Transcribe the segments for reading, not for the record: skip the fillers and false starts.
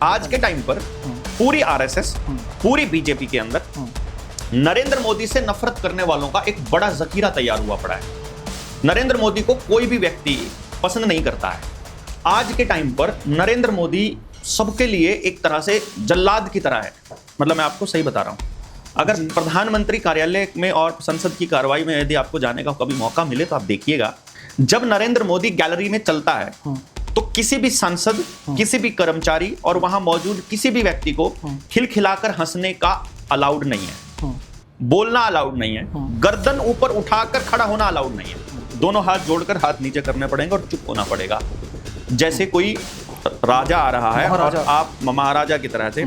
आज के टाइम पर पूरी आरएसएस, पूरी बीजेपी के अंदर नरेंद्र मोदी से नफरत करने वालों का एक बड़ा जखीरा तैयार हुआ पड़ा है। नरेंद्र मोदी को कोई भी व्यक्ति पसंद नहीं करता है। आज के टाइम पर नरेंद्र मोदी सबके लिए एक तरह से जल्लाद की तरह है। मतलब मैं आपको सही बता रहा हूं, अगर प्रधानमंत्री कार्यालय में और संसद की कार्रवाई में यदि आपको जाने का कभी मौका मिले तो आप देखिएगा, जब नरेंद्र मोदी गैलरी में चलता है तो किसी भी सांसद, किसी भी कर्मचारी और वहां मौजूद किसी भी व्यक्ति को खिलखिलाकर हंसने का अलाउड नहीं है, बोलना अलाउड नहीं है, गर्दन ऊपर उठाकर खड़ा होना अलाउड नहीं है। दोनों हाथ जोड़कर हाथ नीचे करने पड़ेंगे और चुप होना पड़ेगा, जैसे कोई राजा आ रहा है और आप महाराजा की तरह से।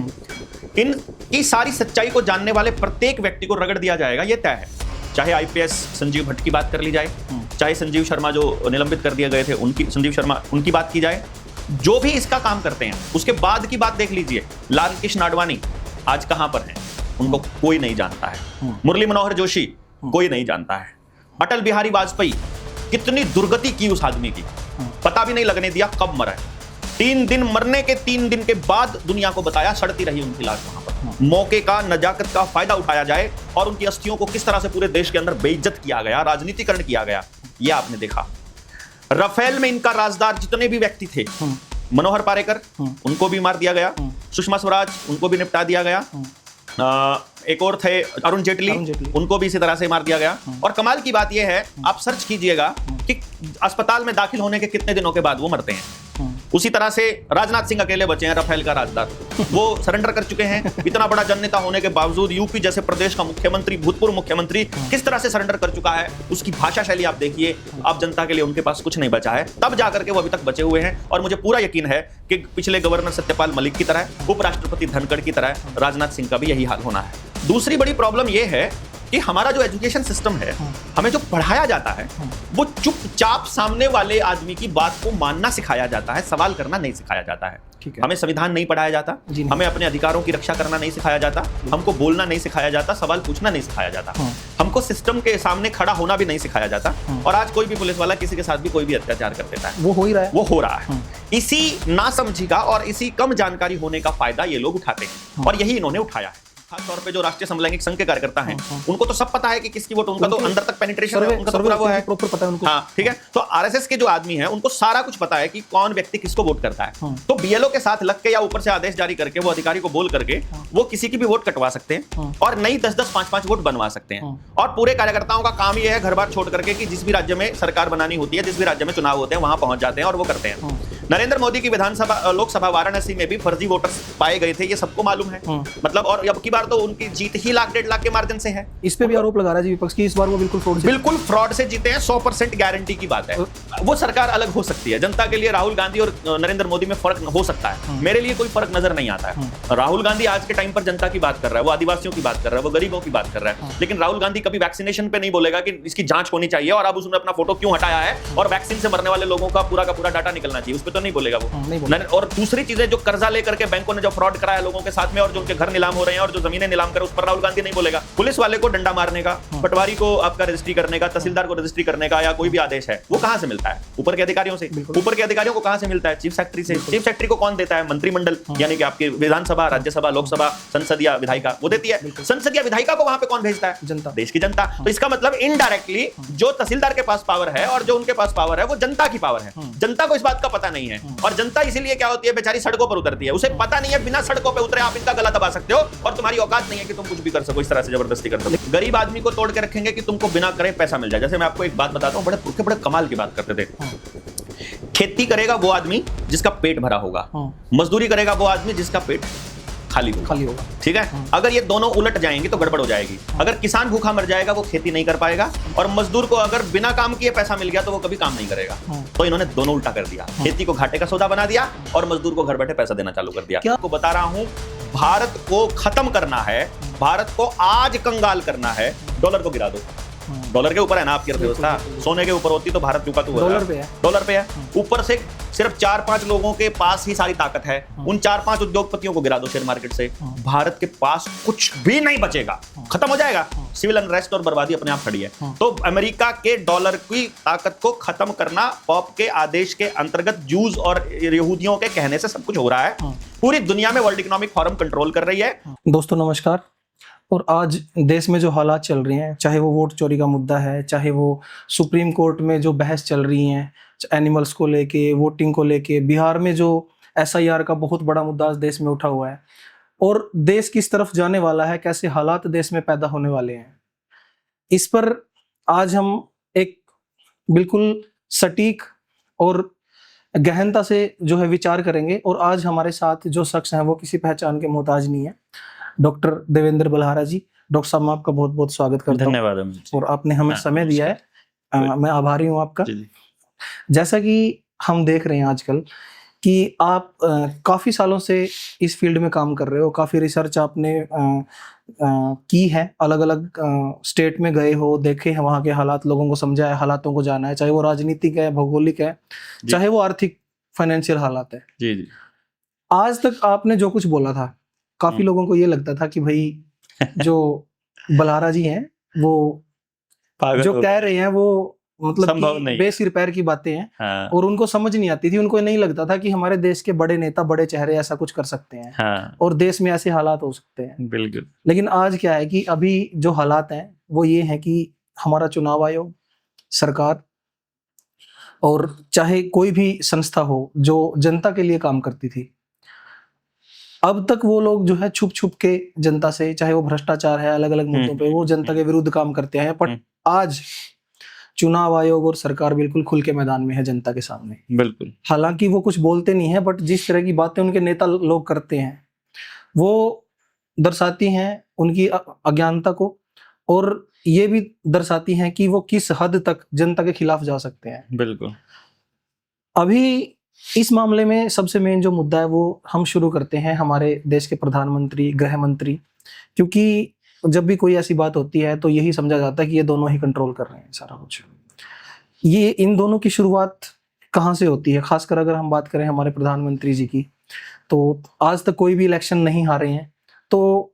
इन की सारी सच्चाई को जानने वाले प्रत्येक व्यक्ति को रगड़ दिया जाएगा, यह तय है। चाहे आईपीएस संजीव भट्ट की बात कर ली जाए, चाहे संजीव शर्मा जो निलंबित कर दिए गए थे उनकी बात की जाए, जो भी इसका काम करते हैं। उसके बाद की बात देख लीजिए, लाल कृष्ण आडवाणी आज कहां पर हैं, उनको कोई नहीं जानता है। मुरली मनोहर जोशी कोई नहीं जानता है। अटल बिहारी वाजपेयी, कितनी दुर्गति की उस आदमी की, पता भी नहीं लगने दिया कब मरा है। 3 दिन मरने के 3 दिन के बाद दुनिया को बताया, सड़ती रही उनकी लाश वहां पर। मौके का, नजाकत का फायदा उठाया जाए और उनकी अस्थियों को किस तरह से पूरे देश के अंदर बेइज्जत किया गया, राजनीतिकरण किया गया, यह आपने देखा। राफेल में इनका राजदार जितने भी व्यक्ति थे, मनोहर पारेकर, उनको भी मार दिया गया। सुषमा स्वराज, उनको भी निपटा दिया गया। एक और थे अरुण जेटली, उनको भी इसी तरह से मार दिया गया। और कमाल की बात यह है, आप सर्च कीजिएगा कि अस्पताल में दाखिल होने के कितने दिनों के बाद वो मरते हैं। उसी तरह से राजनाथ सिंह अकेले बचे हैं, राफेल का राजदार, वो सरेंडर कर चुके हैं। इतना बड़ा जननेता होने के बावजूद यूपी जैसे प्रदेश का मुख्यमंत्री, भूतपूर्व मुख्यमंत्री किस तरह से सरेंडर कर चुका है, उसकी भाषा शैली आप देखिए। आप जनता के लिए उनके पास कुछ नहीं बचा है, तब जाकर के वो अभी तक बचे हुए हैं। और मुझे पूरा यकीन है कि पिछले गवर्नर सत्यपाल मलिक की तरह, उपराष्ट्रपति धनखड़ की तरह राजनाथ सिंह का भी यही हाल होना है। दूसरी बड़ी प्रॉब्लम यह है कि हमारा जो एजुकेशन सिस्टम है, हमें जो पढ़ाया जाता है, वो चुपचाप सामने वाले आदमी की बात को मानना सिखाया जाता है, सवाल करना नहीं सिखाया जाता है। हमें संविधान नहीं पढ़ाया जाता, हमें अपने अधिकारों की रक्षा करना नहीं सिखाया जाता, हमको बोलना नहीं सिखाया जाता, सवाल पूछना नहीं सिखाया जाता, हमको सिस्टम के सामने खड़ा होना भी नहीं सिखाया जाता। और आज कोई भी पुलिस वाला किसी के साथ भी कोई भी अत्याचार कर देता है, वो हो ही रहा है, वो हो रहा है। इसी नासमझी का और इसी कम जानकारी होने का फायदा ये लोग उठाते हैं, और यही इन्होंने उठाया है। खास तौर पे जो राष्ट्रीय समलैंगिक संघ के कार्यकर्ता हैं, उनको तो सब पता है कि किसकी वोट, उनका तो अंदर तक पेनिट्रेशन है, उनका तो पूरा वो है, प्रॉपर पता है उनको। हाँ, ठीक है। तो आरएसएस के जो आदमी हैं, उनको सारा कुछ पता है कि कौन व्यक्ति किसको वोट करता है। तो बीएलओ के साथ लग के या ऊपर से आदेश जारी करके, वो अधिकारी को बोल करके वो किसी की भी वोट कटवा सकते हैं और नई 10-10, 5-5 वोट बनवा सकते हैं। और पूरे कार्यकर्ताओं का काम ये है, घर बार छोड़ करके, कि जिस भी राज्य में सरकार बनानी होती है, जिस भी राज्य में चुनाव होते हैं, वहां पहुंच जाते हैं और वो करते हैं। नरेंद्र मोदी की विधानसभा, लोकसभा वाराणसी में भी फर्जी वोटर्स पाए गए थे, ये सबको मालूम है। मतलब, और अब की बार तो उनकी जीत ही 1,00,000-1,50,000 के मार्जिन से है। इस पे भी आरोप लगा रहा है जी विपक्ष की, इस बार वो बिल्कुल फ्रॉड से जीते हैं। 100% गारंटी की बात है। वो सरकार अलग हो सकती है, जनता के लिए राहुल गांधी और नरेंद्र मोदी में फर्क हो सकता है, मेरे लिए कोई फर्क नजर नहीं आता है। राहुल गांधी आज के टाइम पर जनता की बात कर रहा है, वो आदिवासियों की बात कर रहा है, वो गरीबों की बात कर रहा है। लेकिन राहुल गांधी कभी वैक्सीनेशन पे नहीं बोलेगा कि इसकी जांच होनी चाहिए और अब उसने अपना फोटो क्यों हटाया है और वैक्सीन से मरने वाले लोगों का पूरा डाटा निकलना चाहिए, उस पर तो नहीं बोलेगा वो। और दूसरी चीजें, जो कर्जा लेकर के बैंकों ने जो फ्रॉड कराया लोगों के साथ में, और जो उनके घर नीलाम हो रहे हैं और जो जमीनें नीलाम कर, उस पर राहुल गांधी नहीं बोलेगा। पुलिस वाले को डंडा मारने का, पटवारी को आपका रजिस्ट्री करने का, तहसीलदार को रजिस्ट्री करने का, या कोई भी आदेश है, वो कहां से मिलता है? ऊपर के अधिकारियों से। ऊपर के अधिकारियों को कहां से मिलता है? चीफ सेक्रेटरी से। चीफ सेक्रेटरी को कौन देता है? मंत्रिमंडल, यानी कि आपकी विधानसभा, राज्यसभा, लोकसभा, संसद या विधायिका, वो देती है। संसद या विधायिका को वहां पे कौन भेजता है? जनता, देश की जनता। तो इसका मतलब इनडायरेक्टली जो तहसीलदार के पास पावर है और जो उनके पास पावर है, वो जनता की पावर है। जनता को इस बात का पता नहीं है, और जनता इसीलिए क्या होती है, बेचारी सड़कों पर उतरती है। उसे पता नहीं है, बिना सड़कों पर उतरे आप इनका गला दबा सकते हो और तुम्हारी औकात नहीं है कि तुम कुछ भी कर सको, इस तरह से जबरदस्ती कर सको। गरीब आदमी को तोड़ के रखेंगे कि तुमको बिना करे पैसा मिल जाए। जैसे मैं आपको एक बात बताता हूं, बड़े कमाल की बात करते थे। खेती करेगा वो आदमी जिसका पेट भरा होगा, मजदूरी करेगा वो आदमी जिसका पेट खाली होगा। ठीक है। अगर ये दोनों उलट जाएंगे तो गड़बड़ हो जाएगी। अगर किसान भूखा मर जाएगा, वो खेती नहीं कर पाएगा, और मजदूर को अगर बिना काम किए पैसा मिल गया तो वो कभी काम नहीं करेगा। तो इन्होंने दोनों उल्टा कर दिया, खेती को घाटे का सौदा बना दिया और मजदूर को घर बैठे पैसा देना चालू कर दिया। क्या आपको बता रहा हूं, भारत को खत्म करना है, भारत को आज कंगाल करना है, डॉलर को गिरा दो। डॉलर के ऊपर है ना आपकी अर्थव्यवस्था। सोने के ऊपर होती तो भारत चुका तो डॉलर पे है। डॉलर पे है। ऊपर से सिर्फ 4-5 लोगों के पास ही सारी ताकत है। उन 4-5 उद्योगपतियों को गिरा दो शेयर मार्केट से, भारत के पास कुछ भी नहीं बचेगा, खत्म हो जाएगा। सिविल अनरेस्ट और बर्बादी अपने आप खड़ी है। तो अमेरिका के डॉलर की ताकत को खत्म करना पॉप के आदेश के अंतर्गत जूस और यहूदियों के कहने से सब कुछ हो रहा है। पूरी दुनिया में वर्ल्ड इकोनॉमिक फोरम कंट्रोल कर रही है। दोस्तों नमस्कार। और आज देश में जो हालात चल रहे हैं, चाहे वो वोट चोरी का मुद्दा है, चाहे वो सुप्रीम कोर्ट में जो बहस चल रही है एनिमल्स को लेके, वोटिंग को लेके, बिहार में जो SIR का बहुत बड़ा मुद्दा आज देश में उठा हुआ है और देश किस तरफ जाने वाला है, कैसे हालात देश में पैदा होने वाले हैं, इस पर आज हम एक बिल्कुल सटीक और गहनता से जो है विचार करेंगे। और आज हमारे साथ जो शख्स हैं वो किसी पहचान के मोहताज नहीं है, डॉक्टर देवेंद्र बलहारा जी। डॉक्टर साहब, मैं आपका बहुत बहुत स्वागत करता हूं। धन्यवाद। और आपने हमें समय दिया है, मैं आभारी हूं आपका। जैसा कि हम देख रहे हैं आजकल कि आप काफी सालों से इस फील्ड में काम कर रहे हो, काफी रिसर्च आपने की है, अलग अलग स्टेट में गए हो, देखे हैं वहाँ के हालात, लोगों को समझा है, हालातों को जाना है, चाहे वो राजनीतिक है, भौगोलिक है, चाहे वो आर्थिक फाइनेंशियल हालात है। जी। आज तक आपने जो कुछ बोला था, काफी लोगों को ये लगता था कि भाई जो बलहारा जी हैं वो जो कह रहे हैं वो मतलब कि बेसिर पैर की बातें हैं। हाँ। और उनको समझ नहीं आती थी, उनको नहीं लगता था कि हमारे देश के बड़े नेता, बड़े चेहरे ऐसा कुछ कर सकते हैं। हाँ। और देश में ऐसे हालात हो सकते हैं। बिल्कुल। लेकिन आज क्या है कि अभी जो हालात हैं वो ये है कि हमारा चुनाव आयोग, सरकार और चाहे कोई भी संस्था हो जो जनता के लिए काम करती थी, अब तक वो लोग जो है छुप छुप के जनता से, चाहे वो भ्रष्टाचार है, अलग अलग मुद्दों पे वो जनता के विरुद्ध काम करते हैं। पर आज चुनाव आयोग और सरकार बिल्कुल खुल के मैदान में है जनता के सामने। बिल्कुल। हालांकि वो कुछ बोलते नहीं है, बट जिस तरह की बातें उनके नेता लोग करते हैं वो दर्शाती हैं उनकी अज्ञानता को, और ये भी दर्शाती हैं कि वो किस हद तक जनता के खिलाफ जा सकते हैं। बिल्कुल। अभी इस मामले में सबसे मेन जो मुद्दा है वो हम शुरू करते हैं हमारे देश के प्रधानमंत्री, गृह मंत्री, क्योंकि जब भी कोई ऐसी बात होती है तो यही समझा जाता है कि ये दोनों ही कंट्रोल कर रहे हैं सारा कुछ। ये इन दोनों की शुरुआत कहाँ से होती है? खासकर अगर हम बात करें हमारे प्रधानमंत्री जी की, तो आज तक कोई भी इलेक्शन नहीं हारे हैं। तो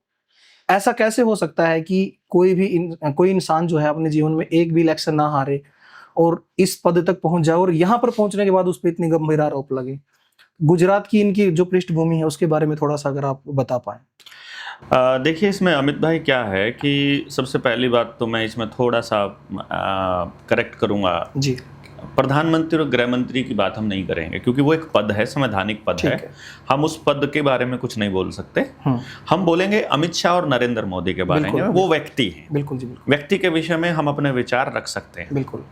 ऐसा कैसे हो सकता है कि कोई इंसान जो है अपने जीवन में एक भी इलेक्शन ना हारे और इस पद तक पहुंच जाए, और यहाँ पर पहुंचने के बाद उस पर इतनी गंभीर आरोप लगे? गुजरात की इनकी जो पृष्ठभूमि है उसके बारे में थोड़ा सा अगर आप बता पाए। देखिए, इसमें अमित भाई क्या है कि सबसे पहली बात तो मैं इसमें थोड़ा सा करेक्ट करूंगा जी। प्रधानमंत्री और गृह मंत्री की बात हम नहीं करेंगे क्योंकि वो एक पद है, संवैधानिक पद है। हम उस पद के बारे में कुछ नहीं बोल सकते। हम बोलेंगे अमित शाह और नरेंद्र मोदी के बारे में। वो व्यक्ति हैं। बिल्कुल जी, बिल्कुल। व्यक्ति के विषय में हम अपने विचार रख सकते हैं। बिल्कुल।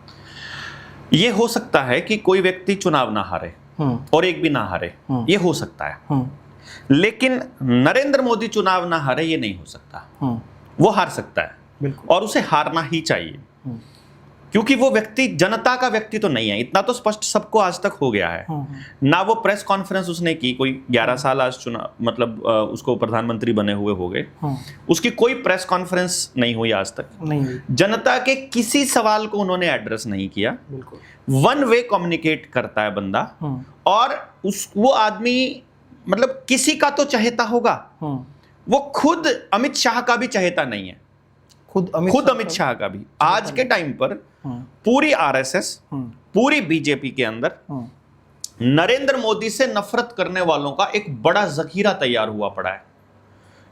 ये हो सकता है कि कोई व्यक्ति चुनाव ना हारे और एक भी ना हारे, ये हो सकता है। लेकिन नरेंद्र मोदी चुनाव ना हारे ये नहीं हो सकता। वो हार सकता है और उसे हारना ही चाहिए, क्योंकि वो व्यक्ति जनता का व्यक्ति तो नहीं है। इतना तो स्पष्ट सबको आज तक हो गया है। ना वो प्रेस कॉन्फ्रेंस उसने की, कोई 11 साल आज चुनाव मतलब उसको प्रधानमंत्री बने हुए हो गए, उसकी कोई प्रेस कॉन्फ्रेंस नहीं हुई आज तक। नहीं। जनता के किसी सवाल को उन्होंने एड्रेस नहीं किया। वन वे कम्युनिकेट करता है बंदा, और वो आदमी मतलब किसी का तो चहेता होगा। वो खुद अमित शाह का भी चहेता नहीं है, खुद अमित शाह का भी। आज के टाइम पर पूरी RSS, पूरी बीजेपी के अंदर नरेंद्र मोदी से नफरत करने वालों का एक बड़ा जखीरा तैयार हुआ पड़ा है।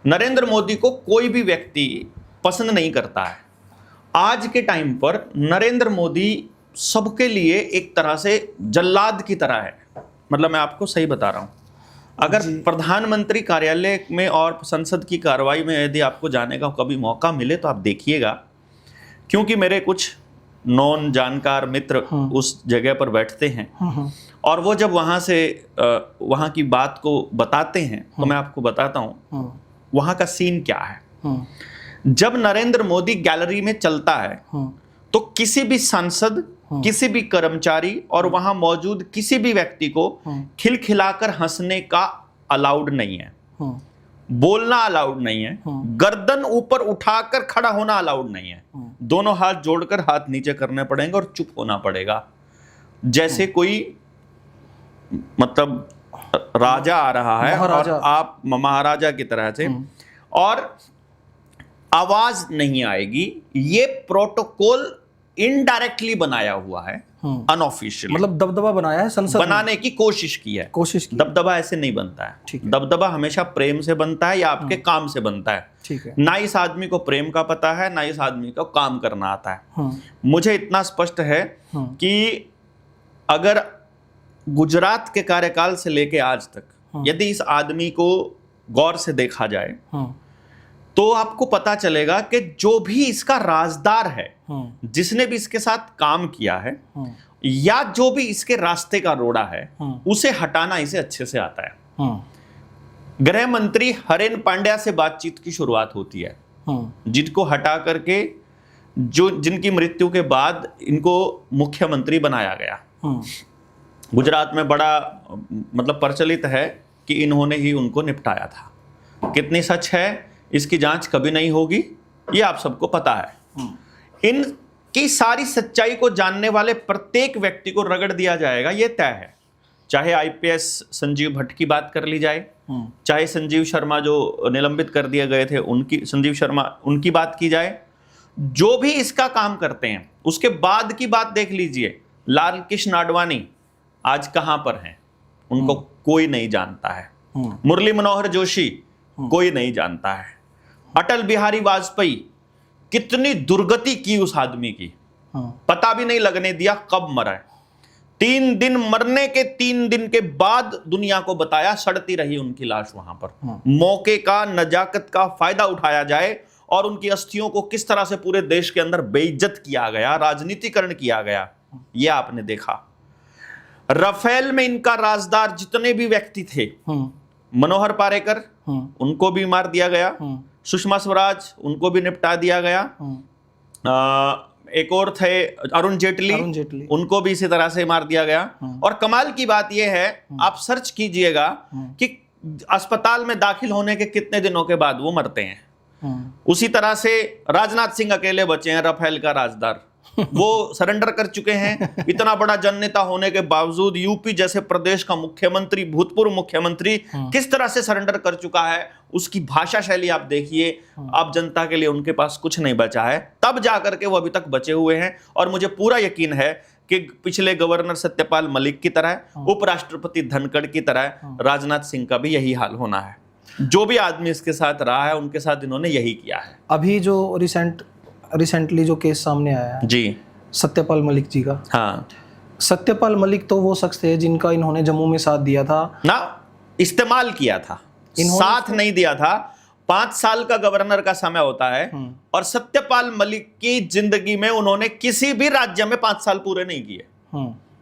नरेंद्र मोदी को कोई भी व्यक्ति पसंद नहीं करता है। आज के टाइम पर नरेंद्र मोदी सबके लिए एक तरह से जल्लाद की तरह है। मतलब मैं आपको सही बता रहा हूं, अगर प्रधानमंत्री कार्यालय में और संसद की कार्रवाई में यदि आपको जाने का कभी मौका मिले तो आप देखिएगा, क्योंकि मेरे कुछ नॉन जानकार मित्र उस जगह पर बैठते हैं और वो जब वहाँ से वहाँ की बात को बताते हैं तो मैं आपको बताता हूँ वहाँ का सीन क्या है। जब नरेंद्र मोदी गैलरी में चलता है तो किसी भी सांसद, किसी भी कर्मचारी और वहां मौजूद किसी भी व्यक्ति को खिलखिलाकर हंसने का अलाउड नहीं है, बोलना अलाउड नहीं है, गर्दन ऊपर उठाकर खड़ा होना अलाउड नहीं है। दोनों हाथ जोड़कर हाथ नीचे करने पड़ेंगे और चुप होना पड़ेगा, जैसे कोई मतलब राजा आ रहा है और आप महाराजा की तरह से, और आवाज नहीं आएगी। ये प्रोटोकॉल इनडायरेक्टली बनाया हुआ है, अनऑफिशियल, मतलब दबदबा बनाया है, संसद बनाने की कोशिश की है। दबदबा ऐसे नहीं बनता है, दबदबा हमेशा प्रेम से बनता है या आपके काम से बनता है। ठीक है। ना इस आदमी को प्रेम का पता है, ना इस आदमी को काम करना आता है। मुझे इतना स्पष्ट है कि अगर गुजरात के कार्यकाल से लेके आज तक यदि इस आदमी को गौर से देखा जाए तो आपको पता चलेगा कि जो भी इसका राजदार है, जिसने भी इसके साथ काम किया है, या जो भी इसके रास्ते का रोड़ा है, उसे हटाना इसे अच्छे से आता है। गृह मंत्री हरेन पांड्या से बातचीत की शुरुआत होती है, जिनको हटा करके जिनकी मृत्यु के बाद इनको मुख्यमंत्री बनाया गया। गुजरात में बड़ा मतलब प्रचलित है कि इन्होंने ही उनको निपटाया था। कितनी सच है इसकी जांच कभी नहीं होगी, ये आप सबको पता है। इनकी सारी सच्चाई को जानने वाले प्रत्येक व्यक्ति को रगड़ दिया जाएगा, ये तय है। चाहे आईपीएस संजीव भट्ट की बात कर ली जाए, चाहे संजीव शर्मा जो निलंबित कर दिए गए थे उनकी बात की जाए, जो भी इसका काम करते हैं। उसके बाद की बात देख लीजिए, लाल कृष्ण आडवाणी आज कहां पर हैं, उनको कोई नहीं जानता है। मुरली मनोहर जोशी कोई नहीं जानता है। अटल बिहारी वाजपेयी, कितनी दुर्गति की उस आदमी की, पता भी नहीं लगने दिया कब मरा है। 3 दिन मरने के 3 दिन के बाद दुनिया को बताया, सड़ती रही उनकी लाश वहां पर। मौके का, नजाकत का फायदा उठाया जाए और उनकी अस्थियों को किस तरह से पूरे देश के अंदर बेइज्जत किया गया, राजनीतिकरण किया गया, यह आपने देखा। राफेल में इनका राजदार जितने भी व्यक्ति थे, मनोहर पारेकर, उनको भी मार दिया गया। सुषमा स्वराज, उनको भी निपटा दिया गया। एक और थे अरुण जेटली, उनको भी इसी तरह से मार दिया गया। और कमाल की बात यह है, आप सर्च कीजिएगा कि अस्पताल में दाखिल होने के कितने दिनों के बाद वो मरते हैं। उसी तरह से राजनाथ सिंह अकेले बचे हैं, राफेल का राजदार, वो सरेंडर कर चुके हैं। इतना बड़ा जननेता होने के बावजूद यूपी जैसे प्रदेश का मुख्यमंत्री, भूतपूर्व मुख्यमंत्री किस तरह से सरेंडर कर चुका है, उसकी भाषा शैली आप देखिए। अब जनता के लिए उनके पास कुछ नहीं बचा है, तब जाकर के वो अभी तक बचे हुए हैं। और मुझे पूरा यकीन है कि पिछले गवर्नर सत्यपाल मलिक की तरह, उपराष्ट्रपति धनखड़ की तरह राजनाथ सिंह का भी यही हाल होना है। जो भी आदमी इसके साथ रहा है, उनके साथ इन्होंने यही किया है। अभी जो रिसेंटली जो केस सामने आया है जी, सत्यपाल मलिक जी का। हाँ, सत्यपाल मलिक तो वो शख्स थे जिनका इन्होंने जम्मू में साथ दिया था ना, इस्तेमाल किया था, साथ नहीं दिया था। 5 साल का गवर्नर का समय होता है और सत्यपाल मलिक की जिंदगी में उन्होंने किसी भी राज्य में 5 साल पूरे नहीं किए।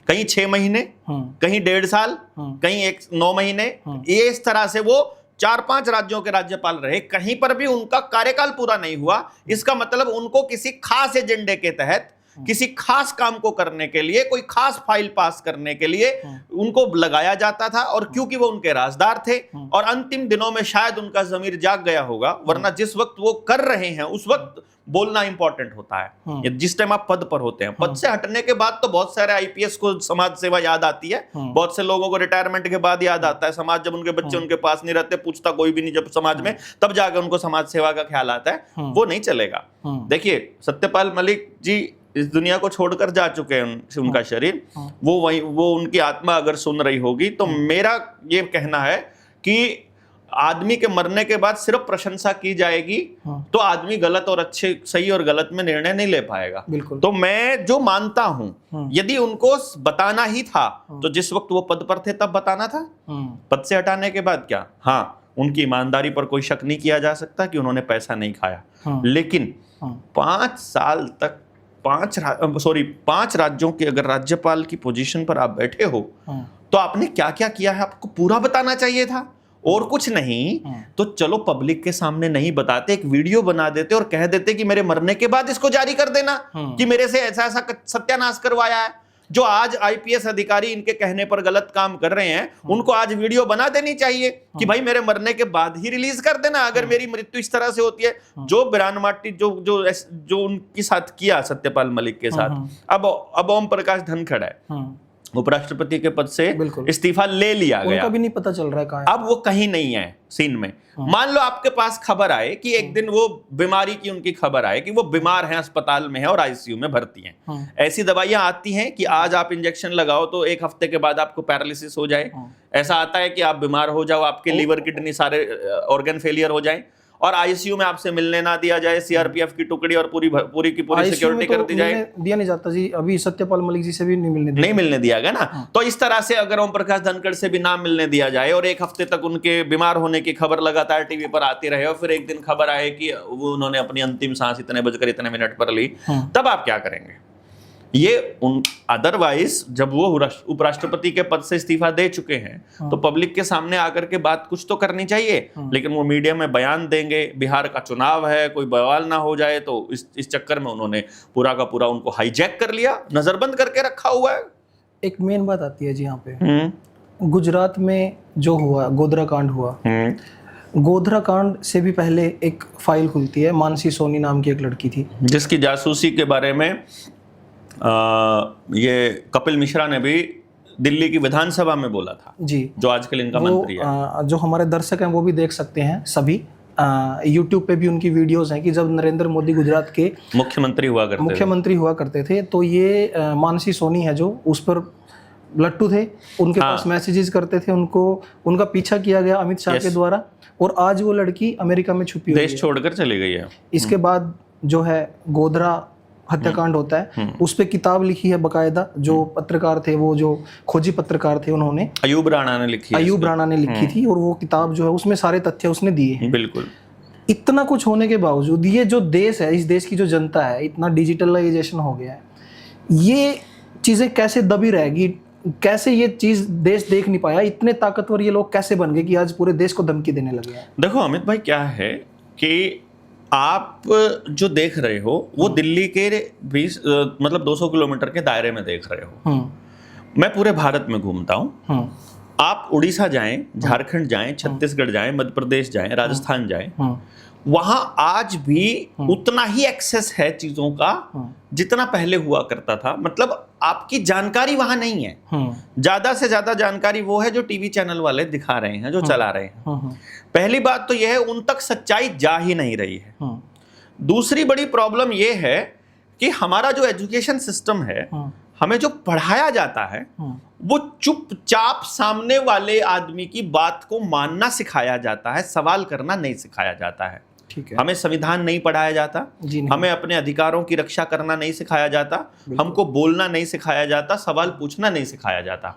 कहीं 6 महीने, कहीं 1.5 साल, कहीं 9 महीने, ये इस तरह से वो 4-5 राज्यों के राज्यपाल रहे। कहीं पर भी उनका कार्यकाल पूरा नहीं हुआ। इसका मतलब उनको किसी खास एजेंडे के तहत, किसी खास काम को करने के लिए, कोई खास फाइल पास करने के लिए उनको लगाया जाता था। और क्योंकि वो उनके राजदार थे और अंतिम दिनों में शायद उनका ज़मीर जाग गया होगा, वरना जिस वक्त वो कर रहे हैं उस वक्त बोलना इंपॉर्टेंट होता है। जिस टाइम आप पद पर होते हैं, पद से हटने के बाद तो बहुत सारे आईपीएस को समाज सेवा याद आती है, बहुत से लोगों को रिटायरमेंट के बाद याद आता है समाज। जब उनके बच्चे उनके पास नहीं रहते, पूछता कोई भी नहीं जब समाज में, तब जाकर उनको समाज सेवा का ख्याल आता है। वो नहीं चलेगा। देखिए, सत्यपाल मलिक जी इस दुनिया को छोड़कर जा चुके हैं, उनका शरीर, वो उनकी आत्मा अगर सुन रही होगी तो मेरा ये कहना है कि आदमी के मरने के बाद सिर्फ प्रशंसा की जाएगी तो आदमी गलत और अच्छे, सही और गलत में निर्णय नहीं ले पाएगा। तो मैं जो मानता हूं, यदि उनको बताना ही था तो जिस वक्त वो पद पर थे तब बताना था। पद से हटाने के बाद क्या? हाँ, उनकी ईमानदारी पर कोई शक नहीं किया जा सकता कि उन्होंने पैसा नहीं खाया, लेकिन 5 साल तक 5 राज्यों के अगर राज्यपाल की पोजीशन पर आप बैठे हो तो आपने क्या क्या किया है आपको पूरा बताना चाहिए था, और कुछ नहीं तो चलो पब्लिक के सामने नहीं बताते, एक वीडियो बना देते और कह देते कि मेरे मरने के बाद इसको जारी कर देना कि मेरे से ऐसा ऐसा सत्यानाश करवाया है। जो आज आईपीएस अधिकारी इनके कहने पर गलत काम कर रहे हैं, उनको आज वीडियो बना देनी चाहिए कि भाई मेरे मरने के बाद ही रिलीज कर देना अगर मेरी मृत्यु इस तरह से होती है। जो बिरान माटी जो उनके साथ किया सत्यपाल मलिक के साथ, अब ओम प्रकाश धनखड़ है, उपराष्ट्रपति के पद से इस्तीफा ले लिया गया, उनका भी नहीं पता चल रहा है कहाँ है। अब वो कहीं नहीं है सीन में। मान लो आपके पास खबर आए कि एक दिन वो बीमारी की उनकी खबर आए कि वो बीमार हैं, अस्पताल में हैं और आईसीयू में भर्ती हैं। ऐसी दवाइयां आती हैं कि आज आप इंजेक्शन लगाओ तो एक हफ्ते के बाद आपको पैरालिसिस हो जाए। ऐसा आता है कि आप बीमार हो जाओ, आपके लीवर किडनी सारे ऑर्गन फेलियर हो जाए और आईसीयू में आपसे मिलने ना दिया जाए, सीआरपीएफ की टुकड़ी और पूरी की पूरी सिक्योरिटी कर दी जाए। दिया नहीं जाता जी, अभी सत्यपाल मलिक जी से भी नहीं मिलने दिया गया ना। तो इस तरह से अगर ओम प्रकाश धनखड़ से भी ना मिलने दिया जाए और एक हफ्ते तक उनके बीमार होने की खबर लगातार टीवी पर आती रहे और फिर एक दिन खबर आए कि वो उन्होंने अपनी अंतिम सांस इतने बजकर इतने मिनट पर ली, तब आप क्या करेंगे? ये अदरवाइज जब वो उपराष्ट्रपति के पद से इस्तीफा दे चुके हैं तो पब्लिक के सामने आकर के बात कुछ तो करनी चाहिए, लेकिन वो मीडिया में बयान देंगे। बिहार का चुनाव है, कोई बवाल ना हो जाए, तो इस चक्कर में उन्होंने पूरा का पूरा उनको हाईजैक कर लिया, नजरबंद करके रखा हुआ है। एक मेन बात आती है जी यहाँ पे, गुजरात में जो हुआ गोधरा कांड हुआ, गोधरा कांड से भी पहले एक फाइल खुलती है, मानसी सोनी नाम की एक लड़की थी जिसकी जासूसी के बारे में ये कपिल मिश्रा ने भी दिल्ली की विधानसभा में बोला था जी, जो आजकल इनका मंत्री है। जो हमारे दर्शक हैं वो भी देख सकते हैं सभी, यूट्यूब पे भी उनकी वीडियोस हैं कि जब नरेंद्र मोदी गुजरात के मुख्यमंत्री हुआ करते थे तो ये मानसी सोनी है जो उस पर लट्टू थे, उनके पास मैसेजेस करते थे, उनका पीछा किया गया अमित शाह के द्वारा, और आज वो लड़की अमेरिका में छुपी हुई है, देश छोड़कर चली गई है। इसके बाद जो है गोधरा हत्याकांड होता है, उस पे किताब लिखी है बकायदा, जो पत्रकार थे, वो जो खोजी पत्रकार थे, उन्होंने अयूब राणा ने लिखी थी, और वो किताब जो है उसमें सारे तथ्य उसने दिए हैं। बिल्कुल। इतना कुछ होने के बावजूद ये जो देश है, इस देश की जो जनता है, इतना डिजिटलाइजेशन हो गया है, ये चीजें कैसे दबी रहेगी? कैसे ये चीज देश देख नहीं पाया? इतने ताकतवर ये लोग कैसे बन गए कि आज पूरे देश को धमकी देने लगे हैं? देखो अमित भाई, क्या है कि आप जो देख रहे हो वो दिल्ली के 200 किलोमीटर के दायरे में देख रहे हो। मैं पूरे भारत में घूमता हूँ। आप उड़ीसा जाएं, झारखंड जाएं, छत्तीसगढ़ जाएं, मध्य प्रदेश जाएं, राजस्थान जाएं, वहां आज भी उतना ही एक्सेस है चीजों का जितना पहले हुआ करता था। मतलब आपकी जानकारी वहां नहीं है। ज्यादा से ज्यादा जानकारी वो है जो टीवी चैनल वाले दिखा रहे हैं, जो चला रहे हैं। पहली बात तो यह है, उन तक सच्चाई जा ही नहीं रही है। दूसरी बड़ी प्रॉब्लम यह है कि हमारा जो एजुकेशन सिस्टम है, हमें जो पढ़ाया जाता है वो चुपचाप सामने वाले आदमी की बात को मानना सिखाया जाता है, सवाल करना नहीं सिखाया जाता है। हमें संविधान नहीं पढ़ाया जाता, हमें अपने अधिकारों की रक्षा करना नहीं सिखाया जाता, हमको बोलना नहीं सिखाया जाता, सवाल पूछना नहीं सिखाया जाता,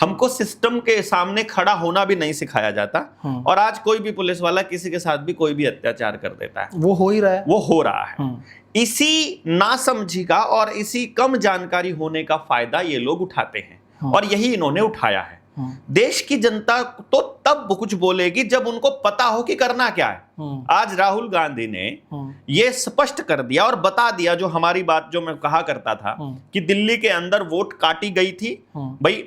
हमको सिस्टम के सामने खड़ा होना भी नहीं सिखाया जाता। और आज कोई भी पुलिस वाला किसी के साथ भी कोई भी अत्याचार कर देता है, वो हो ही रहा है, वो हो रहा है। इसी नासमझी का और इसी कम जानकारी होने का फायदा ये लोग उठाते हैं, और यही इन्होंने उठाया है। देश की जनता तो तब कुछ बोलेगी जब उनको पता हो कि करना क्या है। आज राहुल गांधी ने यह स्पष्ट कर दिया और बता दिया, जो हमारी बात जो मैं कहा करता था कि दिल्ली के अंदर वोट काटी गई थी। भाई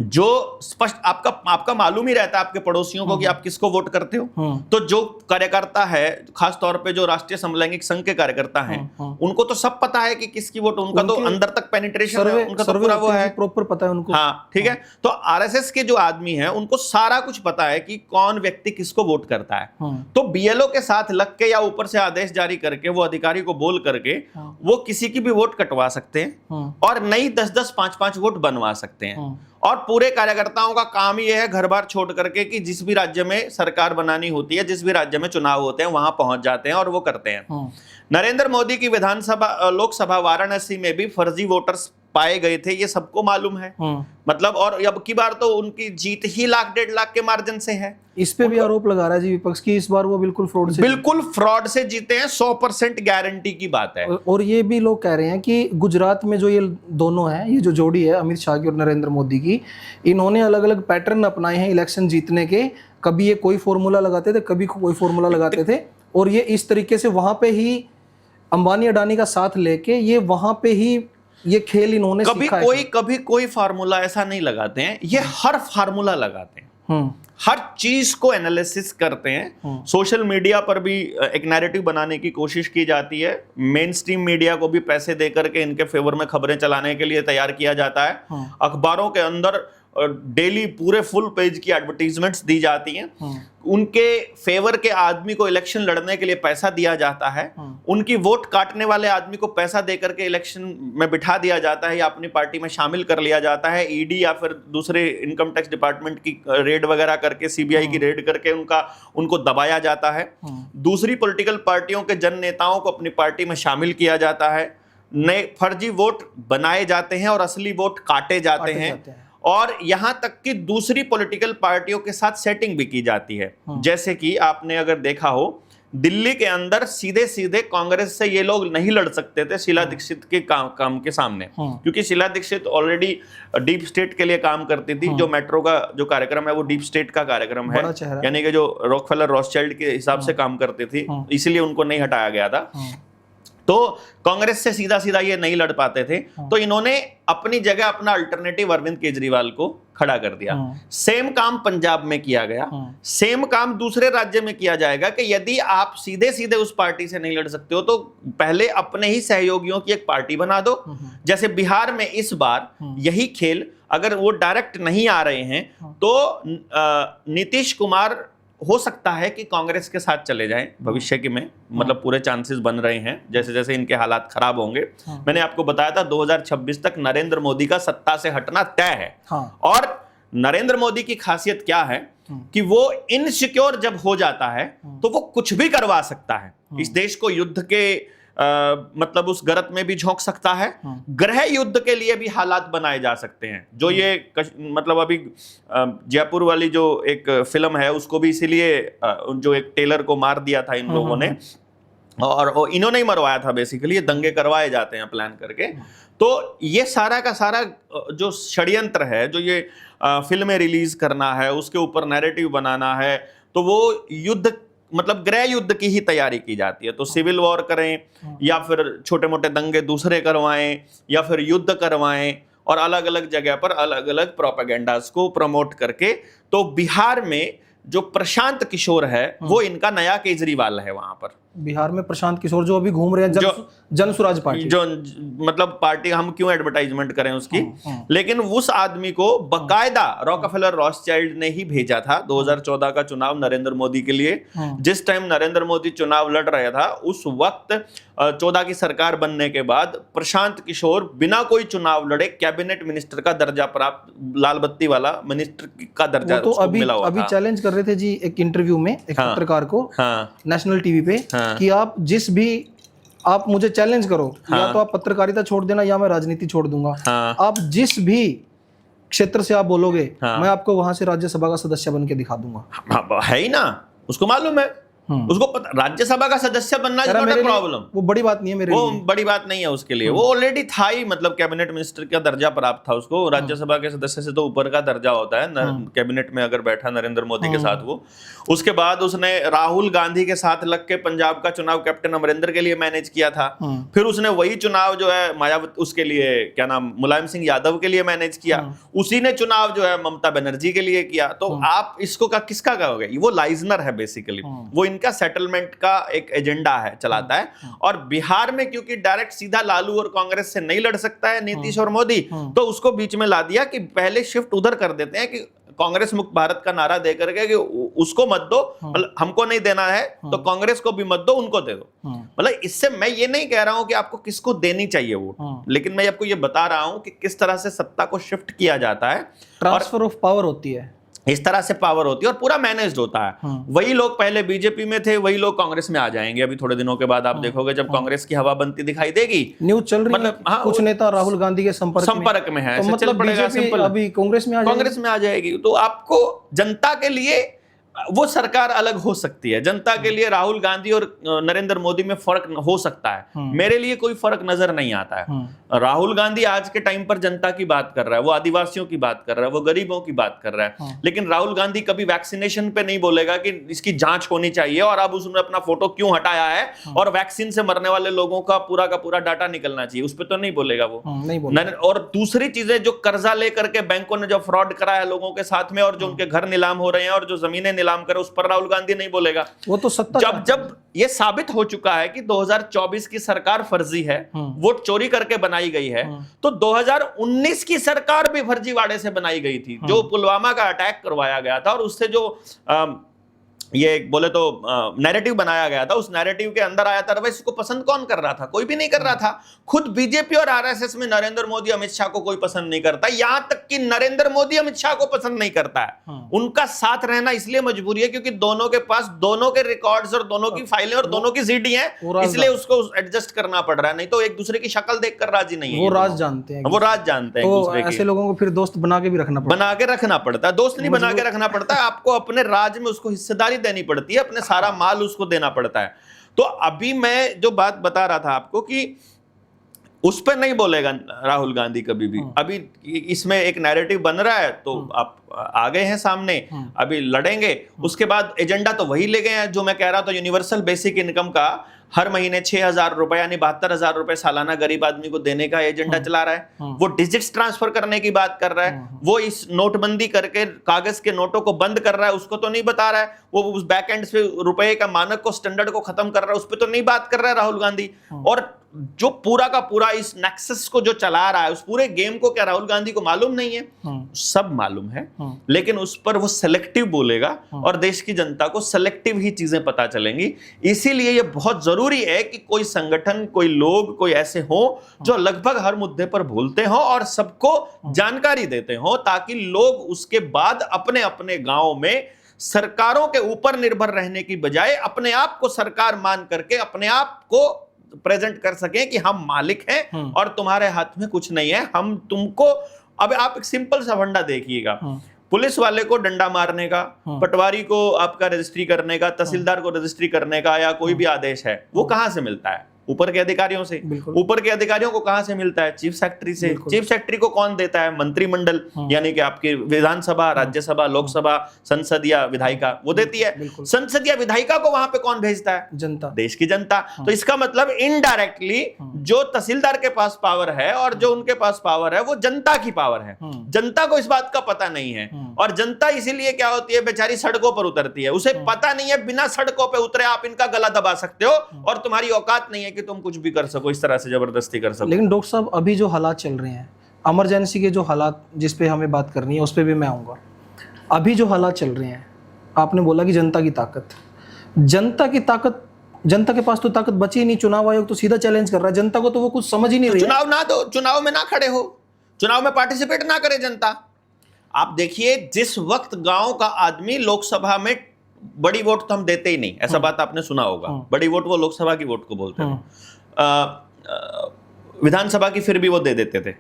जो स्पष्ट आपका मालूम ही रहता है आपके पड़ोसियों को कि आप किसको वोट करते हो। तो जो कार्यकर्ता है, खास तौर पे जो राष्ट्रीय समलैंगिक संघ के कार्यकर्ता हैं, उनको तो सब पता है कि किसकी वोट, उनका तो अंदर तक पेनिट्रेशन है, उनका तो पूरा वो है, प्रॉपर पता है उनको। हाँ, ठीक है। तो आरएसएस के जो आदमी है उनको सारा कुछ पता है कि कौन व्यक्ति किसको वोट करता है। तो बीएलओ के साथ लग के या ऊपर से आदेश जारी करके वो अधिकारी को बोल करके वो किसी की भी वोट कटवा सकते हैं और नई 10-10, 5-5 वोट बनवा सकते हैं। और पूरे कार्यकर्ताओं का काम ही यह है घर बार छोड़ करके कि जिस भी राज्य में सरकार बनानी होती है, जिस भी राज्य में चुनाव होते हैं, वहां पहुंच जाते हैं और वो करते हैं। नरेंद्र मोदी की विधानसभा लोकसभा वाराणसी में भी फर्जी वोटर्स पाए गए थे, ये सबको मालूम है। मतलब और अब की बार तो उनकी जीत ही 1.5 लाख के मार्जिन से है। इस पे भी आरोप लगा रहा है जी विपक्ष की, इस बार वो बिल्कुल फ्रॉड से जीते हैं। 100% गारंटी की बात है। और ये भी लोग कह रहे हैं कि गुजरात में जो ये दोनों हैं, ये जो जोड़ी है अमित शाह की और नरेंद्र मोदी की, इन्होंने अलग अलग पैटर्न अपनाए हैं इलेक्शन जीतने के। कभी ये कोई फॉर्मूला लगाते थे, कभी कोई फॉर्मूला लगाते थे, और ये इस तरीके से वहां पे ही अंबानी अडानी का साथ लेके ये वहां पे ही ये खेल इन्होंने कभी कोई फार्मूला ऐसा नहीं लगाते हैं, ये हर फार्मूला लगाते हैं, हर चीज को एनालिसिस करते हैं। सोशल मीडिया पर भी एक नैरेटिव बनाने की कोशिश की जाती है, मेन स्ट्रीम मीडिया को भी पैसे देकर के इनके फेवर में खबरें चलाने के लिए तैयार किया जाता है। अखबारों के अंदर डेली पूरे फुल पेज की एडवर्टीजमेंट्स दी जाती हैं, उनके फेवर के आदमी को इलेक्शन लड़ने के लिए पैसा दिया जाता है, उनकी वोट काटने वाले आदमी को पैसा देकर के इलेक्शन में बिठा दिया जाता है या अपनी पार्टी में शामिल कर लिया जाता है। ईडी या फिर दूसरे इनकम टैक्स डिपार्टमेंट की रेड वगैरह करके, सीबीआई की रेड करके उनको दबाया जाता है। दूसरी पॉलिटिकल पार्टियों के जन नेताओं को अपनी पार्टी में शामिल किया जाता है, नए फर्जी वोट बनाए जाते हैं और असली वोट काटे जाते हैं। और यहां तक कि दूसरी पॉलिटिकल पार्टियों के साथ सेटिंग भी की जाती है। जैसे कि आपने अगर देखा हो, दिल्ली के अंदर सीधे सीधे कांग्रेस से ये लोग नहीं लड़ सकते थे शीला दीक्षित के काम के सामने, क्योंकि Sheila Dikshit already deep state के लिए काम करती थी। जो मेट्रो का जो कार्यक्रम है वो डीप स्टेट का कार्यक्रम है, यानी कि जो रॉकफेलर रॉथस्चाइल्ड के हिसाब से काम करती थी, इसलिए उनको नहीं हटाया गया था। तो कांग्रेस से सीधा सीधा ये नहीं लड़ पाते थे, तो इन्होंने अपनी जगह अपना अल्टरनेटिव अरविंद केजरीवाल को खड़ा कर दिया। सेम काम पंजाब में किया गया, सेम काम दूसरे राज्य में किया जाएगा कि यदि आप सीधे सीधे उस पार्टी से नहीं लड़ सकते हो तो पहले अपने ही सहयोगियों की एक पार्टी बना दो। जैसे बिहार में इस बार यही खेल, अगर वो डायरेक्ट नहीं आ रहे हैं तो नीतीश कुमार हो सकता है कि कांग्रेस के साथ चले जाएं भविष्य के में, मतलब पूरे चांसेस बन रहे हैं जैसे जैसे इनके हालात खराब होंगे। मैंने आपको बताया था 2026 तक नरेंद्र मोदी का सत्ता से हटना तय है। और नरेंद्र मोदी की खासियत क्या है कि वो इनसिक्योर जब हो जाता है तो वो कुछ भी करवा सकता है। इस देश को युद्ध के मतलब उस गर्त में भी झोंक सकता है, गृह युद्ध के लिए भी हालात बनाए जा सकते हैं। जो ये मतलब अभी जयपुर वाली जो एक फिल्म है उसको भी इसीलिए जो एक टेलर को मार दिया था इन लोगों ने, और इन्होंने ही मरवाया था बेसिकली, ये दंगे करवाए जाते हैं प्लान करके। तो ये सारा का सारा जो षड्यंत्र है, जो ये फिल्में रिलीज करना है, उसके ऊपर नैरेटिव बनाना है, तो वो युद्ध मतलब गृह युद्ध की ही तैयारी की जाती है। तो सिविल वॉर करें या फिर छोटे मोटे दंगे दूसरे करवाएं या फिर युद्ध करवाएं, और अलग अलग जगह पर अलग अलग प्रोपेगेंडास को प्रमोट करके। तो बिहार में जो प्रशांत किशोर है वो इनका नया केजरीवाल है। वहां पर बिहार में प्रशांत किशोर जो अभी घूम रहे हैं, जन स्वराज पार्टी, जो मतलब पार्टी, हम क्यों एडवर्टाइजमेंट करें उसकी, लेकिन उस आदमी को बकायदा रॉकफेलर रॉथस्चाइल्ड ने ही भेजा था 2014 का चुनाव नरेंद्र मोदी के लिए। जिस टाइम नरेंद्र मोदी चुनाव लड़ रहा था उस वक्त 14 की सरकार बनने के बाद प्रशांत किशोर बिना कोई चुनाव लड़े कैबिनेट मिनिस्टर का दर्जा प्राप्त, लाल बत्ती वाला मिनिस्टर का दर्जा तो अभी चैलेंज कर रहे थे जी एक इंटरव्यू में एक पत्रकार को नेशनल टीवी पे कि आप मुझे चैलेंज करो, या तो आप पत्रकारिता छोड़ देना या मैं राजनीति छोड़ दूंगा। आप जिस भी क्षेत्र से आप बोलोगे मैं आपको वहां से राज्यसभा का सदस्य बन के दिखा दूंगा। है ही ना, उसको मालूम है, उसको पता राज्यसभा का सदस्य बनना इज नॉट अ प्रॉब्लम। वो बड़ी बात नहीं है मेरे लिए, वो बड़ी बात नहीं है उसके लिए। वो ऑलरेडी था ही, मतलब कैबिनेट मिनिस्टर का दर्जा प्राप्त था उसको। राज्यसभा के सदस्य से तो ऊपर का दर्जा होता है कैबिनेट में अगर बैठा नरेंद्र मोदी के साथ वो। उसके बाद उसने राहुल गांधी के साथ लग के पंजाब का चुनाव कैप्टन अमरिंदर के लिए मैनेज किया था। फिर उसने वही चुनाव जो है मायावती, उसके लिए क्या नाम, मुलायम सिंह यादव के लिए मैनेज किया। उसी ने चुनाव जो है ममता बनर्जी के लिए किया। तो आप इसको किसका कहोगे? वो लाइजनर है बेसिकली, वो इनका सेटलमेंट का एक एजेंडा है, चलाता है। और बिहार में क्योंकि डायरेक्ट सीधा लालू और कांग्रेस से नहीं लड़ सकता है नीतीश और मोदी, तो उसको बीच में ला दिया कि पहले शिफ्ट उधर कर देते हैं कि कांग्रेस मुक्त भारत का नारा देकर के कि उसको मत दो, मतलब हमको नहीं देना है तो कांग्रेस को भी मत दो, उनको दे दो। मतलब इससे मैं ये नहीं कह रहा हूं कि आपको किसको देनी चाहिए वोट, लेकिन मैं आपको ये बता रहा हूं कि किस तरह से सत्ता को शिफ्ट किया जाता है। ट्रांसफर ऑफ पावर होती है, इस तरह से पावर होती है और पूरा मैनेज्ड होता है। वही लोग पहले बीजेपी में थे, वही लोग कांग्रेस में आ जाएंगे। अभी थोड़े दिनों के बाद आप देखोगे जब कांग्रेस की हवा बनती दिखाई देगी। न्यूज चल रही मतलब है, कुछ नेता राहुल गांधी के संपर्क में है, तो मतलब बीजेपी अभी कांग्रेस में आ जाएगी। तो आपको जनता के लिए वो सरकार अलग हो सकती है, जनता के लिए राहुल गांधी और नरेंद्र मोदी में फर्क हो सकता है, मेरे लिए कोई फर्क नजर नहीं आता है। राहुल गांधी आज के टाइम पर जनता की बात कर रहा है, वो आदिवासियों की बात कर रहा है, वो गरीबों की बात कर रहा है, लेकिन राहुल गांधी कभी वैक्सीनेशन पे नहीं बोलेगा कि इसकी जांच होनी चाहिए और अब उसने अपना फोटो क्यों हटाया है और वैक्सीन से मरने वाले लोगों का पूरा डाटा निकलना चाहिए, उस पर तो नहीं बोलेगा वो। नहीं बोलेगा। और दूसरी चीजें, जो कर्जा लेकर के बैंकों ने जो फ्रॉड करा है लोगों के साथ में, और जो उनके घर नीलाम हो रहे हैं और जो जमीनें नीलाम करे, उस पर राहुल गांधी नहीं बोलेगा। वो तो सत्ता जब ये साबित हो चुका है कि 2024 की सरकार फर्जी है, वोट चोरी करके बनाई गई है, तो 2019 की सरकार भी फर्जीवाड़े से बनाई गई थी, जो पुलवामा का अटैक करवाया गया था और उससे जो ये बोले तो नैरेटिव बनाया गया था, उस नैरेटिव के अंदर आया था। वैसे इसको पसंद कौन कर रहा था? कोई भी नहीं कर रहा था। खुद बीजेपी और आरएसएस में नरेंद्र मोदी अमित शाह को कोई पसंद नहीं करता, यहां तक कि नरेंद्र मोदी अमित शाह को पसंद नहीं करता है। उनका साथ रहना इसलिए मजबूरी है क्योंकि दोनों के पास दोनों के रिकॉर्ड्स और दोनों की फाइलें और दोनों की सीडी हैं, इसलिए उसको एडजस्ट करना पड़ रहा है, नहीं तो एक दूसरे की शक्ल देखकर राजी नहीं है। वो राज जानते हैं, वो राज जानते हैं। तो ऐसे लोगों को फिर दोस्त बना के भी रखना पड़ता है। दोस्त नहीं बना के रखना पड़ता है, आपको अपने राज में उसको हिस्सेदारी देनी पड़ती है, अपने सारा माल उसको देना पड़ता है। तो अभी मैं जो बात बता रहा था आपको कि उस पर नहीं बोलेगा राहुल गांधी कभी भी। अभी इसमें एक नैरेटिव बन रहा है, तो आप आ गए हैं सामने, अभी लड़ेंगे। उसके बाद एजेंडा तो वही ले गए हैं जो मैं कह रहा था, यूनिवर्सल बेसिक इनकम का हर महीने 6,000 रुपए यानी 72,000 रुपए सालाना गरीब आदमी को देने का एजेंडा चला रहा है। वो डिजिट्स ट्रांसफर करने की बात कर रहा है, वो इस नोटबंदी करके कागज के नोटों को बंद कर रहा है, उसको तो नहीं बता रहा है। वो उस बैक एंड से रुपए का मानक को, स्टैंडर्ड को खत्म कर रहा है, उस पर तो नहीं बात कर रहा है राहुल गांधी। और जो पूरा का पूरा इस नेक्सस को जो चला रहा है, उस पूरे गेम को क्या राहुल गांधी को मालूम नहीं है? सब मालूम है, लेकिन उस पर वो सेलेक्टिव बोलेगा और देश की जनता को सेलेक्टिव ही चीजें पता चलेंगी। इसीलिए ये बहुत जरूरी है कि कोई संगठन, कोई लोग, कोई ऐसे हो जो लगभग हर मुद्दे पर बोलते हो और सबको जानकारी देते हो, ताकि लोग उसके बाद अपने अपने गांव में सरकारों के ऊपर निर्भर रहने की बजाय अपने आप को सरकार मान करके अपने आप को प्रेजेंट कर सकें कि हम मालिक हैं और तुम्हारे हाथ में कुछ नहीं है, हम तुमको। अब आप एक सिंपल सा फंडा देखिएगा, पुलिस वाले को डंडा मारने का, पटवारी को आपका रजिस्ट्री करने का, तहसीलदार को रजिस्ट्री करने का या कोई भी आदेश है, वो कहां से मिलता है? ऊपर के अधिकारियों से। ऊपर के अधिकारियों को कहां से मिलता है? चीफ सेक्रेटरी से। चीफ सेक्रेटरी को कौन देता है? मंत्रिमंडल, यानी कि आपकी विधानसभा, राज्यसभा, लोकसभा, संसद या विधायिका, वो देती है। संसद या विधायिका को वहां पे कौन भेजता है? जनता, देश की जनता। तो इसका मतलब इनडायरेक्टली जो तहसीलदार के पास पावर है और जो उनके पास पावर है, वो जनता की पावर है। जनता को इस बात का पता नहीं है, और जनता इसीलिए क्या होती है, बेचारी सड़कों पर उतरती है। उसे पता नहीं है बिना सड़कों पर उतरे आप इनका गला दबा सकते हो और तुम्हारी औकात नहीं है कि तुम कुछ भी कर सको, इस तरह से जबरदस्ती कर सको। लेकिन डॉक्टर साहब, अभी जो हालात चल रहे हैं, इमरजेंसी के जो हालात जिस पे हमें बात करनी है उस पे भी मैं आऊंगा। अभी जो हालात चल रहे हैं, आपने बोला कि जनता की ताकत, जनता के पास तो ताकत बची ही नहीं। चुनाव आयोग तो सीधा चैलेंज कर रहा है जनता को, तो वो कुछ समझ ही नहीं रही। चुनाव ना दो, चुनाव में ना खड़े हो, चुनाव में पार्टिसिपेट ना करे जनता। आप देखिए, जिस वक्त गांव का आदमी लोकसभा में, बड़ी वोट तो हम देते ही नहीं, ऐसा बात आपने सुना होगा, बड़ी वोट वो लोकसभा की वोट को बोलते थे, विधानसभा की फिर भी वो दे देते थे।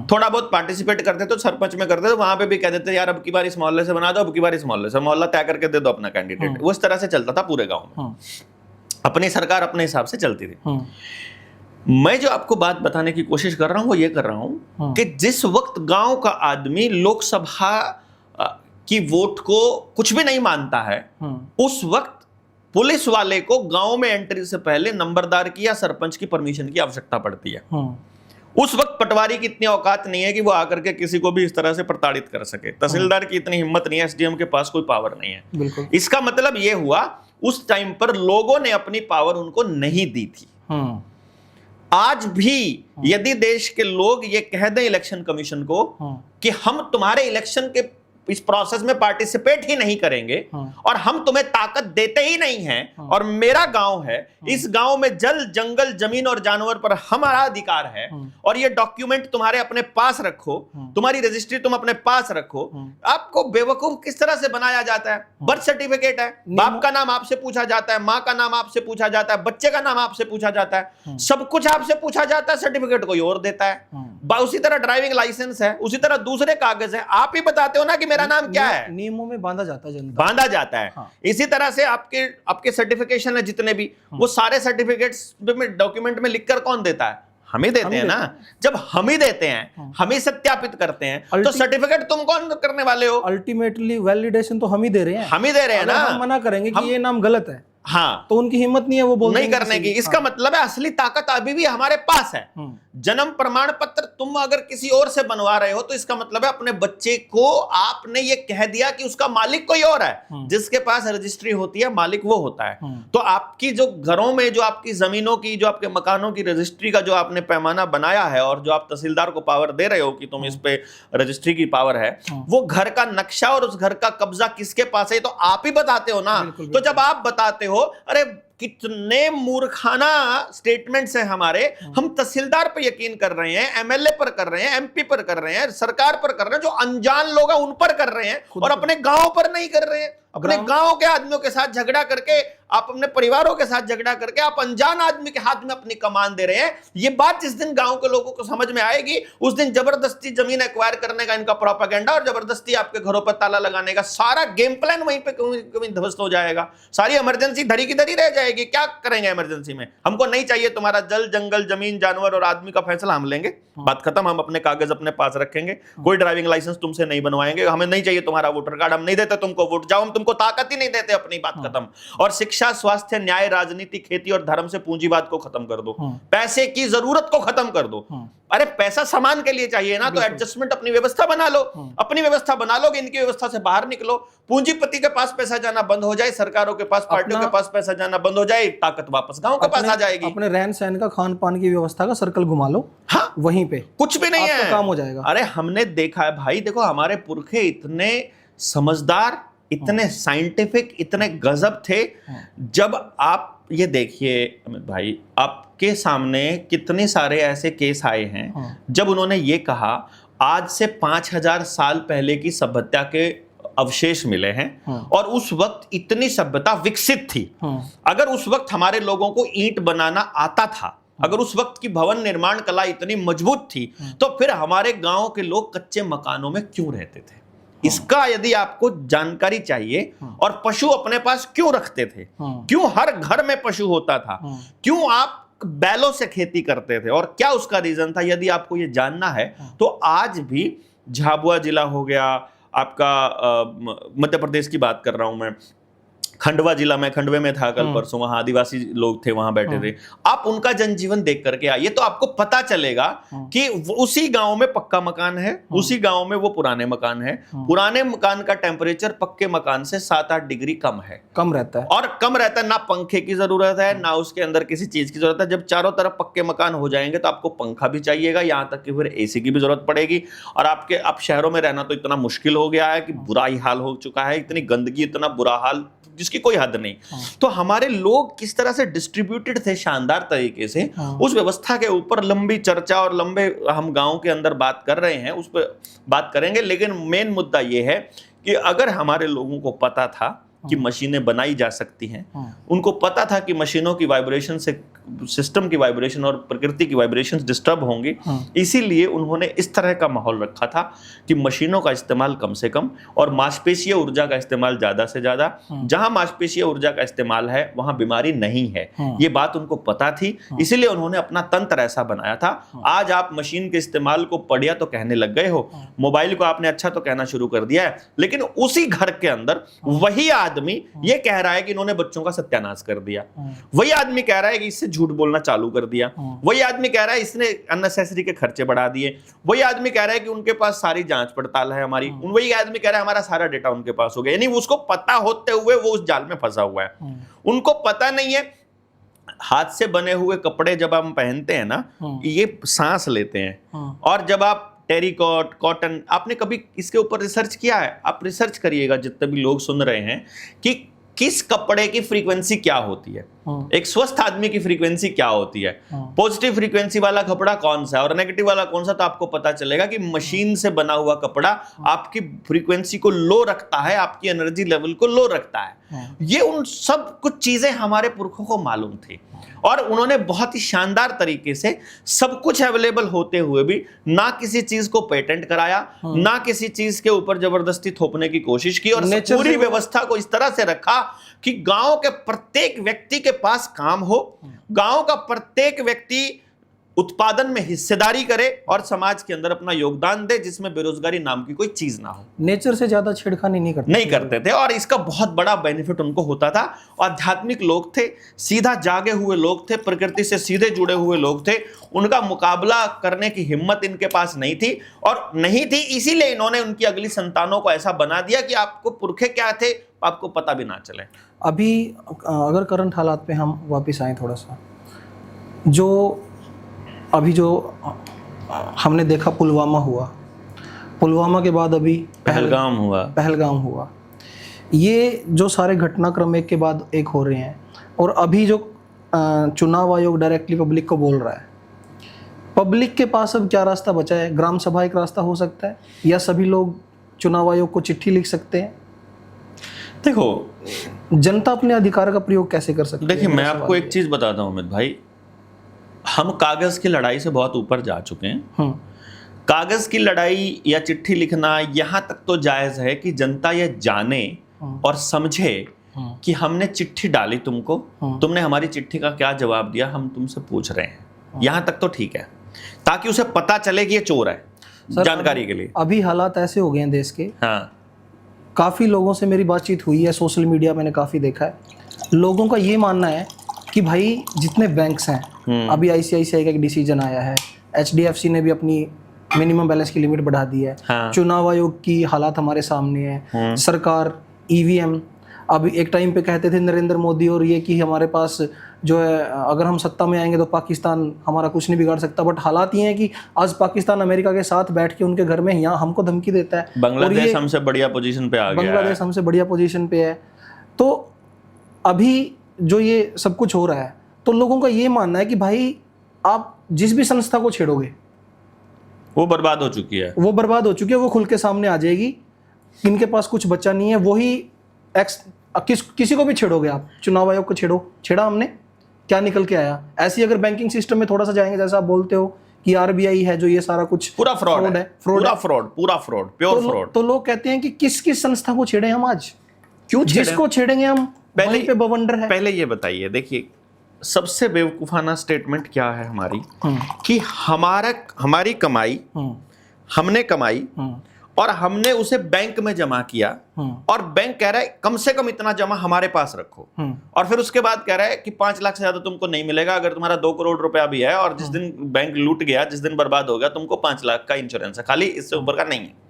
थोड़ा बहुत पार्टिसिपेट करते तो सरपंच में करते थे, वहां पे भी कह देते यार अब की बार इस मोहल्ले से बना दो, अब की बार इस मोहल्ले से, मोहल्ला तय करके दे दो अपना कैंडिडेट। वो इस तरह से चलता था पूरे गांव में, अपनी सरकार अपने हिसाब से चलती थी। मैं जो आपको बात बताने की कोशिश कर रहा हूं वो ये कर रहा हूं कि जिस वक्त गांव का आदमी लोकसभा की वोट को कुछ भी नहीं मानता है, उस वक्त पुलिस वाले को गांव में एंट्री से पहले नंबरदार की या सरपंच की परमिशन की आवश्यकता पड़ती है। उस वक्त पटवारी की इतनी औकात नहीं है कि वो आकर के किसी को भी इस तरह से प्रताड़ित कर सके। तहसीलदार की इतनी हिम्मत नहीं है, एसडीएम के पास कोई पावर नहीं है। इसका मतलब ये हुआ, उस टाइम पर लोगों ने अपनी पावर उनको नहीं दी थी। आज भी यदि देश के लोग ये कह दें इलेक्शन कमीशन को कि हम तुम्हारे इलेक्शन के इस प्रोसेस में पार्टिसिपेट ही नहीं करेंगे और हम तुम्हें ताकत देते ही नहीं हैं, और मेरा गांव है, इस गांव में जल, जंगल, जमीन और जानवर पर हमारा अधिकार है, और ये डॉक्यूमेंट तुम्हारे अपने पास रखो, तुम्हारी रजिस्ट्री तुम अपने पास रखो। आपको बेवकूफ किस तरह से बनाया जाता है? बर्थ सर्टिफिकेट है, बाप का नाम आपसे पूछा जाता है, माँ का नाम आपसे पूछा जाता है, बच्चे का नाम आपसे पूछा जाता है, सब कुछ आपसे पूछा जाता है, सर्टिफिकेट कोई और देता है। उसी तरह ड्राइविंग लाइसेंस है, उसी तरह दूसरे कागज है, आप ही बताते हो ना कि मेरा नाम क्या है, नियमों में बांधा जाता है जनता, बांधा जाता है। हाँ। इसी तरह से आपके सर्टिफिकेशन है जितने भी, वो सारे सर्टिफिकेट्स में डॉक्यूमेंट में लिखकर कौन देता है? हम ही देते हैं ना। जब हम ही देते हैं, हम ही सत्यापित करते हैं, तो सर्टिफिकेट तुम कौन करने वाले हो? अल्टीमेटली वैलिडेशन तो हम ही दे रहे हैं, हम ही दे रहे हैं ना। हम मना करेंगे कि ये नाम गलत है, हाँ, तो उनकी हिम्मत नहीं है वो बोलने नहीं करने की। इसका मतलब है असली ताकत अभी भी हमारे पास है। जन्म प्रमाण पत्र तुम अगर किसी और से बनवा रहे हो तो इसका मतलब है अपने बच्चे को आपने ये कह दिया कि उसका मालिक कोई और है। जिसके पास रजिस्ट्री होती है मालिक वो होता है। तो आपकी जो घरों में जो आपकी जमीनों की, जो आपके मकानों की रजिस्ट्री का जो आपने पैमाना बनाया है और जो आप तहसीलदार को पावर दे रहे हो कि तुम इस पे रजिस्ट्री की पावर है, वो घर का नक्शा और उस घर का कब्जा किसके पास है तो आप ही बताते हो ना। तो जब आप बताते हो, अरे कितने मूर्खाना स्टेटमेंट्स हैं हमारे, हम तहसीलदार पर यकीन कर रहे हैं, एमएलए पर कर रहे हैं, एमपी पर कर रहे हैं, सरकार पर कर रहे हैं, जो अनजान लोग हैं उन पर कर रहे हैं और अपने गांव पर नहीं कर रहे हैं। अपने गांव के आदमियों के साथ झगड़ा करके, आप अपने परिवारों के साथ झगड़ा करके आप अनजान आदमी के हाथ में अपनी कमान दे रहे हैं। ये बात जिस दिन गांव के लोगों को समझ में आएगी उस दिन जबरदस्ती जमीन एक्वायर करने का इनका प्रोपेगेंडा और जबरदस्ती आपके घरों पर ताला लगाने का सारा गेम प्लान वहीं पे कहीं ध्वस्त हो जाएगा। सारी इमरजेंसी धरी की धरी रह जाएगी। क्या करेंगे इमरजेंसी में? हमको नहीं चाहिए तुम्हारा जल जंगल जमीन जानवर और आदमी का फैसला, हम लेंगे, बात खत्म। हम अपने कागज अपने पास रखेंगे, कोई ड्राइविंग लाइसेंस तुमसे नहीं बनवाएंगे, हमें नहीं चाहिए तुम्हारा वोटर कार्ड, हम नहीं देते तुमको वोट, जाओ, हम तुमको ताकत ही नहीं देते, अपनी बात खत्म। और शिक्षा, स्वास्थ्य, न्याय, राजनीति, खेती और धर्म से पूंजीवाद को खत्म कर दो, पैसे की जरूरत को खत्म कर दो। अरे पैसा सामान के लिए चाहिए ना, तो एडजस्टमेंट अपनी व्यवस्था बना लो, अपनी व्यवस्था बना लो कि इनकी व्यवस्था से बाहर निकलो। पूंजीपति के पास पैसा जाना बंद हो जाए, सरकारों के पास, पार्टियों के पास पैसा जाना बंद हो जाए, ताकत वापस गांव के पास आ जाएगी। अपने रहन सहन का, खान पान की व्यवस्था का सर्कल घुमा लो, हाँ, वहीं पे कुछ भी नहीं है, काम हो जाएगा। अरे हमने देखा है भाई, देखो हमारे पुरखे इतने समझदार, इतने साइंटिफिक, इतने गजब थे। जब आप ये देखिए अमित भाई, आपके सामने कितने सारे ऐसे केस आए हैं जब उन्होंने ये कहा आज से 5000 साल पहले की सभ्यता के अवशेष मिले हैं और उस वक्त इतनी सभ्यता विकसित थी। अगर उस वक्त हमारे लोगों को ईंट बनाना आता था, अगर उस वक्त की भवन निर्माण कला इतनी मजबूत थी, तो फिर हमारे गांव के लोग कच्चे मकानों में क्यों रहते थे? इसका यदि आपको जानकारी चाहिए, और पशु अपने पास क्यों रखते थे, क्यों हर घर में पशु होता था, क्यों आप बैलों से खेती करते थे और क्या उसका रीजन था, यदि आपको ये जानना है तो आज भी झाबुआ जिला हो गया आपका, मध्य प्रदेश की बात कर रहा हूं मैं, खंडवा जिला में, खंडवे में था कल परसों, वहां आदिवासी लोग थे, वहां बैठे थे। आप उनका जनजीवन देख करके आइए तो आपको पता चलेगा कि उसी गांव में पक्का मकान है, उसी गांव में वो पुराने मकान है। पुराने मकान का टेम्परेचर पक्के मकान से 7-8 डिग्री कम है, कम रहता है, और कम रहता है। ना पंखे की जरूरत है, ना उसके अंदर किसी चीज की जरूरत है। जब चारों तरफ पक्के मकान हो जाएंगे तो आपको पंखा भी चाहिएगा, यहां तक कि फिर एसी की भी जरूरत पड़ेगी। और आप शहरों में रहना तो इतना मुश्किल हो गया है कि बुरा ही हाल हो चुका है, इतनी गंदगी, इतना बुरा हाल जिसकी कोई हद नहीं। तो हमारे लोग किस तरह से डिस्ट्रीब्यूटेड थे शानदार तरीके से, उस व्यवस्था के ऊपर लंबी चर्चा और लंबे हम गांव के अंदर बात कर रहे हैं, उस पर बात करेंगे। लेकिन मेन मुद्दा यह है कि अगर हमारे लोगों को पता था कि मशीनें बनाई जा सकती हैं, उनको पता था कि मशीनों की वाइब्रेशन से सिस्टम की वाइब्रेशन और प्रकृति की वाइब्रेशंस डिस्टर्ब होंगी, इसीलिए उन्होंने इस तरह का माहौल रखा था कि मशीनों का इस्तेमाल कम से कम और मांसपेशीय ऊर्जा का इस्तेमाल ज्यादा से ज्यादा। जहां मांसपेशीय ऊर्जा का इस्तेमाल है वहां बीमारी नहीं है, ये बात उनको पता थी, इसीलिए उन्होंने अपना तंत्र ऐसा बनाया था। आज आप मशीन के इस्तेमाल को बढ़िया तो कहने लग गए हो, मोबाइल को आपने अच्छा तो कहना शुरू कर दिया है, लेकिन उसी घर के अंदर वही आदमी ये कह रहा है कि इन्होंने बच्चों का सत्यानाश कर दिया, वही आदमी कह रहा है कि इससे झूठ बोलना चालू कर दिया, वही आदमी कह रहा है इसने अननेसेसरी के खर्चे बढ़ा दिए, वही आदमी कह रहा है कि उनके पास सारी जांच पड़ताल है हमारी, वही आदमी कह रहा है हमारा सारा डेटा उनके पास हो गया। यानी उसको पता होते हुए वो उस जाल में फंसा हुआ है। उनको पता नहीं है हाथ से बने हुए कपड़े जब हम पहनते हैं ना, ये सांस लेते हैं, और जब आप टेरिकॉट, कॉटन, आपने कभी इसके ऊपर रिसर्च किया है? आप रिसर्च करिएगा, जितने भी लोग सुन रहे हैं, कि किस कपड़े की फ्रीक्वेंसी क्या होती है। एक स्वस्थ आदमी की फ्रीक्वेंसी क्या होती है, पॉजिटिव फ्रीक्वेंसी वाला कपड़ा कौन सा है और नेगेटिव वाला कौन सा, तो आपको पता चलेगा कि मशीन से बना हुआ कपड़ा आपकी फ्रीक्वेंसी को लो रखता है, आपकी एनर्जी लेवल को लो रखता है। ये उन सब कुछ चीजें हमारे पुरखों को मालूम थी और उन्होंने बहुत ही शानदार तरीके से सब कुछ अवेलेबल होते हुए भी ना किसी चीज को पेटेंट कराया, ना किसी चीज के ऊपर जबरदस्ती थोपने की कोशिश की, और पूरी व्यवस्था को इस तरह से रखा कि गांव के प्रत्येक व्यक्ति के पास काम हो, गांव का प्रत्येक व्यक्ति उत्पादन में हिस्सेदारी करे और समाज के अंदर अपना योगदान दे, जिसमें बेरोजगारी नाम की कोई चीज ना हो। नेचर से ज्यादा छेड़खानी नहीं करते थे और इसका बहुत बड़ा बेनिफिट उनको होता था। आध्यात्मिक लोग थे, सीधा जागे हुए लोग थे, प्रकृति से सीधे जुड़े हुए लोग थे, उनका मुकाबला करने की हिम्मत इनके पास नहीं थी और नहीं थी, इसीलिए इन्होंने उनकी अगली संतानों को ऐसा बना दिया कि आपको पुरखे क्या थे आपको पता भी ना चले। अभी अगर करंट हालात पे हम वापस आए थोड़ा सा, जो अभी जो हमने देखा पुलवामा के बाद अभी पहलगाम हुआ, ये जो सारे घटनाक्रम एक के बाद एक हो रहे हैं और अभी जो चुनाव आयोग डायरेक्टली पब्लिक को बोल रहा है, पब्लिक के पास अब क्या रास्ता बचा है? ग्राम सभा एक रास्ता हो सकता है या सभी लोग चुनाव आयोग को चिट्ठी लिख सकते हैं? देखो, जनता अपने अधिकार का प्रयोग कैसे कर सकती है? देखिए, मैं आपको एक चीज बताता हूं अमित भाई, हम कागज की लड़ाई से बहुत ऊपर जा चुके हैं। कागज की लड़ाई या चिट्ठी लिखना यहां तक तो जायज है कि जनता यह जाने और समझे कि हमने चिट्ठी डाली तुमको, तुमने हमारी चिट्ठी का क्या जवाब दिया, हम तुमसे पूछ रहे हैं, यहां तक तो ठीक है, ताकि उसे पता चले कि ये चोर है, जानकारी के लिए। अभी हालात ऐसे हो गए हैं देश के, हाँ, काफी लोगों से मेरी बातचीत हुई है, सोशल मीडिया मैंने काफी देखा है, लोगों का ये मानना है कि भाई जितने बैंक्स हैं, अभी आईसीआईसीआई का एक डिसीजन आया है, एचडीएफसी ने भी अपनी मिनिमम बैलेंस की लिमिट बढ़ा दी है, हाँ। चुनाव आयोग की हालात हमारे सामने है, सरकार ईवीएम, अभी एक टाइम पे कहते थे नरेंद्र मोदी और ये कि हमारे पास जो है अगर हम सत्ता में आएंगे तो पाकिस्तान हमारा कुछ नहीं बिगाड़ सकता, बट हालात ये हैं कि आज पाकिस्तान अमेरिका के साथ बैठ के उनके घर में यहाँ हमको धमकी देता है। बांग्लादेश हमसे बढ़िया पोजीशन पे आ गया, बांग्लादेश हमसे बढ़िया पोजीशन पे है। तो अभी जो ये सब कुछ हो रहा है, तो लोगों का ये मानना है कि भाई आप जिस भी संस्था को छेड़ोगे वो बर्बाद हो चुकी है, वो खुल के सामने आ जाएगी, इनके पास कुछ बचा नहीं है। वही किसी को भी छेड़ोगे आप, चुनाव आयोग को छेड़ा हमने, क्या निकल के आया? ऐसी अगर बैंकिंग सिस्टम में थोड़ा सा जाएंगे, जैसा आप बोलते हो कि आरबीआई है जो ये सारा कुछ पूरा फ्रॉड है, पूरा फ्रॉड, प्योर फ्रॉड। तो लोग कहते हैं कि किस किस संस्था को छेड़े हम आज, क्यों जिसको छेड़ेंगे हम पहले पे बवंडर है। पहले ये बताइए, देखिए सबसे बेवकूफाना स्टेटमेंट क्या है हमारी, कि हमारी कमाई हमने कमाई और हमने उसे बैंक में जमा किया और बैंक कह रहा है कम से कम इतना जमा हमारे पास रखो, और फिर उसके बाद कह रहा है कि 5 लाख से ज्यादा तुमको नहीं मिलेगा, अगर तुम्हारा 2 करोड़ रुपया भी है और जिस दिन बैंक लूट गया, जिस दिन बर्बाद हो गया, तुमको 5 लाख का इंश्योरेंस है, खाली इससे ऊपर का नहीं है।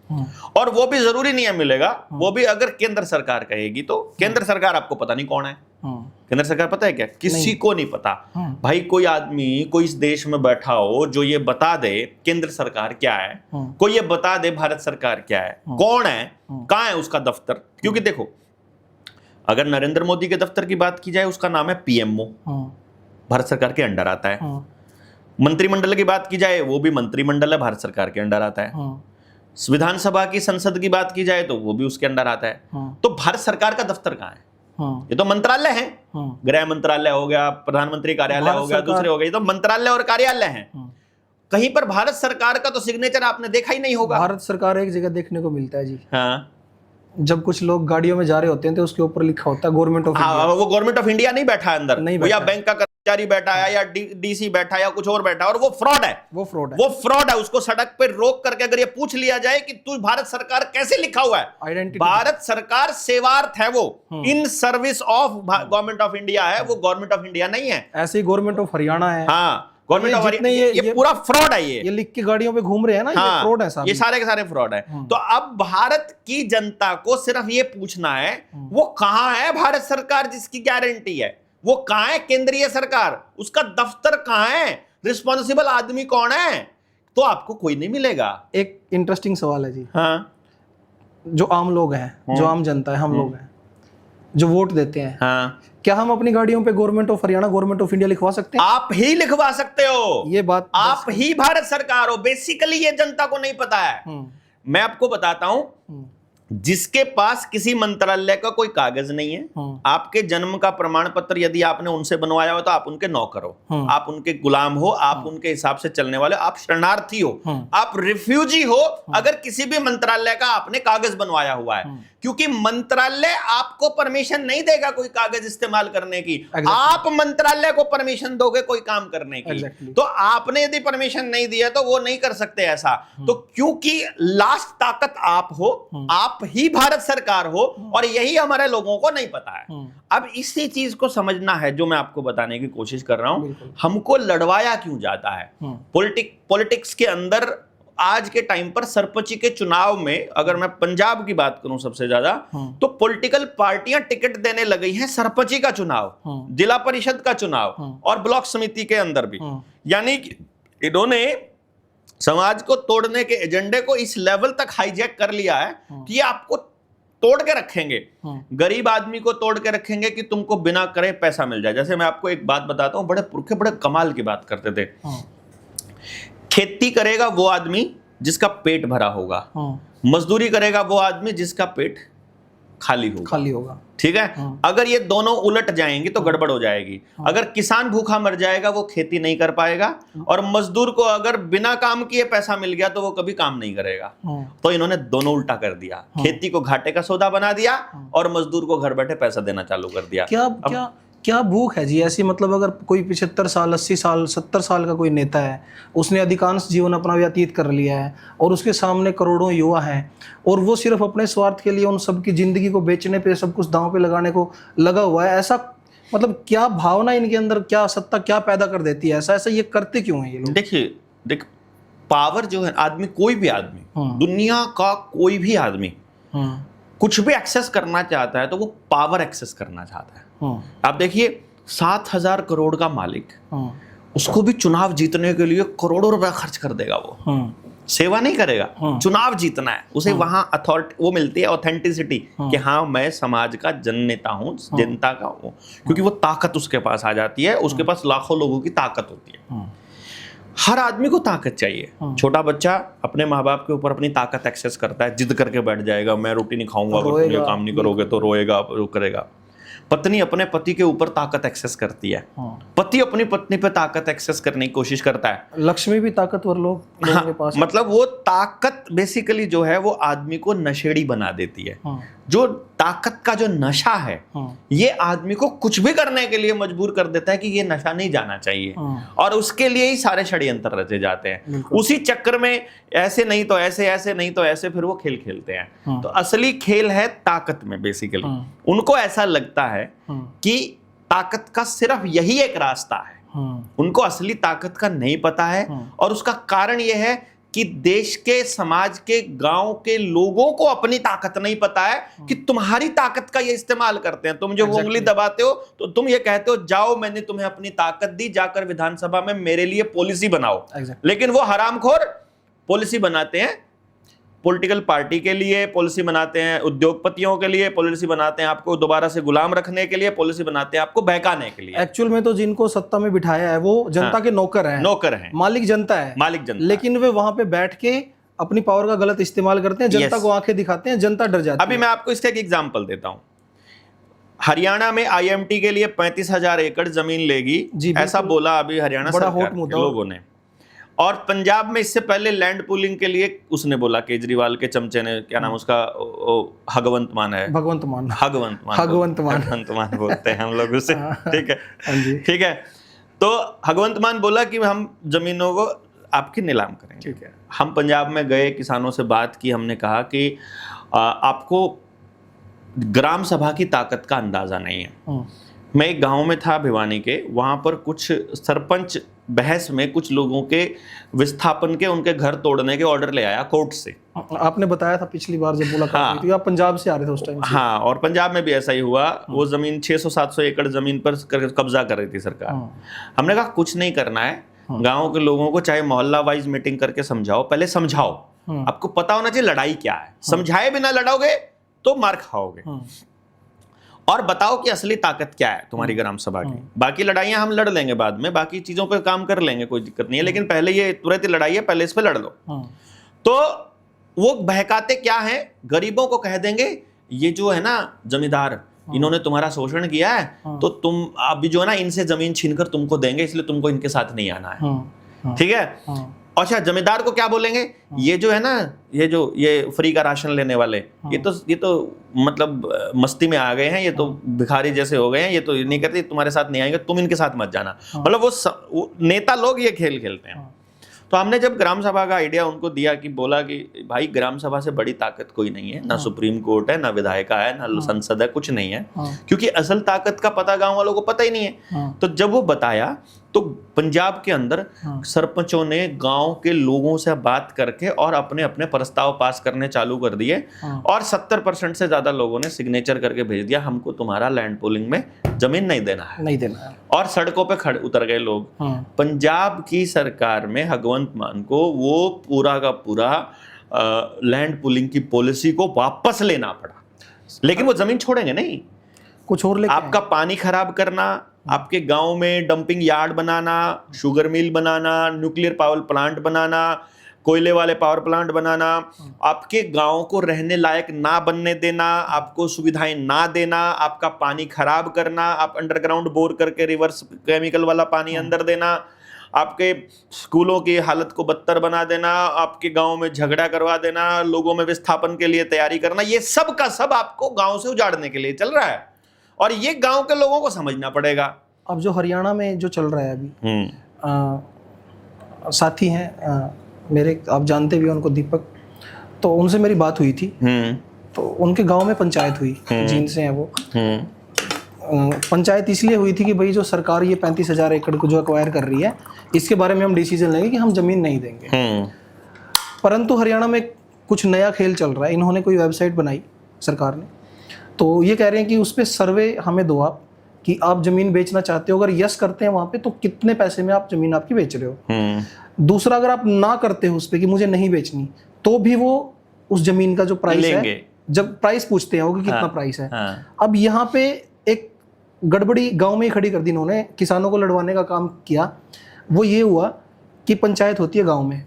और वो भी जरूरी नहीं है मिलेगा, वो भी अगर केंद्र सरकार कहेगी तो। केंद्र सरकार आपको पता नहीं कौन है, केंद्र सरकार पता है क्या? किसी को नहीं पता भाई। कोई आदमी कोई इस देश में बैठा हो जो ये बता दे केंद्र सरकार क्या है, कोई ये बता दे भारत सरकार क्या है, कौन है, कहां है उसका दफ्तर। क्योंकि देखो, अगर नरेंद्र मोदी के दफ्तर की बात की जाए, उसका नाम है पीएमओ, भारत सरकार के अंडर आता है। मंत्रिमंडल की बात की जाए, वो भी मंत्रिमंडल है, भारत सरकार के अंडर आता है। विधानसभा की संसद की बात की जाए तो वो भी उसके अंडर आता है। तो भारत सरकार का दफ्तर कहाँ है? ये तो मंत्रालय है, गृह मंत्रालय हो गया, प्रधानमंत्री कार्यालय हो गया, दूसरे हो गए, तो मंत्रालय और कार्यालय हैं। कहीं पर भारत सरकार का तो सिग्नेचर आपने देखा ही नहीं होगा। भारत सरकार एक जगह देखने को मिलता है जी, हाँ, जब कुछ लोग गाड़ियों में जा रहे होते हैं तो उसके ऊपर लिखा होता है गवर्नमेंट ऑफ इंडिया। वो गवर्नमेंट ऑफ इंडिया नहीं बैठा है अंदर, नहीं, या बैंक का कर्मचारी बैठा है या डीसी बैठा है या कुछ और बैठा है, और वो फ्रॉड है। उसको सड़क पे रोक करके अगर ये पूछ लिया जाए कि तू भारत सरकार कैसे लिखा हुआ है, आइडेंटिटी, भारत सरकार सेवार्थ है, वो in service of government of India है, वो गवर्नमेंट ऑफ इंडिया नहीं है। ऐसे ही गवर्नमेंट ऑफ हरियाणा है, हाँ, गवर्नमेंट ऑफ हरियाणा, ये पूरा फ्रॉड है। ये लिख के गाड़ियों पे घूम रहे हैं ना, हाँ, ये फ्रॉड है साहब, ये सारे के सारे फ्रॉड है। तो अब भारत की जनता को सिर्फ ये पूछना है, वो कहां है भारत सरकार जिसकी गारंटी है, वो कहां है केंद्रीय सरकार, उसका दफ्तर कहां है, रिस्पॉन्सिबल आदमी कौन है, तो आपको कोई नहीं मिलेगा। एक इंटरेस्टिंग सवाल है जी, हाँ, जो आम लोग हैं, जो आम जनता है, हम लोग हैं जो वोट देते हैं, हाँ, क्या हम अपनी गाड़ियों पे government of Haryana, government of India लिखवा सकते हैं? आप ही लिखवा सकते हो, ये बात आप ही भारत सरकार हो। बेसिकली ये जनता को नहीं पता है। मैं आपको बताता हूं, जिसके पास किसी मंत्रालय का कोई कागज नहीं है, आपके जन्म का प्रमाण पत्र यदि आपने उनसे बनवाया हो तो आप उनके नौकर हो, आप उनके गुलाम हो, आप उनके हिसाब से चलने वाले हो, आप शरणार्थी हो, आप रिफ्यूजी हो, अगर किसी भी मंत्रालय का आपने कागज बनवाया हुआ है। क्योंकि मंत्रालय आपको परमिशन नहीं देगा कोई कागज इस्तेमाल करने की, आप मंत्रालय को परमिशन दोगे कोई काम करने की। तो आपने यदि परमिशन नहीं दिया तो वो नहीं कर सकते ऐसा। तो क्योंकि लास्ट ताकत आप हो, आप ही भारत सरकार हो, और यही हमारे लोगों को नहीं पता है। अब इसी चीज को समझना है जो मैं आपको बताने की कोशिश कर रहा हूं। हमको लड़वाया क्यों जाता है पॉलिटिक्स के अंदर? आज के टाइम पर सरपंच के चुनाव में अगर मैं पंजाब की बात करूं सबसे ज्यादा, तो पॉलिटिकल पार्टियां टिकट देने लगी हैं सरपंची का चुनाव, जिला परिषद का चुनाव और ब्लॉक समिति के अंदर भी। यानी कि इन्होंने समाज को तोड़ने के एजेंडे को इस लेवल तक हाईजैक कर लिया है कि ये आपको तोड़ के रखेंगे, गरीब आदमी को तोड़ के रखेंगे कि तुमको बिना करे पैसा मिल जाए। जैसे मैं आपको एक बात बताता हूं, बड़े पुरखे बड़े कमाल की बात करते थे। खेती करेगा वो आदमी जिसका पेट भरा होगा, मजदूरी करेगा वो आदमी जिसका पेट खाली होगा। ठीक है, अगर ये दोनों उलट जाएंगे तो गड़बड़ हो जाएगी। अगर किसान भूखा मर जाएगा वो खेती नहीं कर पाएगा, और मजदूर को अगर बिना काम किए पैसा मिल गया तो वो कभी काम नहीं करेगा। तो इन्होंने दोनों उल्टा कर दिया, खेती को घाटे का सौदा बना दिया और मजदूर को घर बैठे पैसा देना चालू कर दिया। क्या भूख है जी ऐसी? मतलब अगर कोई 75 साल 80 साल 70 साल का कोई नेता है, उसने अधिकांश जीवन अपना व्यतीत कर लिया है और उसके सामने करोड़ों युवा हैं, और वो सिर्फ अपने स्वार्थ के लिए उन सब की जिंदगी को बेचने पे, सब कुछ दांव पे लगाने को लगा हुआ है, ऐसा मतलब क्या भावना इनके अंदर, क्या सत्ता क्या पैदा कर देती है? ऐसा ये करते क्यों है ये लोग? देखिए पावर जो है, आदमी कोई भी आदमी, दुनिया का कोई भी आदमी कुछ भी एक्सेस करना चाहता है तो वो पावर एक्सेस करना चाहता है। आप देखिए 7,000 करोड़ का मालिक, उसको भी चुनाव जीतने के लिए करोड़ों रुपया खर्च कर देगा। वो सेवा नहीं करेगा, चुनाव जीतना है उसे। वहां अथॉरिटी वो मिलती है, ऑथेंटिसिटी, कि हाँ मैं समाज का जननेता हूँ, जनता का हूँ, क्योंकि वो ताकत उसके पास आ जाती है। उसके पास लाखों लोगों की ताकत होती है। हर आदमी को ताकत चाहिए। छोटा बच्चा अपने माँ बाप के ऊपर अपनी ताकत एक्सेस करता है, जिद करके बैठ जाएगा, मैं रोटी नहीं खाऊंगा अगर तुम ये काम नहीं करोगे तो, रोएगा, वो करेगा। पत्नी अपने पति के ऊपर ताकत एक्सेस करती है, पति अपनी पत्नी पे ताकत एक्सेस करने की कोशिश करता है। लक्ष्मी भी ताकतवर लोगों के पास, मतलब वो ताकत बेसिकली जो है वो आदमी को नशेड़ी बना देती है। जो ताकत का जो नशा है ये आदमी को कुछ भी करने के लिए मजबूर कर देता है कि ये नशा नहीं जाना चाहिए, और उसके लिए ही सारे षड्यंत्र रचे जाते हैं। उसी चक्कर में ऐसे नहीं तो ऐसे, ऐसे नहीं तो ऐसे, फिर वो खेल खेलते हैं। तो असली खेल है ताकत में। बेसिकली उनको ऐसा लगता है कि ताकत का सिर्फ यही एक रास्ता है। उनको असली ताकत का नहीं पता है, और उसका कारण यह है कि देश के, समाज के, गांव के लोगों को अपनी ताकत नहीं पता है कि तुम्हारी ताकत का ये इस्तेमाल करते हैं। तुम जो उंगली दबाते हो तो तुम ये कहते हो जाओ मैंने तुम्हें अपनी ताकत दी, जाकर विधानसभा में मेरे लिए पॉलिसी बनाओ। लेकिन वो हरामखोर पॉलिसी बनाते हैं पॉलिटिकल पार्टी के लिए, पॉलिसी बनाते हैं उद्योगपतियों के लिए, पॉलिसी बनाते हैं आपको दोबारा से गुलाम रखने के लिए, पॉलिसी बनाते हैं आपको बहकाने के लिए। एक्चुअल में तो जिनको सत्ता में बिठाया है वो जनता के नौकर हैं, मालिक जनता है, लेकिन वे वहां पे बैठ के अपनी पावर का गलत इस्तेमाल करते हैं, जनता को आंखें दिखाते हैं, जनता डर जाती है। अभी मैं आपको इसका एक एग्जाम्पल देता हूँ। हरियाणा में IMT के लिए 35,000 एकड़ जमीन लेगी, ऐसा बोला अभी हरियाणा सरकार के लोगों ने। और पंजाब में इससे पहले लैंड पूलिंग के लिए उसने बोला, केजरीवाल के चमचे ने, क्या नाम उसका, भगवंत मान बोलते हैं हम लोग उसे। ठीक है, ठीक है। तो भगवंत मान बोला कि हम जमीनों को आपकी नीलाम करेंगे। ठीक है, हम पंजाब में गए, किसानों से बात की, हमने कहा कि आपको ग्राम सभा की ताकत का अंदाजा नहीं है। मैं एक गांव में था भिवानी के, वहां पर कुछ सरपंच बहस में कुछ लोगों के विस्थापन के, उनके घर तोड़ने के ऑर्डर ले आया कोर्ट से। आपने बताया था पिछली बार जब मुलाकात हुई थी, आप पंजाब से आ रहे थे उस टाइम। हाँ, और पंजाब में भी ऐसा ही हुआ। वो जमीन 600-700 एकड़ जमीन पर कब्जा कर रही थी सरकार। हमने कहा कुछ नहीं करना है, गाँव के लोगों को चाहे मोहल्ला वाइज मीटिंग करके समझाओ, पहले समझाओ, आपको पता होना चाहिए लड़ाई क्या है। समझाए बिना लड़ोगे तो मार खाओगे। और बताओ कि असली ताकत क्या है तुम्हारी ग्राम सभा की। बाकी लड़ाइयां हम लड़ लेंगे बाद में, बाकी चीजों पे काम कर लेंगे, कोई दिक्कत नहीं है, लेकिन पहले ये तुरंत लड़ाई है, पहले इस पे लड़ लो। तो वो बहकाते क्या है, गरीबों को कह देंगे ये जो है ना जमींदार, इन्होंने तुम्हारा शोषण किया है, तो तुम अभी जो है ना इनसे जमीन छीनकर तुमको देंगे, इसलिए तुमको इनके साथ नहीं आना है। ठीक है। अच्छा, जमींदार को क्या बोलेंगे, ये जो है ना ये फ्री का राशन लेने वाले, ये तो मतलब मस्ती में आ गए हैं, ये तो भिखारी जैसे हो गए हैं, ये तो नहीं कहते तुम्हारे साथ नहीं आएंगे, तुम इनके साथ मत जाना। मतलब वो नेता लोग ये खेल खेलते हैं। तो हमने जब ग्राम सभा का आइडिया उनको दिया, कि बोला कि भाई ग्राम सभा से बड़ी ताकत कोई नहीं है, ना सुप्रीम कोर्ट है, ना विधायिका है, ना संसद है, कुछ नहीं है, क्योंकि असल ताकत का पता गांव वालों को पता ही नहीं है। तो जब वो बताया तो पंजाब के अंदर सरपंचों ने गांव के लोगों से बात करके और अपने अपने प्रस्ताव पास करने चालू कर दिए, और 70% से ज्यादा लोगों ने सिग्नेचर करके भेज दिया, हमको तुम्हारा लैंड पूलिंग में जमीन नहीं देना है। और सड़कों पे खड़े उतर गए लोग। पंजाब की सरकार में भगवंत मान को वो पूरा का पूरा लैंड पूलिंग की पॉलिसी को वापस लेना पड़ा, लेकिन वो जमीन छोड़ेंगे नहीं, कुछ और लेके आपका पानी खराब करना, आपके गांव में डंपिंग यार्ड बनाना, शुगर मिल बनाना, न्यूक्लियर पावर प्लांट बनाना, कोयले वाले पावर प्लांट बनाना, आपके गांव को रहने लायक ना बनने देना, आपको सुविधाएं ना देना, आपका पानी खराब करना, आप अंडरग्राउंड बोर करके रिवर्स केमिकल वाला पानी अंदर देना, आपके स्कूलों की हालत को बदतर बना देना, आपके गांव में झगड़ा करवा देना, लोगों में विस्थापन के लिए तैयारी करना, ये सब का सब आपको गांव से उजाड़ने के लिए चल रहा है, और ये गांव के लोगों को समझना पड़ेगा। अब जो हरियाणा में जो चल रहा है अभी, साथी हैं मेरे, आप जानते भी हैं उनको, दीपक, तो उनसे मेरी बात हुई थी। तो उनके गांव में पंचायत हुई, जींद से हैं वो। पंचायत इसलिए हुई थी कि भाई जो सरकार ये 35,000 एकड़ को जो एक्वायर कर रही है, इसके बारे में हम डिसीजन लेंगे कि हम जमीन नहीं देंगे। परंतु हरियाणा में कुछ नया खेल चल रहा है, इन्होंने कोई वेबसाइट बनाई सरकार ने, तो ये कह रहे हैं कि उस पर सर्वे हमें दो आप, कि आप जमीन बेचना चाहते हो, अगर यस करते हैं वहां पे तो कितने पैसे में आप जमीन आपकी बेच रहे हो। दूसरा, अगर आप ना करते हो उस पे कि मुझे नहीं बेचनी, तो भी वो उस जमीन का जो प्राइस है, जब प्राइस पूछते हैं वो कि कितना प्राइस है। अब यहाँ पे एक गड़बड़ी गांव में ही खड़ी कर दी इन्होंने, किसानों को लड़वाने का काम किया। वो ये हुआ कि पंचायत होती है गाँव में,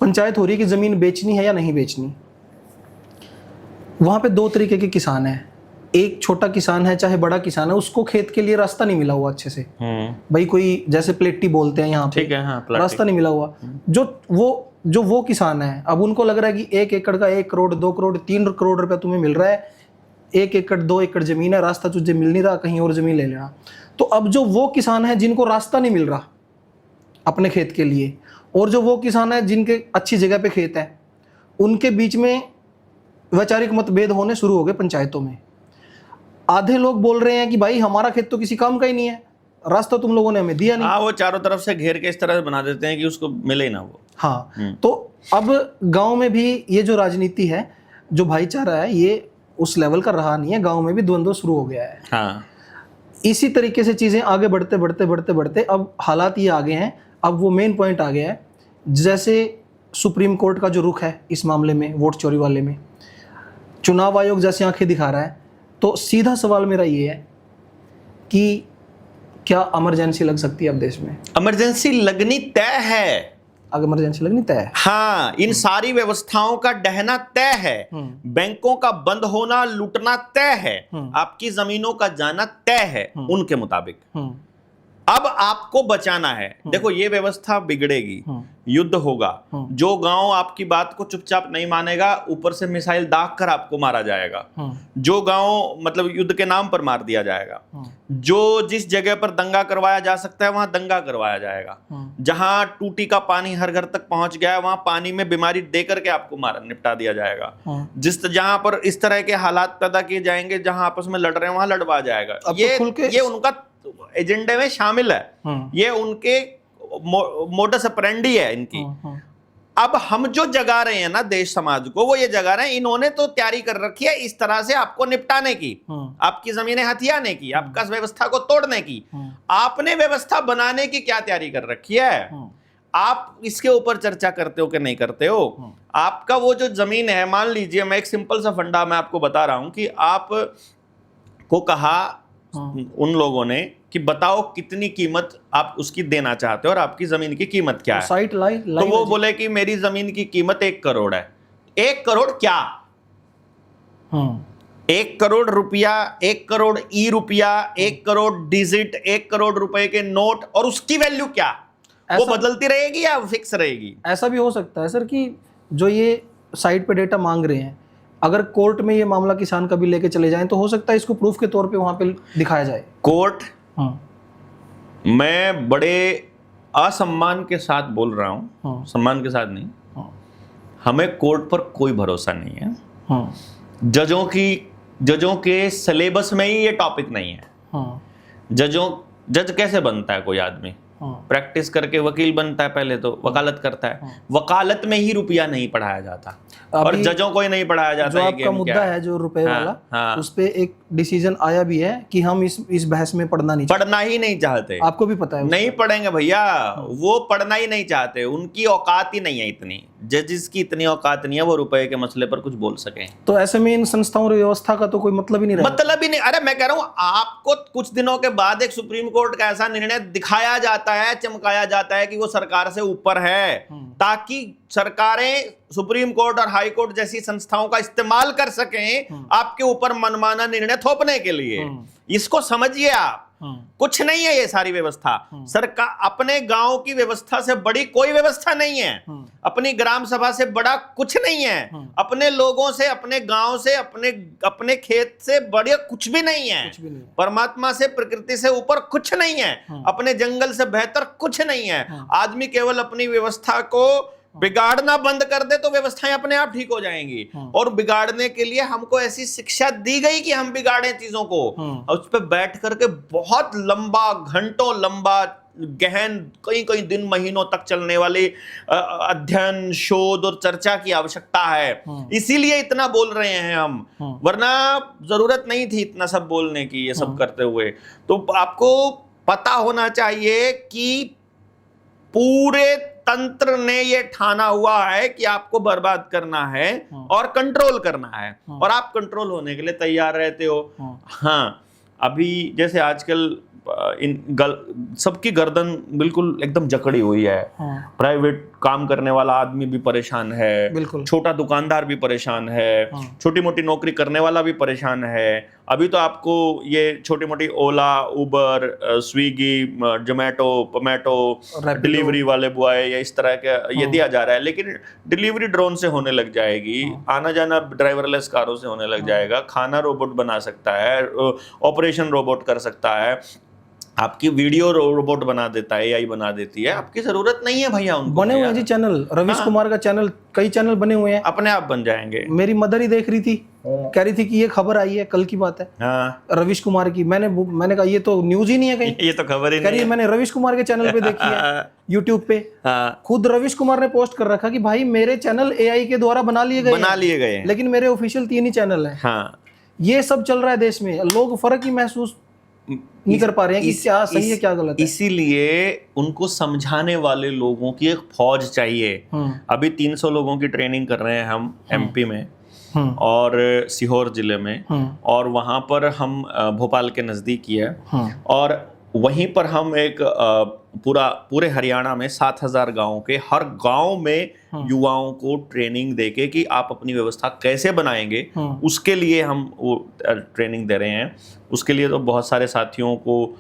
पंचायत हो रही है कि जमीन बेचनी है या नहीं बेचनी। वहां पे दो तरीके के किसान हैं, एक छोटा किसान है चाहे बड़ा किसान है, उसको खेत के लिए रास्ता नहीं मिला हुआ अच्छे से, भाई कोई जैसे प्लेटी बोलते हैं यहाँ पे, ठीक है, हाँ, रास्ता नहीं मिला हुआ। जो वो किसान है, अब उनको लग रहा है कि 1 एकड़ का 1 करोड़ 2 करोड़ 3 करोड़ रुपया तुम्हें मिल रहा है, 1 एकड़ 2 एकड़ जमीन है, रास्ता तुझे मिल नहीं रहा, कहीं और जमीन ले लेना। तो अब जो वो किसान है जिनको रास्ता नहीं मिल रहा अपने खेत के लिए, और जो वो किसान है जिनके अच्छी जगह पे खेत है, उनके बीच में वैचारिक मतभेद होने शुरू हो गए पंचायतों में। आधे लोग बोल रहे हैं कि भाई हमारा खेत तो किसी काम का ही नहीं है, रास्ता तुम लोगों ने हमें दिया नहीं। वो चारों तरफ से घेर के इस तरह से बना देते हैं कि उसको मिले ना वो। हाँ, तो अब गांव में भी ये जो राजनीति है, जो भाईचारा है, ये उस लेवल का रहा नहीं है, गांव में भी द्वंद्व शुरू हो गया है। हाँ। इसी तरीके से चीजें आगे बढ़ते बढ़ते बढ़ते बढ़ते अब हालात ये आ गए हैं, अब वो मेन पॉइंट आ गया है, जैसे सुप्रीम कोर्ट का जो रुख है इस मामले में, वोट चोरी वाले में, चुनाव आयोग जैसे आंखें दिखा रहा है, तो सीधा सवाल मेरा ये है कि क्या इमरजेंसी लग सकती है अब देश में? इमरजेंसी लगनी तय है। अगर इमरजेंसी लगनी तय है, हाँ, इन सारी व्यवस्थाओं का डहना तय है, बैंकों का बंद होना, लूटना तय है, आपकी जमीनों का जाना तय है उनके मुताबिक। अब आपको बचाना है। देखो, ये व्यवस्था बिगड़ेगी, युद्ध होगा, जो गांव आपकी बात को चुपचाप नहीं मानेगा, ऊपर से मिसाइल दाग कर आपको मारा जाएगा। जो गांव मतलब युद्ध के नाम पर मार दिया जाएगा। जो जिस जगह पर दंगा करवाया जा सकता है वहां दंगा करवाया जाएगा। जहां टूटी का पानी हर घर तक पहुंच गया है, वहां पानी में बीमारी दे करके आपको मार निपटा दिया जाएगा। जहां पर इस तरह के हालात पैदा किए जाएंगे, जहां आपस में लड़ रहे हैं वहां लड़वा जाएगा। ये उनका एजेंडे में शामिल है, ये उनके मोडस ऑपरेंडी है इनकी। अब हम जो जगा रहे हैं ना देश समाज को, वो ये जगा रहे हैं, इन्होंने तो तैयारी कर रखी है इस तरह से आपको निपटाने की, आपकी जमीनें हथियाने की, आपका व्यवस्था को तोड़ने की। आपने व्यवस्था बनाने की क्या तैयारी कर रखी है? आप इसके ऊपर चर्चा करते हो कि नहीं करते हो? आपका वो जो जमीन है, मान लीजिए, मैं एक सिंपल सा फंडा मैं आपको बता रहा हूं कि आप को कहा उन लोगों ने कि बताओ कितनी कीमत आप उसकी देना चाहते हो और आपकी जमीन की कीमत क्या है। साइट तो वो बोले कि मेरी जमीन की कीमत 1 करोड़ है। 1 करोड़ क्या? 1 करोड़ रुपया, 1 करोड़ ई रुपया, 1 करोड़ डिजिट, 1 करोड़ रुपए के नोट, और उसकी वैल्यू क्या? वो बदलती रहेगी या फिक्स रहेगी? ऐसा भी हो सकता है सर कि जो ये साइट पे डेटा मांग रहे हैं, अगर कोर्ट में ये मामला किसान कभी लेके चले जाएं तो हो सकता है इसको प्रूफ के तौर पे वहां पे दिखाया जाए। कोर्ट, मैं बड़े असम्मान के साथ बोल रहा हूं, सम्मान के साथ नहीं, हमें कोर्ट पर कोई भरोसा नहीं है। जजों के सिलेबस में ही ये टॉपिक नहीं है। जज कैसे बनता है कोई आदमी? प्रैक्टिस करके वकील बनता है, पहले तो वकालत करता है। वकालत में ही रुपया नहीं पढ़ाया जाता और जजों को ही नहीं पढ़ाया जाता। जो आपका मुद्दा है जो रुपए वाला, उस पे एक डिसीजन आया भी है कि हम इस बहस में पढ़ना ही नहीं चाहते। आपको भी पता है नहीं पढ़ेंगे भैया, वो पढ़ना ही नहीं चाहते, उनकी औकात ही नहीं है इतनी, जजिस की इतनी औकात नहीं है वो रुपए के मसले पर कुछ बोल सके। तो ऐसे में इन संस्थाओं और व्यवस्था का तो कोई मतलब ही नहीं रहा। मतलब ही नहीं। अरे मैं कह रहा हूं, आपको कुछ दिनों के बाद एक सुप्रीम कोर्ट का ऐसा निर्णय दिखाया जाता है, चमकाया जाता है कि वो सरकार से ऊपर है, ताकि सरकारें सुप्रीम कोर्ट और हाई कोर्ट जैसी संस्थाओं का इस्तेमाल कर सकें आपके ऊपर मनमाना निर्णय थोपने के लिए। इसको समझिए आप, कुछ नहीं है ये सारी व्यवस्था। सरकार अपने गांव की व्यवस्था से बड़ी कोई व्यवस्था नहीं है, अपनी ग्राम सभा से बड़ा कुछ नहीं है, अपने लोगों से, अपने गांव से, अपने खेत से बड़ा कुछ भी नहीं है, परमात्मा से, प्रकृति से ऊपर कुछ नहीं है, अपने जंगल से बेहतर कुछ नहीं है। आदमी केवल अपनी व्यवस्था को बिगाड़ना बंद कर दे तो व्यवस्थाएं अपने आप ठीक हो जाएंगी। और बिगाड़ने के लिए हमको ऐसी शिक्षा दी गई कि हम बिगाड़ें चीजों को, और उस पर बैठ करके बहुत लंबा, घंटों लंबा, गहन, कई दिन महीनों तक चलने वाली अध्ययन, शोध और चर्चा की आवश्यकता है। इसीलिए इतना बोल रहे हैं हम, वरना जरूरत नहीं थी इतना सब बोलने की, ये सब करते हुए। तो आपको पता होना चाहिए कि पूरे तंत्र ने ये ठाना हुआ है कि आपको बर्बाद करना है और कंट्रोल करना है, और आप कंट्रोल होने के लिए तैयार रहते हो। हाँ, अभी जैसे आजकल सबकी गर्दन बिल्कुल एकदम जकड़ी हुई है। प्राइवेट काम करने वाला आदमी भी परेशान है, छोटा दुकानदार भी परेशान है, छोटी मोटी नौकरी करने वाला भी परेशान है। अभी तो आपको ये छोटी मोटी ओला, उबर, स्विगी, जोमेटो, पोमेटो, डिलीवरी वाले बॉय या इस तरह का ये दिया जा रहा है, लेकिन डिलीवरी ड्रोन से होने लग जाएगी, आना जाना ड्राइवरलेस कारों से होने लग जाएगा, खाना रोबोट बना सकता है, ऑपरेशन रोबोट कर सकता है, आपकी वीडियो रोबोट बना देता है, एआई बना देती है। आपकी जरूरत नहीं है भैया उनको। बने हुए हैं जी चैनल, रविश कुमार का चैनल, कई चैनल बने हुए हैं, अपने आप बन जाएंगे। मेरी मदर ही देख रही थी, कह रही थी कि ये खबर आई है, कल की बात है, रविश कुमार की। मैंने कहा ये तो न्यूज ही नहीं है कहीं, ये तो खबर ही नहीं है। मैंने रविश कुमार के चैनल पे देखी है, यूट्यूब पे। खुद रविश कुमार ने पोस्ट कर रखा कि भाई मेरे चैनल एआई के द्वारा बना लिए गए, लेकिन मेरे ऑफिशियल 3 ही चैनल है। ये सब चल रहा है देश में, लोग फर्क ही महसूस नहीं कर पा रहे हैं कि क्या सही है क्या गलत है। इसीलिए उनको समझाने वाले लोगों की एक फौज चाहिए। अभी 300 लोगों की ट्रेनिंग कर रहे हैं हम एमपी में और सीहोर जिले में, और वहां पर हम भोपाल के नजदीक ही है, और वहीं पर हम एक पूरे हरियाणा में 7000 गांवों के हर गांव में युवाओं को ट्रेनिंग देके कि आप अपनी व्यवस्था कैसे बनाएंगे, उसके लिए हम वो ट्रेनिंग दे रहे हैं। उसके लिए तो बहुत सारे साथियों को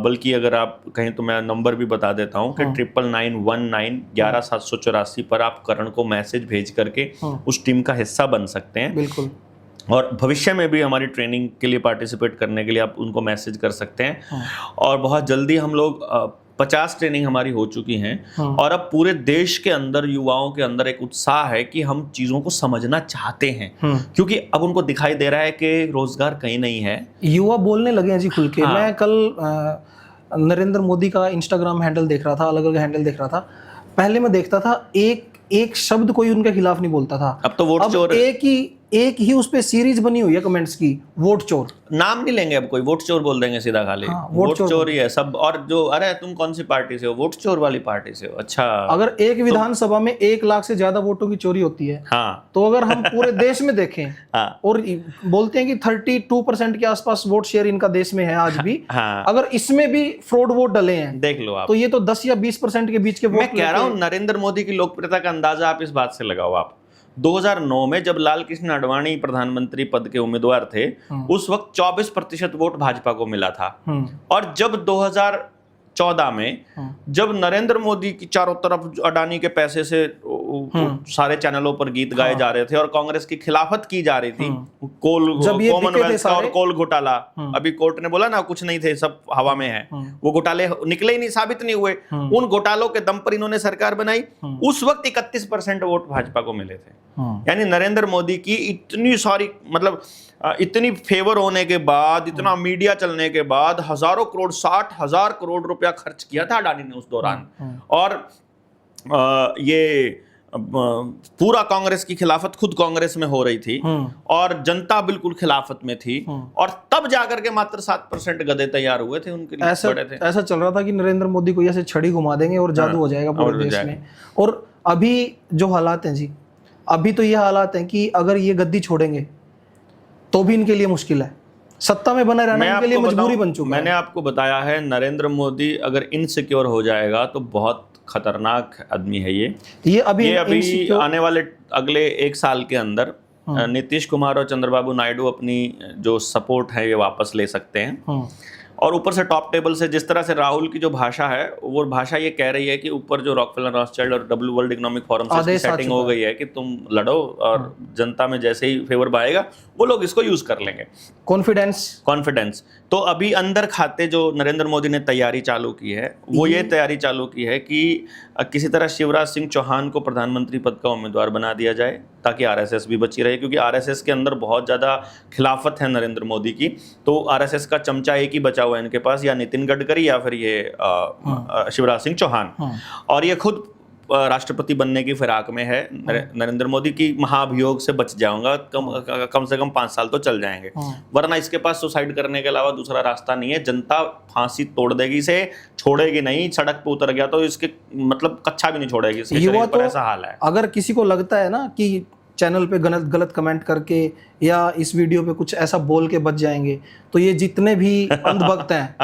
बल्कि अगर आप कहें तो मैं नंबर भी बता देता हूं कि 9991911784 पर आप करण को मैसेज भेज करके उस टीम का हिस्सा बन सकते हैं। बिल्कुल। और भविष्य में भी हमारी ट्रेनिंग के लिए पार्टिसिपेट करने के लिए आप उनको मैसेज कर सकते हैं। और बहुत जल्दी हम लोग 50 ट्रेनिंग हमारी हो चुकी हैं, और अब पूरे देश के अंदर युवाओं के अंदर एक उत्साह है कि हम चीज़ों को समझना चाहते हैं, क्योंकि अब उनको दिखाई दे रहा है कि रोजगार कहीं नहीं है। युवा बोलने लगे हैं जी खुल के। मैं कल नरेंद्र मोदी का इंस्टाग्राम हैंडल देख रहा था, अलग अलग हैंडल देख रहा था। पहले मैं देखता था एक शब्द कोई उनके खिलाफ नहीं बोलता था, अब तो वोट चोर, एक ही उस पे सीरीज बनी हुई है कमेंट्स की, वोट चोर। नाम नहीं लेंगे अब कोई, वोट चोर बोल देंगे सीधा खाली। हाँ, वोट चोर ही है सब। और जो अरे तुम कौन सी पार्टी से हो, वोट चोर वाली पार्टी से हो, अच्छा। अगर एक विधानसभा में 1 लाख से ज्यादा वोटों की चोरी होती है, हाँ तो अगर हम पूरे देश में देखें हाँ और बोलते हैं कि 32% के आसपास वोट शेयर इनका देश में है आज भी, हाँ, अगर इसमें भी फ्रॉड वोट डले हैं देख लो आप। तो ये तो 10 या 20% के बीच के मैं वोट कह रहा हूं नरेंद्र मोदी की लोकप्रियता का अंदाजा आप इस बात से लगाओ। आप 2009 में जब लाल कृष्ण आडवाणी प्रधानमंत्री पद के उम्मीदवार थे, उस वक्त 24% वोट भाजपा को मिला था। और जब 2014 में जब नरेंद्र मोदी की चारों तरफ अडानी के पैसे से सारे चैनलों पर गीत गाए जा रहे थे और कांग्रेस की खिलाफत की जा रही थी, कॉमनवेल्थ का और कोल घोटाला, अभी कोर्ट ने बोला ना कुछ नहीं थे, सब हवा में है, वो घोटाले निकले ही नहीं, साबित नहीं हुए। उन घोटालों के दम पर इन्होंने सरकार बनाई। उस वक्त 31% वोट भाजपा को मिले थे। यानी नरेंद्र मोदी की इतनी सारी, मतलब इतनी फेवर होने के बाद, इतना मीडिया चलने के बाद, हजारों करोड़, 60,000 करोड़ रुपया खर्च किया था अडानी ने उस दौरान। और ये पूरा कांग्रेस की खिलाफत खुद कांग्रेस में हो रही थी और जनता बिल्कुल खिलाफत में थी, और तब जाकर के मात्र 7% गधे तैयार हुए थे उनके लिए। ऐसा चल रहा था कि नरेंद्र मोदी को ऐसे छड़ी घुमा देंगे और जादू हो जाएगा पूरे देश में। और अभी जो हालात हैं जी, अभी तो ये हालात हैं कि अगर ये गद्दी छोड़ेंगे तो भी इनके लिए मुश्किल है, सत्ता में बने रहना इनके लिए मजबूरी बन चुका है। मैंने आपको बताया है, नरेंद्र मोदी अगर इनसिक्योर हो जाएगा तो बहुत खतरनाक आदमी है ये अभी आने वाले अगले 1 साल के अंदर नीतीश कुमार और चंद्रबाबू नायडू अपनी जो सपोर्ट है ये वापस ले सकते हैं। और ऊपर से टॉप टेबल से जिस तरह से राहुल की जो भाषा है, वो भाषा ये कह रही है कि ऊपर जो रॉकफेलर रॉथस्चाइल्ड और डब्ल्यू वर्ल्ड इकोनॉमिक फोरम से सेटिंग हो गई है कि तुम लड़ो और जनता में जैसे ही फेवर बढ़ाएगा वो लोग इसको यूज कर लेंगे। कॉन्फिडेंस। तो अभी अंदर खाते जो नरेंद्र मोदी ने तैयारी चालू की है, वो ये तैयारी चालू की है कि किसी तरह शिवराज सिंह चौहान को प्रधानमंत्री पद का उम्मीदवार बना दिया जाए ताकि आरएसएस भी बची रहे, क्योंकि आरएसएस के अंदर बहुत ज्यादा खिलाफत है नरेंद्र मोदी की। तो आरएसएस का चमचा एक ही बचा हुआ है इनके पास, या नितिन गडकरी या फिर ये शिवराज सिंह चौहान। और ये खुद राष्ट्रपति बनने की फिराक में है। नरेंद्र मोदी की महाभियोग से बच जाऊंगा, कम से कम 5 साल तो चल जाएंगे, वरना इसके पास सुसाइड करने के अलावा दूसरा रास्ता नहीं है। जनता फांसी तोड़ देगी, इसे छोड़ेगी नहीं। सड़क पे उतर गया तो इसके मतलब कच्चा भी नहीं छोड़ेगी, इसके शरीर पर ऐसा हाल है। अगर किसी को लगता है ना कि चैनल पे गलत कमेंट करके या इस वीडियो पे कुछ ऐसा बोल के बच जाएंगे, तो ये जितने भी अंधभक्त हैं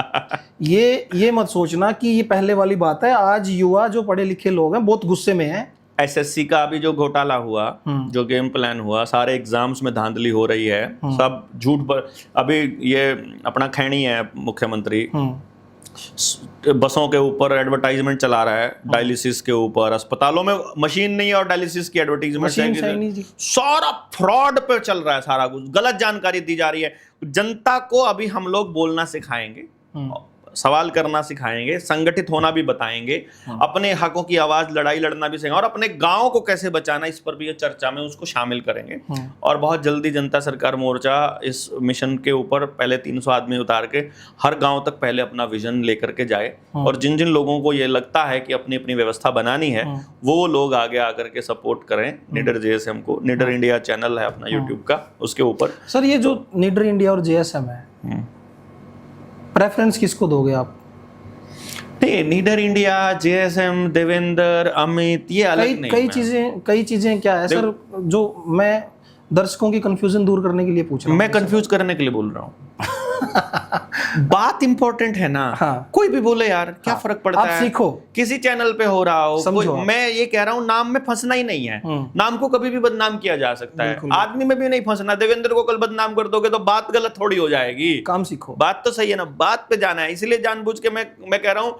ये मत सोचना कि ये पहले वाली बात है। आज युवा जो पढ़े लिखे लोग हैं बहुत गुस्से में हैं। एसएससी का अभी जो घोटाला हुआ, जो गेम प्लान हुआ, सारे एग्जाम्स में धांधली हो रही है, सब झूठ पर। अभी ये अपना खैनी है मुख्यमंत्री, बसों के ऊपर एडवर्टाइजमेंट चला रहा है डायलिसिस के ऊपर। अस्पतालों में मशीन नहीं है और डायलिसिस की एडवर्टाइजमेंट, सारा फ्रॉड पे चल रहा है, सारा कुछ गलत जानकारी दी जा रही है। जनता को अभी हम लोग बोलना सिखाएंगे, सवाल करना सिखाएंगे, संगठित होना भी बताएंगे, अपने हकों की आवाज लड़ाई लड़ना भी सिखाएंगे, और अपने गांव को कैसे बचाना इस पर भी ये चर्चा में उसको शामिल करेंगे। और बहुत जल्दी जनता सरकार मोर्चा इस मिशन के ऊपर पहले 300 आदमी उतार के हर गांव तक पहले अपना विजन लेकर के जाए। और जिन जिन लोगों को ये लगता है कि अपनी अपनी व्यवस्था बनानी है, वो लोग आगे आकर के सपोर्ट करें निडर जेएसएम को। निडर इंडिया चैनल है अपना यूट्यूब का, उसके ऊपर। सर ये जो निडर इंडिया और जेएसएम है, प्रेफरेंस किसको दोगे आप? नहीं, नीडर इंडिया, जेएसएम, देवेंद्र, अमित, ये अलग नहीं। कई चीजें क्या है सर, जो मैं दर्शकों की कंफ्यूजन दूर करने के लिए पूछ रहा हूँ। मैं कंफ्यूज करने के लिए बोल रहा हूँ। बात इंपॉर्टेंट है ना। हाँ। कोई भी बोले यार, क्या फर्क पड़ता है, आप सीखो, किसी चैनल पे हो रहा हो। मैं ये कह रहा हूँ, नाम में फंसना ही नहीं है। नाम को कभी भी बदनाम किया जा सकता है, आदमी में भी नहीं फंसना। देवेंद्र को कल बदनाम कर दोगे तो बात गलत थोड़ी हो जाएगी। काम सीखो, बात तो सही है ना, बात पे जाना है। इसलिए जानबूझ के मैं कह रहा हूँ,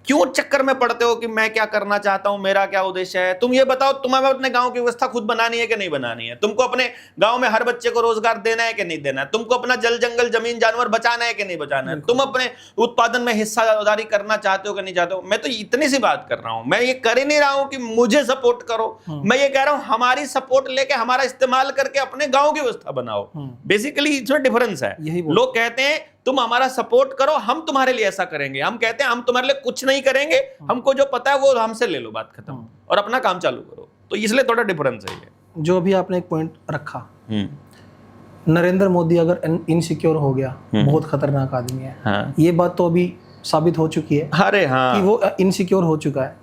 क्यों चक्कर में पड़ते हो कि मैं क्या करना चाहता हूं, मेरा क्या उद्देश्य है। तुम ये बताओ, तुम्हें अपने गांव की व्यवस्था खुद बनानी है कि नहीं बनानी है? तुमको अपने गांव में हर बच्चे को रोजगार देना है कि नहीं देना है? तुमको अपना जल जंगल जमीन जानवर बचाना है कि नहीं बचाना है? तुम अपने उत्पादन में हिस्सेदारी करना चाहते हो कि नहीं चाहते हो? मैं तो इतनी सी बात कर रहा हूं। मैं ये कर ही नहीं रहा हूं कि मुझे सपोर्ट करो, मैं ये कह रहा हूं हमारी सपोर्ट लेके, हमारा इस्तेमाल करके अपने गांव की व्यवस्था बनाओ। बेसिकली इसमें डिफरेंस है। लोग कहते हैं तुम हमारा सपोर्ट करो, हम तुम्हारे लिए ऐसा करेंगे। हम कहते हैं हम तुम्हारे लिए कुछ नहीं करेंगे, हमको जो पता है वो हमसे ले लो, बात खत्म, और अपना काम चालू करो। तो इसलिए थोड़ा डिफरेंस है ये। जो अभी आपने एक पॉइंट रखा नरेंद्र मोदी अगर इनसिक्योर हो गया, बहुत खतरनाक आदमी है। हाँ। ये बात तो अभी साबित हो चुकी है अरे हाँ कि वो इनसिक्योर हो चुका है।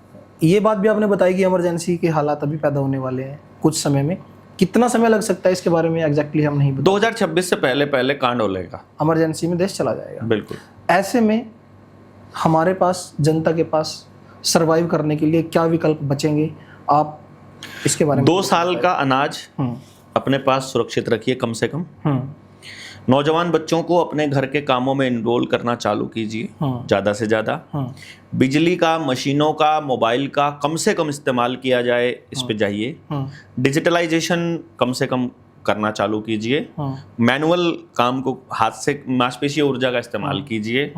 ये बात भी आपने बताई कि इमरजेंसी के हालात अभी पैदा होने वाले हैं कुछ समय में। कितना समय लग सकता है इसके बारे में एग्जैक्टली हम नहीं बता। 2026 से पहले पहले कांड हो लेगा, इमरजेंसी में देश चला जाएगा। बिल्कुल। ऐसे में हमारे पास, जनता के पास सरवाइव करने के लिए क्या विकल्प बचेंगे, आप इसके बारे में 2 साल का अनाज अपने पास सुरक्षित रखिए कम से कम। नौजवान बच्चों को अपने घर के कामों में इनरोल करना चालू कीजिए ज़्यादा से ज़्यादा। बिजली का, मशीनों का, मोबाइल का कम से कम इस्तेमाल किया जाए, इस पे जाइए। डिजिटलाइजेशन कम से कम करना चालू कीजिए। मैनुअल काम को हाथ से, मांसपेशीय ऊर्जा का इस्तेमाल कीजिए।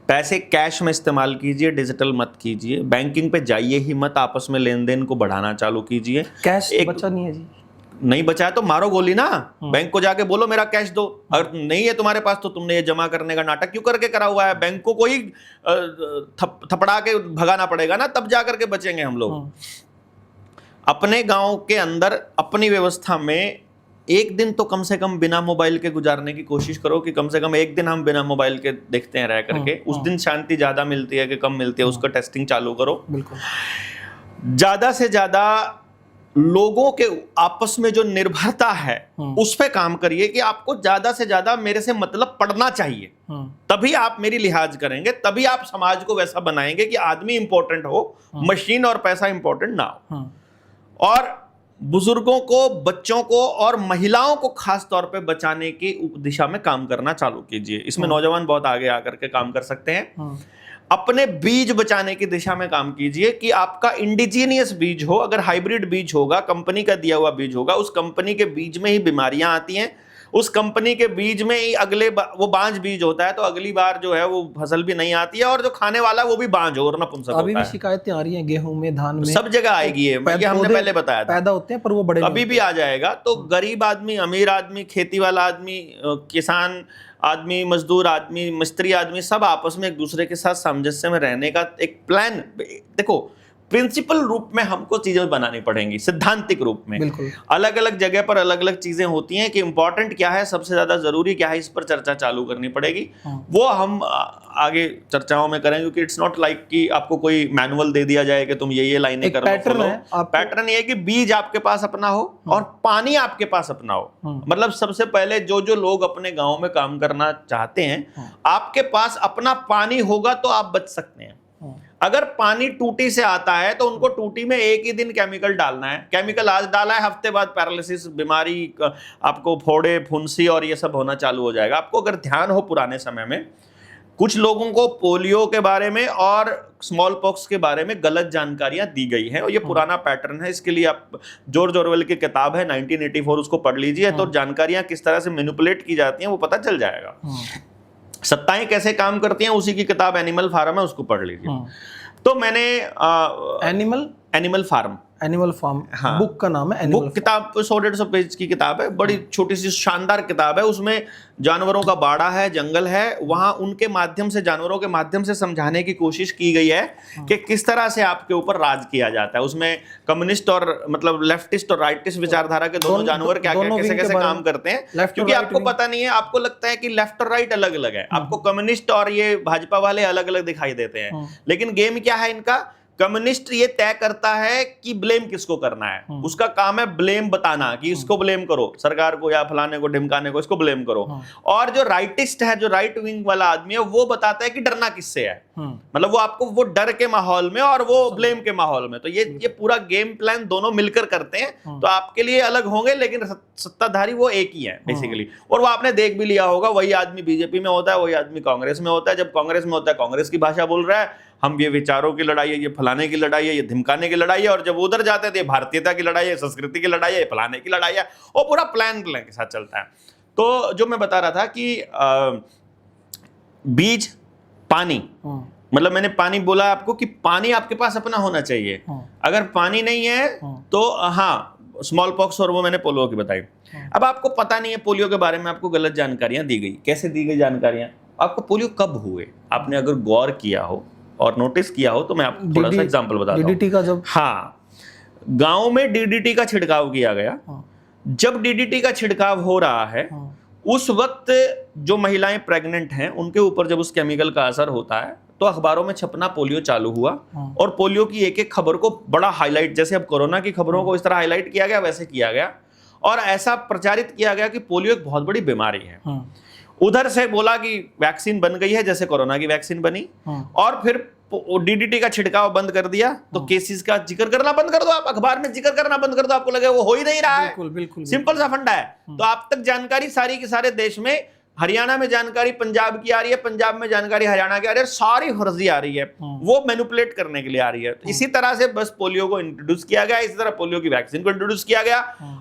पैसे कैश में इस्तेमाल कीजिए, डिजिटल मत कीजिए। बैंकिंग पे जाइए ही मत, आपस में लेन देन को बढ़ाना चालू कीजिए। कैश बचा नहीं है जी, नहीं बचा है तो मारो गोली ना। बैंक को जाके बोलो मेरा कैश दो, अगर नहीं है तुम्हारे पास तो तुमने ये जमा करने का नाटक क्यों करके करा हुआ है। बैंक को कोई थपड़ा के भगाना पड़ेगा ना, तब जा करके बचेंगे हम लोग। अपने गांव के अंदर अपनी व्यवस्था में एक दिन तो कम से कम बिना मोबाइल के गुजारने की कोशिश करो, कि कम से कम एक दिन हम बिना मोबाइल के देखते हैं रह करके। उस दिन शांति ज्यादा मिलती है कि कम मिलती है, उसका टेस्टिंग चालू करो। बिल्कुल। ज्यादा से ज्यादा लोगों के आपस में जो निर्भरता है उस पे काम करिए, कि आपको ज्यादा से ज्यादा मेरे से मतलब पड़ना चाहिए, तभी आप मेरी लिहाज करेंगे, तभी आप समाज को वैसा बनाएंगे कि आदमी इंपॉर्टेंट हो, मशीन और पैसा इंपॉर्टेंट ना हो। और बुजुर्गों को, बच्चों को और महिलाओं को खास तौर पे बचाने की दिशा में काम करना चालू कीजिए। इसमें नौजवान बहुत आगे आकर के काम कर सकते हैं। अपने बीज बचाने की दिशा में काम कीजिए, कि आपका इंडिजीनियस बीज हो। अगर हाइब्रिड बीज होगा, कंपनी का दिया हुआ बीज होगा, उस कंपनी के बीज में ही बीमारियां आती हैं, उस कंपनी के बीज में ही वो बांझ बीज होता है, तो अगली बार जो है वो फसल भी नहीं आती है, और जो खाने वाला वो भी बांझ और नपुंसक होता है। अभी भी शिकायतें आ रही हैं गेहूं में, धान में, सब जगह आएगी। ये हमने पहले बताया था, पैदा होते हैं पर वो बड़े अभी भी आ जाएगा। तो गरीब आदमी, अमीर आदमी, खेती वाला आदमी, किसान आदमी, मजदूर आदमी, मिस्त्री आदमी, सब आपस में एक दूसरे के साथ सामंजस्य में रहने का एक प्लान, देखो प्रिंसिपल रूप में हमको चीजें बनानी पड़ेंगी, सिद्धांतिक रूप में। बिल्कुल। अलग अलग जगह पर अलग अलग चीजें होती हैं कि इंपॉर्टेंट क्या है, सबसे ज्यादा जरूरी क्या है, इस पर चर्चा चालू करनी पड़ेगी। वो हम आगे चर्चाओं में करेंगे, क्योंकि इट्स नॉट लाइक कि आपको कोई मैनुअल दे दिया जाए कि तुम ये लाइनें करो। पैटर्न ये है कि बीज आपके पास अपना हो और पानी आपके पास अपना हो। मतलब सबसे पहले जो लोग अपने गाँव में काम करना चाहते हैं, आपके पास अपना पानी होगा तो आप बच सकते हैं। अगर पानी टूटी से आता है तो उनको टूटी में एक ही दिन केमिकल डालना है। केमिकल आज डाला है, हफ्ते बाद पैरालिसिस, बीमारी, आपको फोड़े, फुंसी और ये सब होना चालू हो जाएगा। आपको अगर ध्यान हो, पुराने समय में कुछ लोगों को पोलियो के बारे में और स्मॉल पॉक्स के बारे में गलत जानकारियां दी गई हैं, और ये पुराना पैटर्न है। इसके लिए आप जॉर्ज ऑरवेल की किताब है 1984, उसको पढ़ लीजिए, तो जानकारियां किस तरह से मैनिपुलेट की जाती हैं वो पता चल जाएगा। सत्ताएं कैसे काम करती हैं, उसी की किताब एनिमल फार्म है, उसको पढ़ लीजिए। तो मैंने एनिमल फार्म हाँ, बुक का नाम है बुक। किताब 100-150 पेज की किताब है, बड़ी छोटी सी शानदार किताब है। उसमें जानवरों का बाड़ा है, जंगल है, वहां उनके माध्यम से, जानवरों के माध्यम से समझाने की कोशिश की गई है कि किस तरह से आपके ऊपर राज किया जाता है। उसमें कम्युनिस्ट और मतलब लेफ्टिस्ट और राइटिस्ट विचारधारा के दोनों जानवर क्या कैसे कैसे काम करते हैं, क्योंकि आपको पता नहीं है, आपको लगता है कि लेफ्ट और राइट अलग अलग है, आपको कम्युनिस्ट और ये भाजपा वाले अलग अलग दिखाई देते हैं। लेकिन गेम क्या है इनका, कम्युनिस्ट ये तय करता है कि ब्लेम किसको करना है। उसका काम है ब्लेम बताना कि इसको ब्लेम करो, सरकार को या फलाने को, ढिमकाने को, इसको ब्लेम करो। और जो राइटिस्ट है, जो राइट विंग वाला आदमी है, वो बताता है कि डरना किससे है। मतलब वो आपको वो डर के माहौल में और वो ब्लेम के माहौल में, तो ये पूरा गेम प्लान दोनों मिलकर करते हैं। तो आपके लिए अलग होंगे लेकिन सत्ताधारी वो एक ही है बेसिकली। और वो आपने देख भी लिया होगा, वही आदमी बीजेपी में होता है, वही आदमी कांग्रेस में होता है। जब कांग्रेस में होता है, कांग्रेस की भाषा बोल रहा है, हम ये विचारों की लड़ाई है, ये फलाने की लड़ाई है, ये धमकाने की लड़ाई है। और जब उधर जाते हैं तो ये भारतीयता की लड़ाई है, संस्कृति की लड़ाई है, फलाने की लड़ाई है। और पूरा प्लान के साथ चलता है। तो जो मैं बता रहा था कि बीज, पानी, मतलब मैंने पानी बोला आपको कि पानी आपके पास अपना होना चाहिए। अगर पानी नहीं है तो हाँ, स्मॉल पॉक्स और वो मैंने पोलियो की बताई। अब आपको पता नहीं है पोलियो के बारे में, आपको गलत जानकारियां दी गई। कैसे दी गई जानकारियां? आपको पोलियो कब हुए, आपने अगर गौर किया हो और नोटिस किया हो तो मैं आपको थोड़ा सा एग्जांपल बताता हूं। डीडीटी का जब, हाँ, गांव में डीडीटी का छिड़काव किया गया, जब डीडीटी का छिड़काव हो रहा है उस वक्त जो महिलाएं प्रेग्नेंट हैं उनके ऊपर जब उस केमिकल का असर होता है तो अखबारों में छपना पोलियो चालू हुआ और पोलियो की एक एक खबर को बड़ा हाईलाइट, जैसे अब कोरोना की खबरों को इस तरह हाईलाइट किया गया वैसे किया गया और ऐसा प्रचारित किया गया कि पोलियो एक बहुत बड़ी बीमारी है। उधर से बोला कि वैक्सीन बन गई है जैसे कोरोना की वैक्सीन बनी और फिर डीडीटी का छिड़काव बंद कर दिया तो केसेस का जिक्र करना बंद कर दो, आप अखबार में जिक्र करना बंद कर दो, आपको लगे वो हो ही नहीं रहा है। बिल्कुल बिल्कुल सिंपल सा फंडा है। तो आप तक जानकारी सारी की सारे देश में, हरियाणा में जानकारी पंजाब की आ रही है, पंजाब में जानकारी हरियाणा की आ रही है, सारी फर्जी आ रही है, वो मैनिपुलेट करने के लिए आ रही है। तो इसी तरह से बस पोलियो को इंट्रोड्यूस किया गया, इसी तरह पोलियो की वैक्सीन को इंट्रोड्यूस किया गया।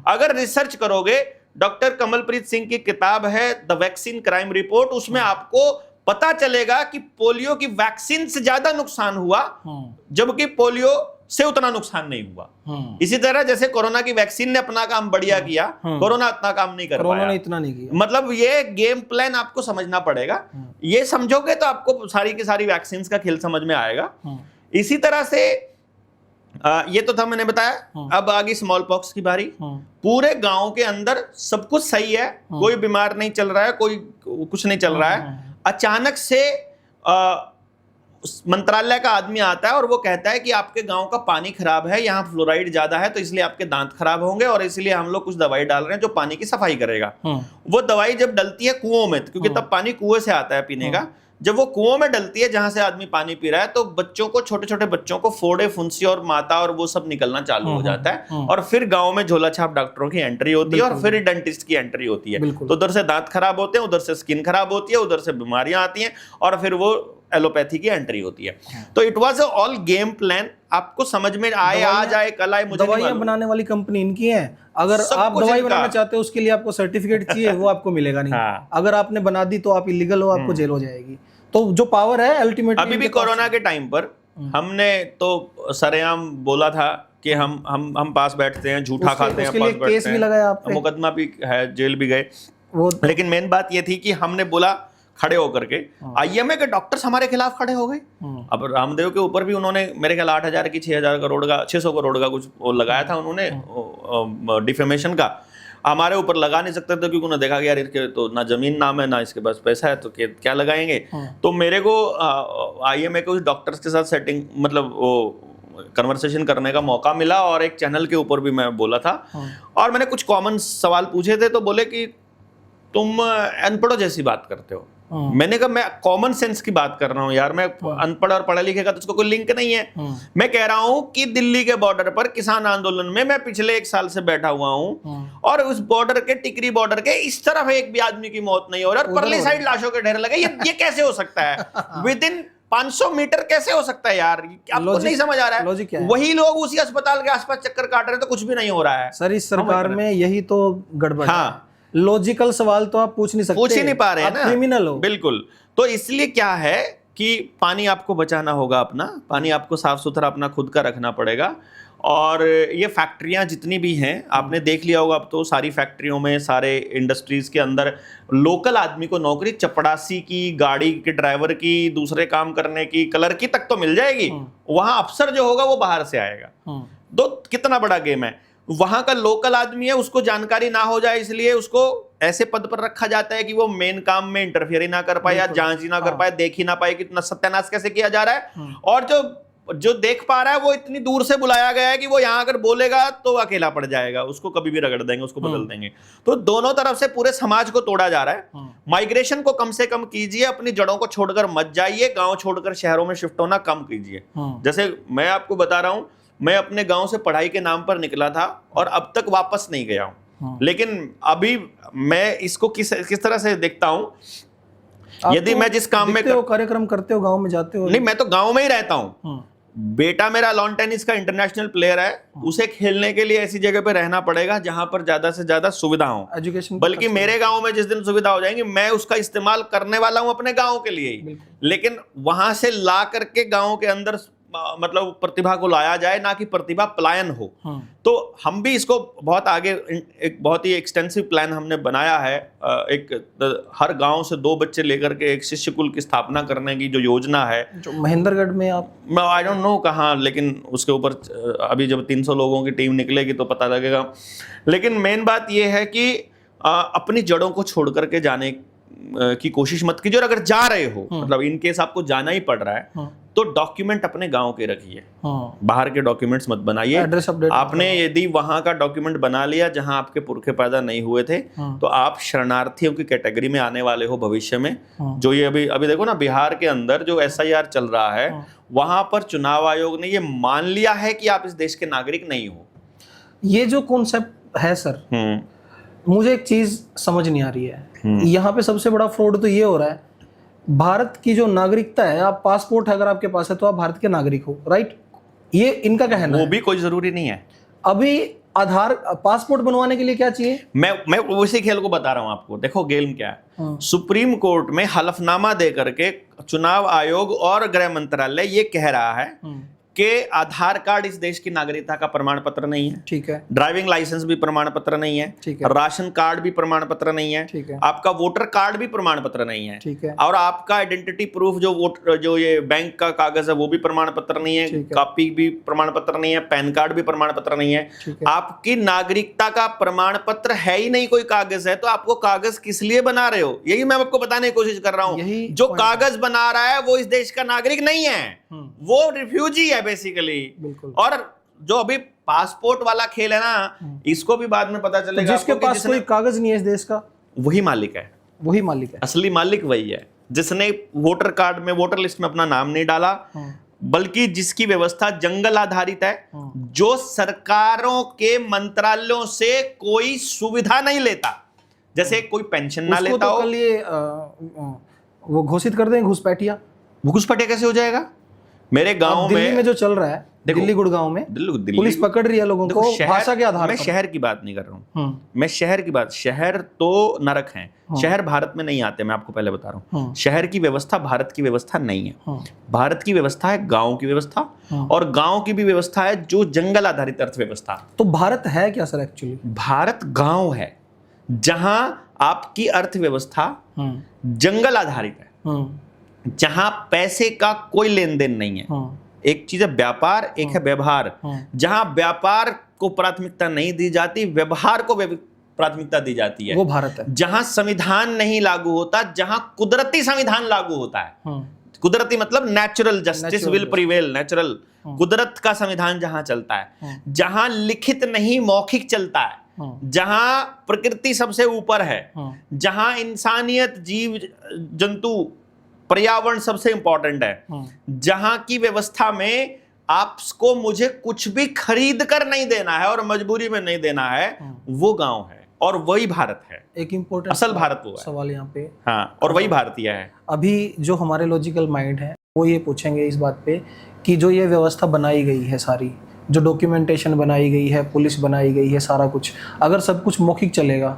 अगर रिसर्च करोगे, डॉक्टर कमलप्रीत सिंह की किताब है द वैक्सीन क्राइम रिपोर्ट, उसमें आपको पता चलेगा कि पोलियो की वैक्सीन से ज्यादा नुकसान हुआ जबकि पोलियो से उतना नुकसान नहीं हुआ। इसी तरह जैसे कोरोना की वैक्सीन ने अपना काम बढ़िया किया, कोरोना इतना काम नहीं कर पाया। इतना नहीं किया। मतलब ये गेम प्लान आपको समझना पड़ेगा। ये समझोगे तो आपको सारी की सारी वैक्सीन का खेल समझ में आएगा। इसी तरह से ये तो था मैंने बताया। अब आ गई स्मॉल पॉक्स की बारी। पूरे गांव के अंदर सब कुछ सही है, कोई बीमार नहीं चल रहा है, कोई कुछ नहीं चल रहा है। अचानक से मंत्रालय का आदमी आता है और वो कहता है कि आपके गांव का पानी खराब है, यहाँ फ्लोराइड ज्यादा है तो इसलिए आपके दांत खराब होंगे और इसलिए हम लोग कुछ दवाई डाल रहे हैं जो पानी की सफाई करेगा। वो दवाई जब डलती है कुओं में, क्योंकि तब पानी कुएं से आता है पीने का, जब वो कुओं में डलती है जहां से आदमी पानी पी रहा है तो बच्चों को, छोटे छोटे बच्चों को फोड़े, फुंसी और माता और वो सब निकलना चालू हो जाता है और फिर गांव में झोला छाप डॉक्टरों की एंट्री होती है और फिर डेंटिस्ट की एंट्री होती है। तो उधर से दांत खराब होते हैं, उधर से स्किन खराब होती है, उधर से बीमारियां आती हैं और फिर वो एलोपैथी की एंट्री होती है। तो it was all game plan. आपको समझ में आए, आज आए, कल आए, मुझे दवाइयां बनाने वाली कंपनी इनकी है। अगर आप दवाई बनाना चाहते हो उसके लिए आपको सर्टिफिकेट चाहिए, वो आपको मिलेगा नहीं। अगर आपने बना दी तो आप इलीगल हो, आपको जेल हो जाएगी। तो जो पावर है अल्टीमेटली, अभी भी कोरोना के टाइम पर हमने तो सरेआम बोला था कि हम पास बैठते हैं, झूठा खाते हैं, पास केस भी लगाया आपने, मुकदमा भी है, जेल भी गए। लेकिन मेन बात ये थी कि हमने बोला खड़े होकर के, आईएमए के डॉक्टर्स हमारे खिलाफ खड़े हो गए। अब रामदेव के ऊपर भी उन्होंने मेरे ख्याल 8,000 की 6,000 करोड़ का 600 करोड़ का कुछ लगाया था उन्होंने डिफेमेशन का। हमारे ऊपर लगा नहीं सकते थे क्योंकि उन्होंने देखा कि यार इसके तो ना जमीन नाम है ना इसके पास पैसा है तो क्या लगाएंगे। तो मेरे को आईएमए के उस डॉक्टर्स के साथ सेटिंग, मतलब वो कन्वर्सेशन करने का मौका मिला और एक चैनल के ऊपर भी मैं बोला था और मैंने कुछ कॉमन सवाल पूछे थे। तो बोले कि तुम अनपढ़ों जैसी बात करते हो। मैंने कहा मैं कॉमन सेंस की बात कर रहा हूँ यार, मैं अनपढ़ और पढ़े लिखे का तो उसको कोई लिंक नहीं है। मैं कह रहा हूँ कि दिल्ली के बॉर्डर पर किसान आंदोलन में मैं पिछले 1 साल से बैठा हुआ हूँ और उस बॉर्डर के, टिकरी बॉर्डर के इस तरफ एक भी आदमी की मौत नहीं हो रही और परली साइड लाशों के ढेर लगे। ये कैसे हो सकता है? विदिन 500 मीटर कैसे हो सकता है यार? आपको नहीं समझ आ रहा है? वही लोग उसी अस्पताल के आसपास चक्कर काट रहे हैं तो कुछ भी नहीं हो रहा है। सर इस सरकार में यही तो गड़बड़ है। लॉजिकल सवाल तो आप पूछ नहीं सकते, पूछ ही नहीं पा रहे हैं ना, क्रिमिनल हो। बिल्कुल। तो इसलिए क्या है कि पानी आपको बचाना होगा, अपना पानी आपको साफ सुथरा अपना खुद का रखना पड़ेगा। और ये फैक्ट्रियां जितनी भी हैं, आपने देख लिया होगा अब तो सारी फैक्ट्रियों में, सारे इंडस्ट्रीज के अंदर लोकल आदमी को नौकरी चपड़ासी की, गाड़ी के ड्राइवर की, दूसरे काम करने की, कलर की तक तो मिल जाएगी। वहां अफसर जो होगा वो बाहर से आएगा। तो कितना बड़ा गेम है। वहां का लोकल आदमी है, उसको जानकारी ना हो जाए इसलिए उसको ऐसे पद पर रखा जाता है कि वो मेन काम में इंटरफियर ही ना कर पाए या जांच ही ना कर पाए, देख ही ना पाए कि इतना सत्यानाश कैसे किया जा रहा है। और जो देख पा रहा है वो इतनी दूर से बुलाया गया है कि वो यहां अगर बोलेगा तो अकेला पड़ जाएगा, उसको कभी भी रगड़ देंगे, उसको बदल देंगे। तो दोनों तरफ से पूरे समाज को तोड़ा जा रहा है। माइग्रेशन को कम से कम कीजिए, अपनी जड़ों को छोड़कर मत जाइए, गांव छोड़कर शहरों में शिफ्ट होना कम कीजिए। जैसे मैं आपको बता रहा हूं, मैं अपने गांव से पढ़ाई के नाम पर निकला था और अब तक वापस नहीं गया हूं। लेकिन अभी मैं इसको किस तरह से देखता हूं, यदि मैं जिस काम में कार्यक्रम करते हो, गांव में जाते हो? नहीं, मैं तो गांव में ही रहता हूं। बेटा मेरा लॉन टेनिस का इंटरनेशनल प्लेयर है, उसे खेलने के लिए ऐसी जगह पे रहना पड़ेगा जहां पर ज्यादा से ज्यादा सुविधा हो, एजुकेशन। बल्कि मेरे गांव में जिस दिन सुविधा हो जाएंगी मैं उसका इस्तेमाल करने वाला हूं अपने गांव के लिए ही। लेकिन वहां से ला करके गांव के अंदर मतलब प्रतिभा को लाया जाए, ना कि प्रतिभा पलायन हो। तो हम भी इसको बहुत आगे, एक बहुत ही एक्सटेंसिव प्लान हमने बनाया है। हर गांव से 2 बच्चे लेकर के एक शिष्य कुल की स्थापना करने की जो योजना है, जो महेंद्रगढ़ में आप, आई डोंट नो कहाँ, लेकिन उसके ऊपर अभी जब 300 लोगों की टीम निकलेगी तो पता लगेगा। लेकिन मेन बात यह है कि अपनी जड़ों को छोड़ करके जाने की कोशिश मत कीजिए, और अगर जा रहे हो, मतलब इन केस आपको जाना ही पड़ रहा है, तो डॉक्यूमेंट अपने गांव के रखिए, बाहर के डॉक्यूमेंट्स मत बनाइए। एड्रेस अपडेट आपने यदि वहां का डॉक्यूमेंट बना लिया जहां आपके पुरखे पैदा नहीं हुए थे, तो आप शरणार्थियों की कैटेगरी में आने वाले हो भविष्य में। जो ये अभी देखो ना, बिहार के अंदर जो SIR चल रहा है, वहां पर चुनाव आयोग ने ये मान लिया है कि आप इस देश के नागरिक नहीं हो। ये जो कॉन्सेप्ट है सर, मुझे एक चीज समझ नहीं आ रही है। यहाँ पे सबसे बड़ा फ्रॉड तो ये हो रहा है, भारत की जो नागरिकता है, आप पासपोर्ट है अगर आपके पास है तो आप भारत के नागरिक हो, राइट? ये इनका कहना है। वो भी कोई जरूरी नहीं है। अभी आधार, पासपोर्ट बनवाने के लिए क्या चाहिए? मैं उसी खेल को बता रहा हूं आपको। देखो गेम क्या है। सुप्रीम कोर्ट में हलफनामा दे करके चुनाव आयोग और गृह मंत्रालय ये कह रहा है कि आधार कार्ड इस देश की नागरिकता का प्रमाण पत्र नहीं है। ठीक है। ड्राइविंग लाइसेंस भी प्रमाण पत्र नहीं है। ठीक है। राशन कार्ड भी प्रमाण पत्र नहीं है। ठीक है। आपका वोटर कार्ड भी प्रमाण पत्र नहीं है। ठीक है। और आपका आइडेंटिटी प्रूफ जो ये बैंक का कागज है वो भी प्रमाण पत्र नहीं है। कॉपी भी प्रमाण पत्र नहीं है। पैन कार्ड भी प्रमाण पत्र नहीं है। आपकी नागरिकता का प्रमाण पत्र है ही नहीं, कोई कागज है तो आपको कागज किस लिए बना रहे हो? यही मैं आपको बताने की कोशिश कर रहा हूं। जो कागज बना रहा है वो इस देश का नागरिक नहीं है, वो रिफ्यूजी है बेसिकली। और जो अभी पासपोर्ट वाला खेल है ना, इसको भी बाद में पता चलेगा। तो जिसके पास कोई कागज नहीं है इस देश का, वही मालिक है। वही मालिक है, असली मालिक वही है जिसने वोटर कार्ड में, वोटर लिस्ट में अपना नाम नहीं डाला, बल्कि जिसकी व्यवस्था जंगल आधारित है, जो सरकारों के मंत्रालयों से कोई सुविधा नहीं लेता, जैसे कोई पेंशन ना लेता हो। कल ये वो घोषित कर दें घुसपैठिया। घुसपैठिया कैसे हो जाएगा? मेरे गांव में जो चल रहा है, दिल्ली गुड़गांव में पुलिस पकड़ रही है लोगों को भाषा के आधार पर। मैं शहर की बात नहीं कर रहा हूँ, मैं शहर की बात, शहर तो नरक हैं। शहर भारत में नहीं आते, मैं आपको पहले बता रहा हूँ। शहर की व्यवस्था भारत की व्यवस्था नहीं है। भारत की व्यवस्था है गांव की व्यवस्था, और गांव की भी व्यवस्था है जो जंगल आधारित अर्थव्यवस्था। तो भारत है क्या सर एक्चुअली? भारत गांव है जहां आपकी अर्थव्यवस्था जंगल आधारित है, जहां पैसे का कोई लेन देन नहीं है। एक चीज है व्यापार, एक है व्यवहार। जहां व्यापार को प्राथमिकता नहीं दी जाती, व्यवहार को प्राथमिकता दी जाती है, वो भारत है। जहां संविधान नहीं लागू होता, जहां कुदरती संविधान लागू होता है। कुदरती मतलब natural justice will prevail, natural कुदरत का संविधान जहां चलता है, जहां लिखित नहीं मौखिक चलता है, जहां प्रकृति सबसे ऊपर है, जहां इंसानियत, जीव जंतु, पर्यावरण सबसे इंपॉर्टेंट है, जहां की व्यवस्था में आपको मुझे कुछ भी खरीद कर नहीं देना है और मजबूरी में नहीं देना है, वो गांव है और वही भारत है। एक इम्पोर्टेंट असल भारत वो है। सवाल यहाँ पे, हाँ, और वही भारतीय है। अभी जो हमारे लॉजिकल माइंड है वो ये पूछेंगे इस बात पे कि जो ये व्यवस्था बनाई गई है, सारी जो डॉक्यूमेंटेशन बनाई गई है, पुलिस बनाई गई है, सारा कुछ, अगर सब कुछ मौखिक चलेगा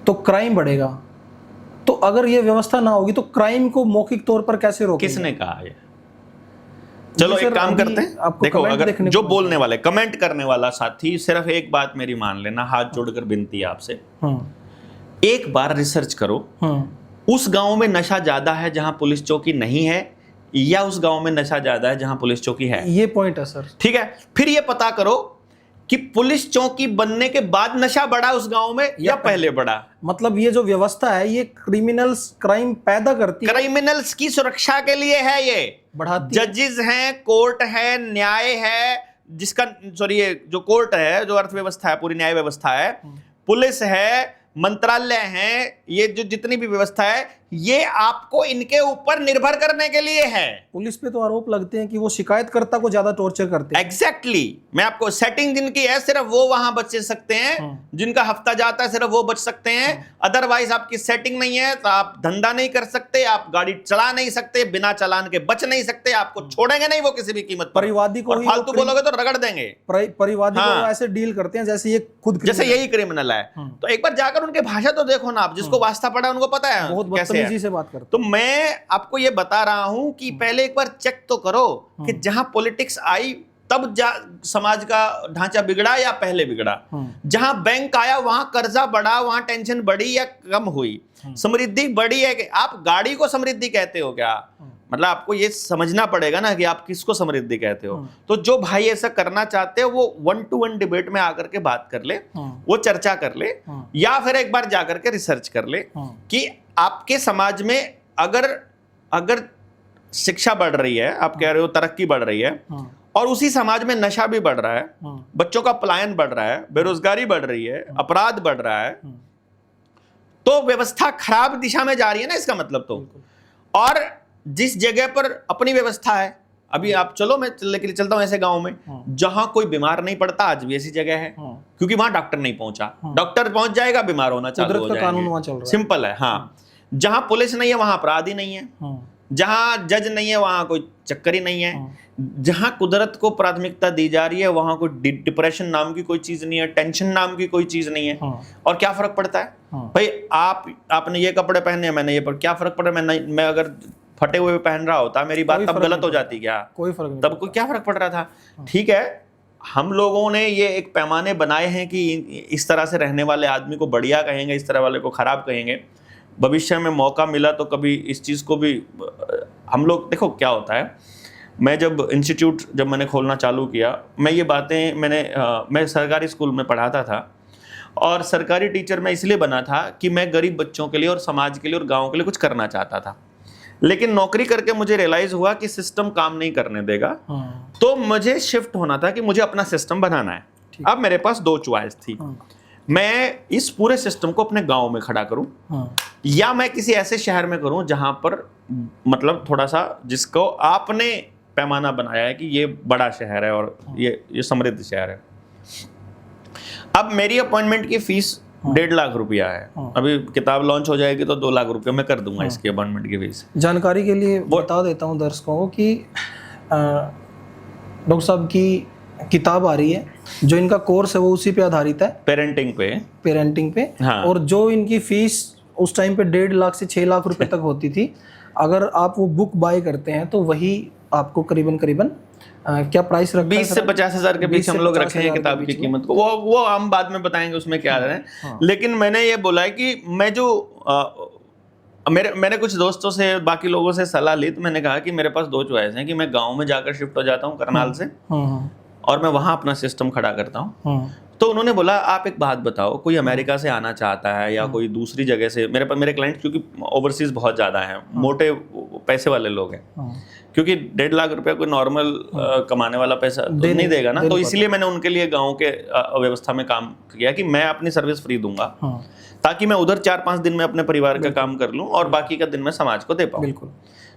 तो क्राइम बढ़ेगा। तो अगर ये व्यवस्था ना होगी तो क्राइम को मौखिक तौर पर कैसे रोकेंगे? किसने कहा ये? चलो एक काम करते हैं, देखो अगर जो बोलने वाले, कमेंट करने वाला साथी, सिर्फ एक बात मेरी मान लेना, हाथ जोड़कर विनती है आपसे, एक बार रिसर्च करो, उस गांव में नशा ज्यादा है जहां पुलिस चौकी नहीं है, या उस गांव में नशा ज्यादा है जहां पुलिस चौकी है। ये पॉइंट है सर। ठीक है, फिर ये पता करो कि पुलिस चौकी बनने के बाद नशा बढ़ा उस गांव में या पहले बढ़ा। मतलब ये जो व्यवस्था है ये क्रिमिनल्स, क्राइम पैदा करती है, क्रिमिनल्स की सुरक्षा के लिए है, ये बढ़ाती। जजेस हैं, कोर्ट है, न्याय है, जिसका सॉरी ये जो कोर्ट है, जो अर्थव्यवस्था है, पूरी न्याय व्यवस्था है, पुलिस है, मंत्रालय हैं, ये जो जितनी भी व्यवस्था है, ये आपको इनके ऊपर निर्भर करने के लिए है। पुलिस पे तो आरोप लगते हैं कि वो शिकायतकर्ता को ज्यादा टॉर्चर करते हैं। एग्जैक्टली, मैं आपको सेटिंग जिनकी है सिर्फ वो वहां बच सकते हैं, जिनका हफ्ता जाता है सिर्फ वो बच सकते हैं। अदरवाइज आपकी सेटिंग नहीं है तो आप धंधा नहीं कर सकते, आप गाड़ी चला नहीं सकते, बिना चालान के बच नहीं सकते, आपको छोड़ेंगे नहीं वो किसी भी कीमत पर। परिवादी को फालतू बोलोगे तो रगड़ देंगे। परिवादी को ऐसे डील करते हैं जैसे ये खुद, जैसे यही क्रिमिनल है। तो एक बार जाकर उनके भाषा तो देखो ना आप, जिसको उनको वास्ता पड़ा, उनको पता है बहुत कैसे बदतमीजी है। से बात करते तो मैं आपको ये बता रहा हूं कि पहले एक बार चेक तो करो कि जहां पॉलिटिक्स आई तब समाज का ढांचा बिगड़ा या पहले बिगड़ा। जहां बैंक आया वहां कर्जा बढ़ा, वहां टेंशन बढ़ी या कम हुई, समृद्धि बढ़ी है कि आप गाड़ी को समृद्धि कहते हो क्या? मतलब आपको ये समझना पड़ेगा ना कि आप किसको समृद्धि कहते हो। तो जो भाई ऐसा करना चाहते हैं वो 1-to-1 डिबेट में आकर के बात कर ले, वो चर्चा कर ले, या फिर एक बार जाकर के रिसर्च कर ले कि आपके समाज में अगर शिक्षा बढ़ रही है, आप कह रहे हो तरक्की बढ़ रही है, और उसी समाज में नशा भी बढ़ रहा है, बच्चों का पलायन बढ़ रहा है, बेरोजगारी बढ़ रही है, अपराध बढ़ रहा है, तो व्यवस्था खराब दिशा में जा रही है ना, इसका मतलब तो। और जिस जगह पर अपनी व्यवस्था है, अभी आप चलो, मैं लेके चलता हूं ऐसे गांव में जहां कोई बीमार नहीं पड़ता, आज भी ऐसी जगह है, क्योंकि वहां डॉक्टर नहीं पहुंचा। डॉक्टर पहुंच जाएगा, बीमार होना चालू हो जाएगा, सिंपल है। हाँ, जहां पुलिस नहीं है वहां अपराधी नहीं है, जहां जज नहीं है वहां कोई चक्कर ही नहीं है, जहां कुदरत को प्राथमिकता दी जा रही है वहां कोई डिप्रेशन नाम की कोई चीज नहीं है, टेंशन नाम की कोई चीज नहीं है। और क्या फर्क पड़ता है भाई? आपने ये कपड़े पहने, मैंने ये, पर क्या फर्क पड़ रहा है? मैं अगर फटे हुए पहन रहा होता, मेरी बात तब गलत हो जाती क्या? कोई फर्क नहीं, तब कोई क्या फर्क पड़ रहा था? ठीक है, हम लोगों ने ये एक पैमाने बनाए हैं कि इस तरह से रहने वाले आदमी को बढ़िया कहेंगे, इस तरह वाले को खराब कहेंगे। भविष्य में मौका मिला तो कभी इस चीज़ को भी हम लोग, देखो क्या होता है, मैं जब इंस्टीट्यूट मैंने खोलना चालू किया, मैं ये बातें मैं सरकारी स्कूल में पढ़ाता था, और सरकारी टीचर मैं इसलिए बना था कि मैं गरीब बच्चों के लिए और समाज के लिए और गाँव के लिए कुछ करना चाहता था। लेकिन नौकरी करके मुझे रियलाइज हुआ कि सिस्टम काम नहीं करने देगा, तो मुझे शिफ्ट होना था कि मुझे अपना सिस्टम बनाना है। अब मेरे पास 2 चॉइस थी, मैं इस पूरे सिस्टम को अपने गांव में खड़ा करूं, या मैं किसी ऐसे शहर में करूं जहां पर मतलब थोड़ा सा जिसको आपने पैमाना बनाया है कि ये बड़ा शहर है और ये समृद्ध शहर है। अब मेरी अपॉइंटमेंट की फीस 1.5 लाख रुपया है। अभी किताब लॉन्च हो जाएगी तो 2 लाख रुपए मैं कर दूंगा इसकी अपॉइंटमेंट की फीस। जानकारी के लिए बता देता हूँ दर्शकों को कि डॉक्टर साहब की किताब आ रही है, जो इनका कोर्स है वो उसी पे आधारित है, पेरेंटिंग पे। हाँ। और जो इनकी फीस उस टाइम पे 1.5 लाख से 6 लाख रुपए तक होती थी। अगर आप वो बुक बाय करते हैं तो वही आपको करीबन क्या प्राइस रखता है? 20 से 50 हजार के बीच हम लोग रखे हैं किताब की कीमत को। वो हम बाद में बताएंगे उसमें क्या है। लेकिन मैंने ये बोला है कि मैं जो मैंने कुछ दोस्तों से, बाकी लोगों से सलाह ली, तो मैंने कहा कि मेरे पास 2 चॉइस हैं कि मैं गांव में जाकर शिफ्ट हो जाता हूँ करनाल से, और मैं वहां अपना सिस्टम खड़ा करता हूँ। तो उन्होंने बोला आप एक बात बताओ, कोई अमेरिका से आना चाहता है या कोई दूसरी जगह से, मेरे क्लाइंट क्योंकि ओवरसीज बहुत ज़्यादा हैं, मोटे पैसे वाले लोग हैं, क्योंकि 1.5 लाख रुपया कोई नॉर्मल कमाने वाला पैसा तो नहीं देगा ना। तो इसलिए मैंने उनके लिए गांव के व्यवस्था में काम किया कि मैं अपनी सर्विस फ्री दूंगा, ताकि मैं उधर 4-5 दिन में अपने परिवार का काम कर लूं और बाकी का दिन मैं समाज को दे पाऊं। बिल्कुल,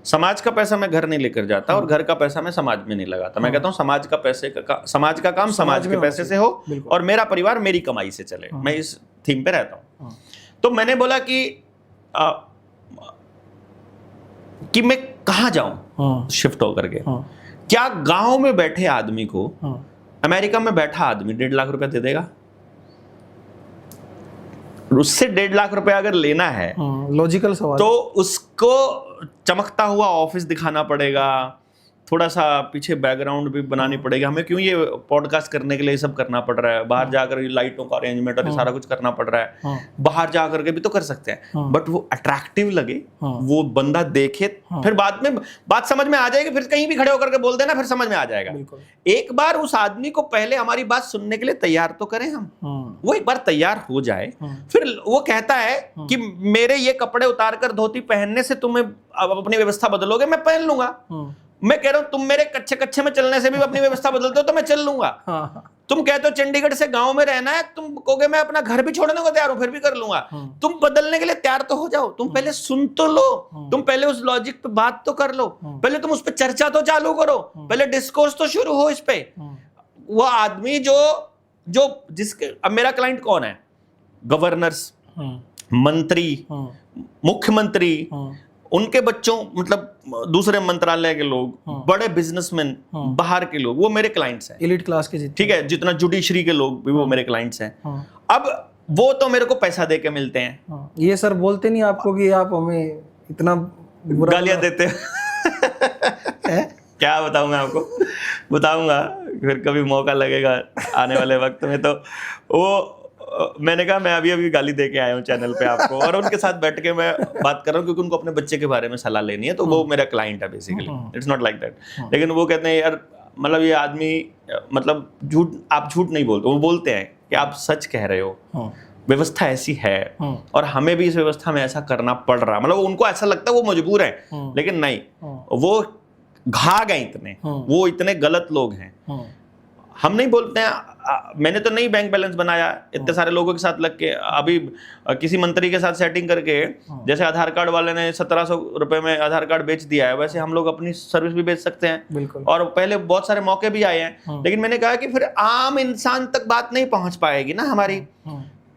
समाज का पैसा मैं घर नहीं लेकर जाता और घर का पैसा मैं समाज में नहीं लगाता। मैं कहता हूँ समाज का काम समाज के पैसे से हो और मेरा परिवार मेरी कमाई से चले। मैं इस थीम पे रहता हूँ। तो मैंने बोला कि मैं कहाँ जाऊं शिफ्ट होकर के। क्या गांव में बैठे आदमी को अमेरिका में बैठा आदमी 1.5 लाख रुपया दे देगा? उससे 1.5 लाख रुपया अगर लेना है, लॉजिकल सवाल, तो उसको चमकता हुआ ऑफिस दिखाना पड़ेगा, थोड़ा सा पीछे बैकग्राउंड भी बनानी पड़ेगी। हमें क्यों ये पॉडकास्ट करने के लिए सब करना पड़ रहा है, बाहर जाकर लाइटों का अरेंजमेंट और सारा कुछ करना पड़ रहा है। बाहर जाकर के भी तो कर सकते हैं, बट वो अट्रैक्टिव लगे, वो बंदा देखे, फिर बाद में बात समझ में आ जाएगी। फिर कहीं भी खड़े होकर के बोल देना, फिर समझ में आ जाएगा। एक बार उस आदमी को पहले हमारी बात सुनने के लिए तैयार तो करें हम। वो एक बार तैयार हो जाए, फिर वो कहता है कि मेरे ये कपड़े उतार कर धोती पहनने से तुम्हें अपनी व्यवस्था बदलोगे, मैं पहन लूंगा। मैं कह रहा हूं तुम मेरे कच्चे में चलने से भी अपनी व्यवस्था बदलते हो तो मैं चल लूंगा। तुम कहते हो चंडीगढ़ से गांव में रहना है, तुम कहोगे मैं अपना घर भी छोड़ने को तैयार हूं, फिर भी कर लूंगा। तुम बदलने के लिए तैयार तो हो जाओ, तुम पहले सुन तो लो, तुम पहले उस लॉजिक पे बात तो कर लो, पहले तुम उस पर चर्चा तो चालू करो, पहले डिस्कोर्स तो शुरू हो इस पे। वो आदमी जो जिसके, अब मेरा क्लाइंट कौन है? गवर्नर्स, मंत्री, मुख्यमंत्री, उनके बच्चों, मतलब दूसरे मंत्रालय के लोग, बड़े बिजनेसमैन, बाहर के लोग, वो मेरे क्लाइंट्स हैं। एलीट क्लास के, ठीक है, जितना जुडिशरी के लोग भी वो मेरे क्लाइंट्स हैं। अब वो तो मेरे को पैसा दे के मिलते हैं। हाँ, ये सर बोलते नहीं आपको कि आप हमें इतना बुरा गालियां देते है? क्या बताऊं मैं आपको, बताऊंगा फिर कभी मौका लगेगा आने वाले वक्त में। तो वो मैंने कहा मैं अभी गाली दे के आया हूँ चैनल पे आपको, और उनके साथ बैठ के मैं बात कर रहा हूँ क्योंकि उनको अपने बच्चे के बारे में सलाह लेनी है, तो वो मेरा क्लाइंट है basically, it's not like that. लेकिन वो कहते हैं यार मतलब ये आदमी मतलब झूठ, आप झूठ नहीं बोलते, वो बोलते हैं कि आप सच कह रहे हो, व्यवस्था ऐसी है और हमें भी इस व्यवस्था में ऐसा करना पड़ रहा, मतलब उनको ऐसा लगता है वो मजबूर है, लेकिन नहीं, वो घा गए इतने, वो इतने गलत लोग हैं। हम नहीं बोलते हैं, मैंने तो नहीं बैंक बैलेंस बनाया इतने सारे लोगों के साथ लग के, अभी किसी मंत्री के साथ सेटिंग करके, जैसे आधार कार्ड वाले ने 1700 रुपए में आधार कार्ड बेच दिया है, वैसे हम लोग अपनी सर्विस भी बेच सकते हैं। बिल्कुल। और पहले बहुत सारे मौके भी आए हैं, लेकिन मैंने कहा कि फिर आम इंसान तक बात नहीं पहुंच पाएगी ना हमारी,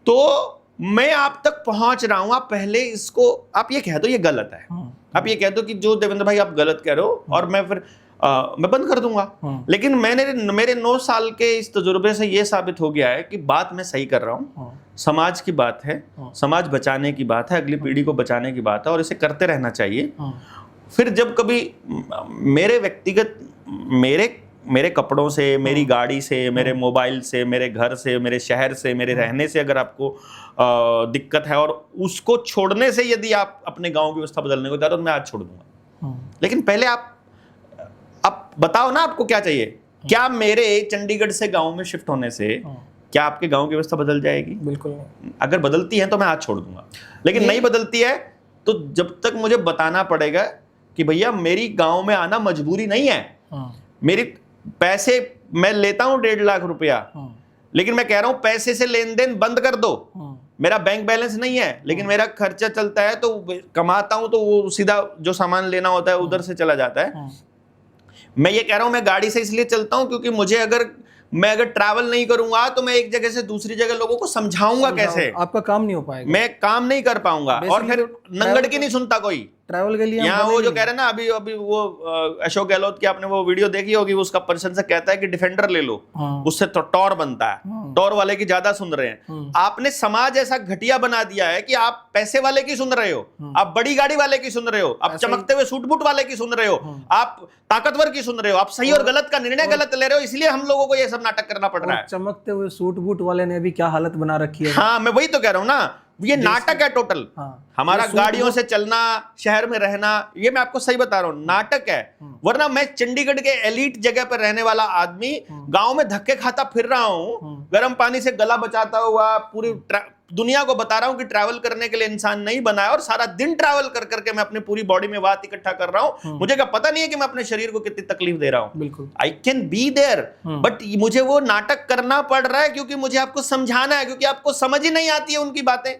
तो मैं आप तक पहुंच रहा हूं, आप पहले इसको आप ये कह दो ये गलत है, आप ये कह दो कि जो देवेंद्र भाई आप गलत कह रहे हो, और मैं फिर मैं बंद कर दूंगा। लेकिन मेरे 9 साल के इस तजुर्बे से ये साबित हो गया है कि बात मैं सही कर रहा हूँ, समाज की बात है, समाज बचाने की बात है, अगली पीढ़ी को बचाने की बात है, और इसे करते रहना चाहिए। फिर जब कभी मेरे व्यक्तिगत मेरे कपड़ों से, मेरी गाड़ी से, मेरे मोबाइल से, मेरे घर से, मेरे शहर से, मेरे रहने से अगर आपको दिक्कत है और उसको छोड़ने से यदि आप अपने गांव की व्यवस्था बदलने को चाहते हो तो मैं आज छोड़ दूंगा। लेकिन पहले आप बताओ ना आपको क्या चाहिए। क्या मेरे चंडीगढ़ से गांव में शिफ्ट होने से क्या आपके गांव की व्यवस्था बदल जाएगी? बिल्कुल नहीं। अगर बदलती है तो मैं आज छोड़ दूंगा, लेकिन नहीं बदलती है तो जब तक मुझे बताना पड़ेगा कि भैया मेरी गांव में आना मजबूरी नहीं है, मेरी पैसे मैं लेता हूं 1.5 लाख रुपया, लेकिन मैं कह रहा हूं पैसे से लेन देन बंद कर दो। मेरा बैंक बैलेंस नहीं है, लेकिन मेरा खर्चा चलता है, तो कमाता हूं तो वो सीधा जो सामान लेना होता है उधर से चला जाता है। मैं ये कह रहा हूं मैं गाड़ी से इसलिए चलता हूं क्योंकि मुझे अगर ट्रैवल नहीं करूंगा तो मैं एक जगह से दूसरी जगह लोगों को समझाऊंगा कैसे? आपका काम नहीं हो पाएगा, मैं काम नहीं कर पाऊंगा, और फिर नंगड़ की नहीं सुनता कोई ट्रैवल के लिए। यहाँ वो जो कह रहे हैं ना अभी वो अशोक गहलोत की आपने वो वीडियो देखी होगी, उसका पर्सन से कहता है कि डिफेंडर ले लो, उससे तो टॉर बनता है, टॉर वाले की ज्यादा सुन रहे हैं। आपने समाज ऐसा घटिया बना दिया है कि आप पैसे वाले की सुन रहे हो, आप बड़ी गाड़ी वाले की सुन रहे हो, आप चमकते हुए सूट बूट वाले की सुन रहे हो, आप ताकतवर की सुन रहे हो, आप सही और गलत का निर्णय गलत ले रहे हो, इसलिए हम लोगों को ये सब नाटक करना पड़ रहा है। चमकते हुए सूट बूट वाले ने भी क्या हालत बना रखी है। हाँ, मैं वही तो कह रहा हूँ ना, ये नाटक है टोटल। हमारा गाड़ियों से चलना, शहर में रहना, ये मैं आपको सही बता रहा हूँ, नाटक है। वरना मैं चंडीगढ़ के एलीट जगह पर रहने वाला आदमी गांव में धक्के खाता फिर रहा हूँ, गर्म पानी से गला बचाता हुआ पूरी दुनिया को बता रहा हूं कि ट्रैवल करने के लिए इंसान नहीं बना है, और सारा दिन ट्रैवल कर करके मैं अपनी पूरी बॉडी में वात इकट्ठा कर रहा हूं। मुझे क्या पता नहीं है कि मैं अपने शरीर को कितनी तकलीफ दे रहा हूं। बिल्कुल, I can be there, but मुझे वो नाटक करना पड़ रहा है क्योंकि मुझे आपको समझाना है, क्योंकि आपको समझ ही नहीं आती है उनकी बातें।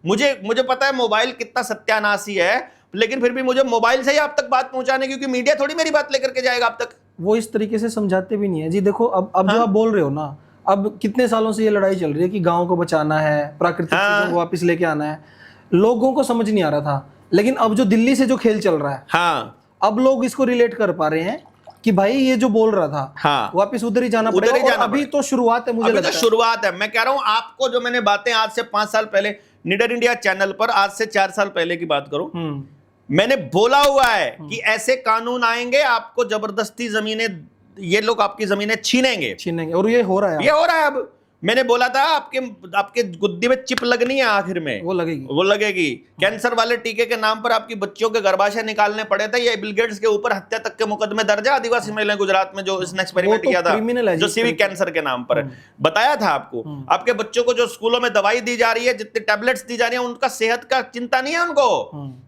मुझे पता है मोबाइल कितना सत्यानाशी है, लेकिन फिर भी मुझे मोबाइल से ही आप तक बात पहुंचाने, क्योंकि मीडिया थोड़ी मेरी बात लेकर के जाएगा आप तक। वो इस तरीके से समझाते भी नहीं है जी। देखो अब जो आप बोल रहे हो ना, अब कितने सालों से ये लड़ाई चल रही है कि गांव को बचाना है, प्राकृतिक चीजों को वापस लेके आना है, लोगों को समझ नहीं आ रहा था। लेकिन अब जो दिल्ली से जो खेल चल रहा है, अब लोग इसको रिलेट कर पा रहे हैं कि भाई ये जो बोल रहा था वापस उधर ही जाना पड़ेगा। और अभी तो शुरुआत है, मुझे लगता है शुरुआत है। मैं कह रहा हूं आपको, जो मैंने बातें आज से 5 साल पहले निडर इंडिया चैनल पर, आज से 4 साल पहले की बात करूं, मैंने बोला हुआ है कि ऐसे कानून आएंगे, आपको जबरदस्ती जमीनें, ये लोग आपकी जमीनें छीनेंगे, और ये हो रहा है। अब मैंने बोला था आपके गुद्दी में चिप लगनी है, आखिर में वो लगेगी। कैंसर वाले टीके के नाम पर आपकी बच्चियों के गर्भाशय निकालने पड़े थे। ये बिल गेट्स के ऊपर हत्या तक के मुकदमे दर्ज है आदिवासी महिलाएं गुजरात में, जो इसने एक्सपेरिमेंट किया था, जो सिविक कैंसर के नाम पर बताया था आपको। आपके बच्चों को जो स्कूलों में दवाई दी जा रही है, जितनी टैबलेट्स दी जा रही है, उनका सेहत का चिंता नहीं है उनको।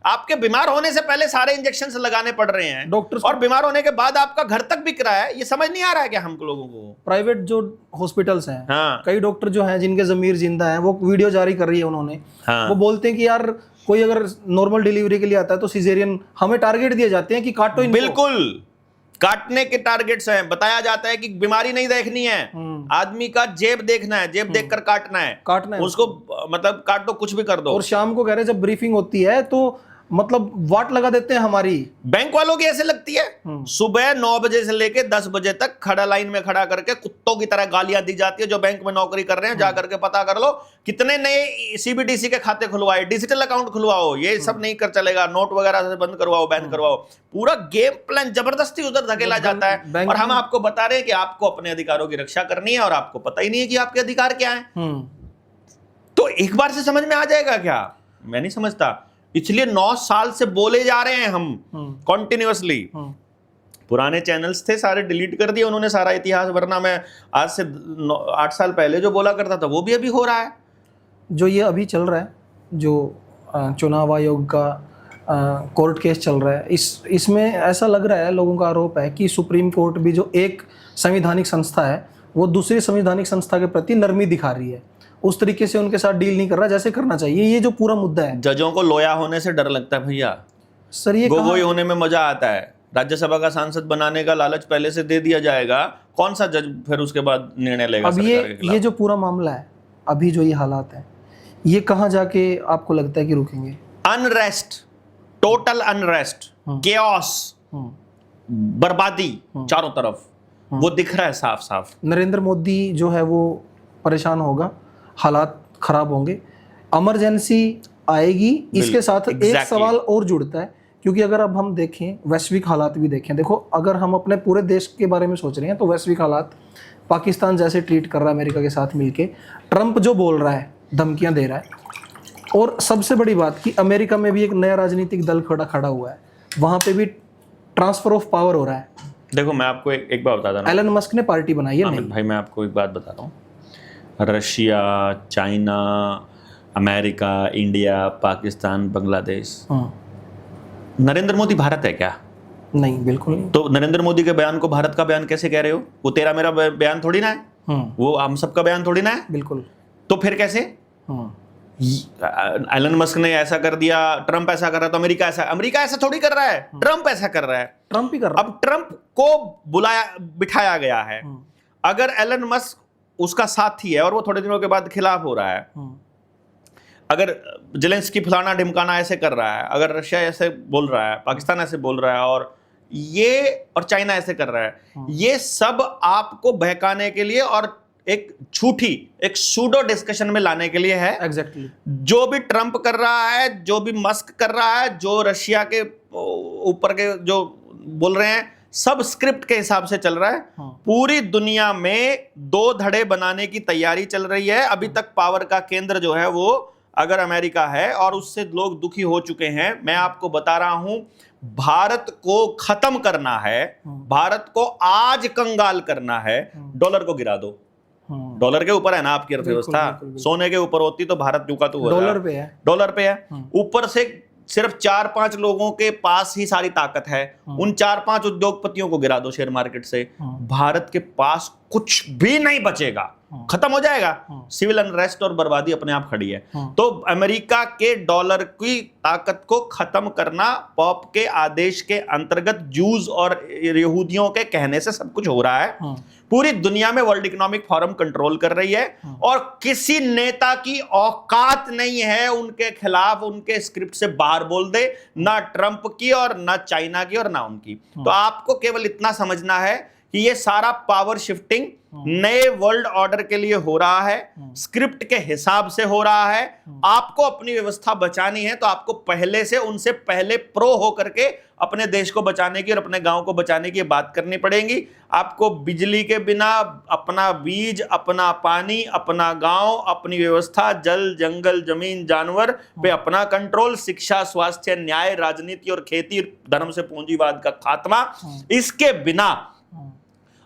आपके बीमार होने से पहले सारे इंजेक्शन लगाने पड़ रहे हैं डॉक्टर, और बीमार होने के बाद आपका घर तक बिक रहा है। ये समझ नहीं आ रहा है क्या हम लोगों को? प्राइवेट जो हॉस्पिटल्स हैं, कई डॉक्टर जो हैं जिनके जमीर जिंदा है, वो वीडियो जारी कर रही है उन्होंने। वो बोलते हैं कि यार कोई अगर नॉर्मल डिलीवरी के लिए आता है तो सिजेरियन, हमें टारगेट दिए जाते हैं कि काटो इनको। बिल्कुल, काटने के टारगेट्स हैं। बताया जाता है कि बीमारी नहीं देखनी है, आदमी का जेब देखना है, जेब देखकर काटना है उसको, मतलब काट दो, कुछ भी कर दो। और शाम को कह रहे जब ब्रीफिंग होती है तो मतलब वाट लगा देते हैं हमारी। बैंक वालों की ऐसे लगती है, सुबह 9 बजे से लेके 10 बजे तक खड़ा लाइन में खड़ा करके कुत्तों की तरह गालियां दी जाती है। जो बैंक में नौकरी कर रहे हैं जाकर के पता कर लो कितने नए सीबीडीसी के खाते खुलवाए, डिजिटल अकाउंट खुलवाओ, ये सब नहीं कर चलेगा, नोट वगैरह से बंद करवाओ, बैन करवाओ। पूरा गेम प्लान जबरदस्ती उधर धकेला जाता है और हम आपको बता रहे हैं कि आपको अपने अधिकारों की रक्षा करनी है और आपको पता ही नहीं है कि आपके अधिकार क्या है। तो एक बार से समझ में आ जाएगा क्या? मैं नहीं समझता। इसलिए 9 साल से बोले जा रहे हैं हम कॉन्टिन्यूअसली। पुराने चैनल्स थे सारे डिलीट कर दिए उन्होंने सारा इतिहास, वरना मैं आज से 8 साल पहले जो बोला करता था वो भी अभी हो रहा है। जो ये अभी चल रहा है, जो चुनाव आयोग का कोर्ट केस चल रहा है, इसमें ऐसा लग रहा है, लोगों का आरोप है कि सुप्रीम कोर्ट भी जो एक संवैधानिक संस्था है वो दूसरी संवैधानिक संस्था के प्रति नरमी दिखा रही है, उस तरीके से उनके साथ डील नहीं कर रहा जैसे करना चाहिए। ये जो पूरा मुद्दा है, जजों को लोया होने से डर लगता है भैया, सर ये गोगोई होने में मजा आता है। राज्यसभा का सांसद बनाने का लालच पहले से दे दिया जाएगा, कौन सा जज फिर उसके बाद निर्णय लेगा? अब ये जो पूरा मामला है, अभी जो ये हालात है, ये कहाँ जाके आपको लगता है कि रुकेंगे? अनरेस्ट, टोटल अनरेस्ट, केओस, बर्बादी चारों तरफ, वो दिख रहा है साफ साफ। नरेंद्र मोदी जो है वो परेशान होगा, हालात खराब होंगे, इमरजेंसी आएगी। इसके साथ एक सवाल और जुड़ता है, क्योंकि अगर अब हम देखें वैश्विक हालात भी देखें, देखो अगर हम अपने पूरे देश के बारे में सोच रहे हैं तो वैश्विक हालात, पाकिस्तान जैसे ट्रीट कर रहा है अमेरिका के साथ मिलके, ट्रंप जो बोल रहा है, धमकियां दे रहा है, और सबसे बड़ी बात कि अमेरिका में भी एक नया राजनीतिक दल खड़ा हुआ है, वहां पे भी ट्रांसफर ऑफ पावर हो रहा है। देखो मैं आपको एक बात बता रहा हूं, एलन मस्क ने पार्टी बनाई है। नहीं भाई मैं आपको एक बात बता रहा हूँ, Russia, China, America, India, Pakistan, Bangladesh, Narendra Modi Bharat है क्या? नहीं, बिल्कुल नहीं। तो नरेंद्र मोदी के बयान को भारत का बयान कैसे कह रहे हो? वो तेरा मेरा बयान थोड़ी ना है, वो हम सबका बयान थोड़ी ना है। बिल्कुल। तो फिर कैसे? एलन मस्क ने ऐसा कर दिया, ट्रंप ऐसा कर रहा है, तो अमेरिका ऐसा थोड़ी कर रहा है, ट्रंप ऐसा कर रहा है, ट्रंप ही कर रहा है। अब ट्रंप को बिठाया गया है। अगर एलन मस्क उसका साथी है और वो थोड़े दिनों के बाद खिलाफ हो रहा है, अगर जेलेंस्की फलाना ढिमकाना ऐसे कर रहा है, अगर रशिया ऐसे बोल रहा है, पाकिस्तान ऐसे बोल रहा है और चाइना ऐसे कर रहा है, ये सब आपको बहकाने के लिए और एक झूठी, एक सूडो डिस्कशन में लाने के लिए है। एग्जैक्टली। जो भी ट्रंप कर रहा है, जो भी मस्क कर रहा है, जो रशिया के ऊपर के जो बोल रहे हैं, सब स्क्रिप्ट के हिसाब से चल रहा है। पूरी दुनिया में 2 धड़े बनाने की तैयारी चल रही है। अभी तक पावर का केंद्र जो है वो अगर अमेरिका है और उससे लोग दुखी हो चुके हैं। मैं आपको बता रहा हूं, भारत को खत्म करना है, भारत को आज कंगाल करना है, डॉलर को गिरा दो। डॉलर के ऊपर है ना आपकी अर्थव्यवस्था, सोने के ऊपर होती तो भारत दुखा तो डॉलर पे है। ऊपर से सिर्फ 4-5 लोगों के पास ही सारी ताकत है। उन 4-5 उद्योगपतियों को गिरा दो शेयर मार्केट से, भारत के पास कुछ भी नहीं बचेगा, खत्म हो जाएगा। सिविल अनरेस्ट और बर्बादी अपने आप खड़ी है। तो अमेरिका के डॉलर की ताकत को खत्म करना पॉप के आदेश के अंतर्गत जूस और यहूदियों के कहने से सब कुछ हो रहा है। पूरी दुनिया में वर्ल्ड इकोनॉमिक फोरम कंट्रोल कर रही है और किसी नेता की औकात नहीं है उनके खिलाफ उनके स्क्रिप्ट से बाहर बोल दे, ना ट्रंप की और ना चाइना की और ना उनकी। तो आपको केवल इतना समझना है कि ये सारा पावर शिफ्टिंग नए वर्ल्ड ऑर्डर के लिए हो रहा है, स्क्रिप्ट के हिसाब से हो रहा है। आपको अपनी व्यवस्था बचानी है तो आपको पहले से उनसे पहले प्रो होकर के अपने देश को बचाने की और अपने गांव को बचाने की बात करनी पड़ेगी। आपको बिजली के बिना अपना बीज, अपना पानी, अपना गांव, अपनी व्यवस्था, जल, जंगल, जमीन, जानवर पे अपना कंट्रोल, शिक्षा, स्वास्थ्य, न्याय, राजनीति और खेती, धर्म से पूंजीवाद का खात्मा, इसके बिना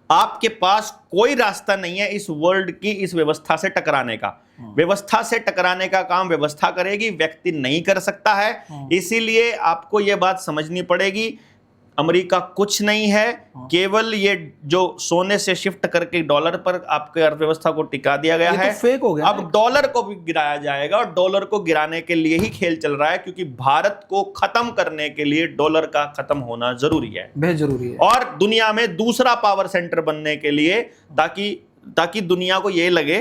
आपके पास कोई रास्ता नहीं है इस वर्ल्ड की इस व्यवस्था से टकराने का। व्यवस्था से टकराने का काम व्यवस्था करेगी, व्यक्ति नहीं कर सकता है। इसीलिए आपको यह बात समझनी पड़ेगी, अमेरिका कुछ नहीं है, केवल ये जो सोने से शिफ्ट करके डॉलर पर आपके अर्थव्यवस्था को टिका दिया गया है। तो फेक हो गया। अब डॉलर को भी गिराया जाएगा और डॉलर को गिराने के लिए ही खेल चल रहा है, क्योंकि भारत को खत्म करने के लिए डॉलर का खत्म होना जरूरी है, बेहद जरूरी है। और दुनिया में दूसरा पावर सेंटर बनने के लिए, ताकि दुनिया को यह लगे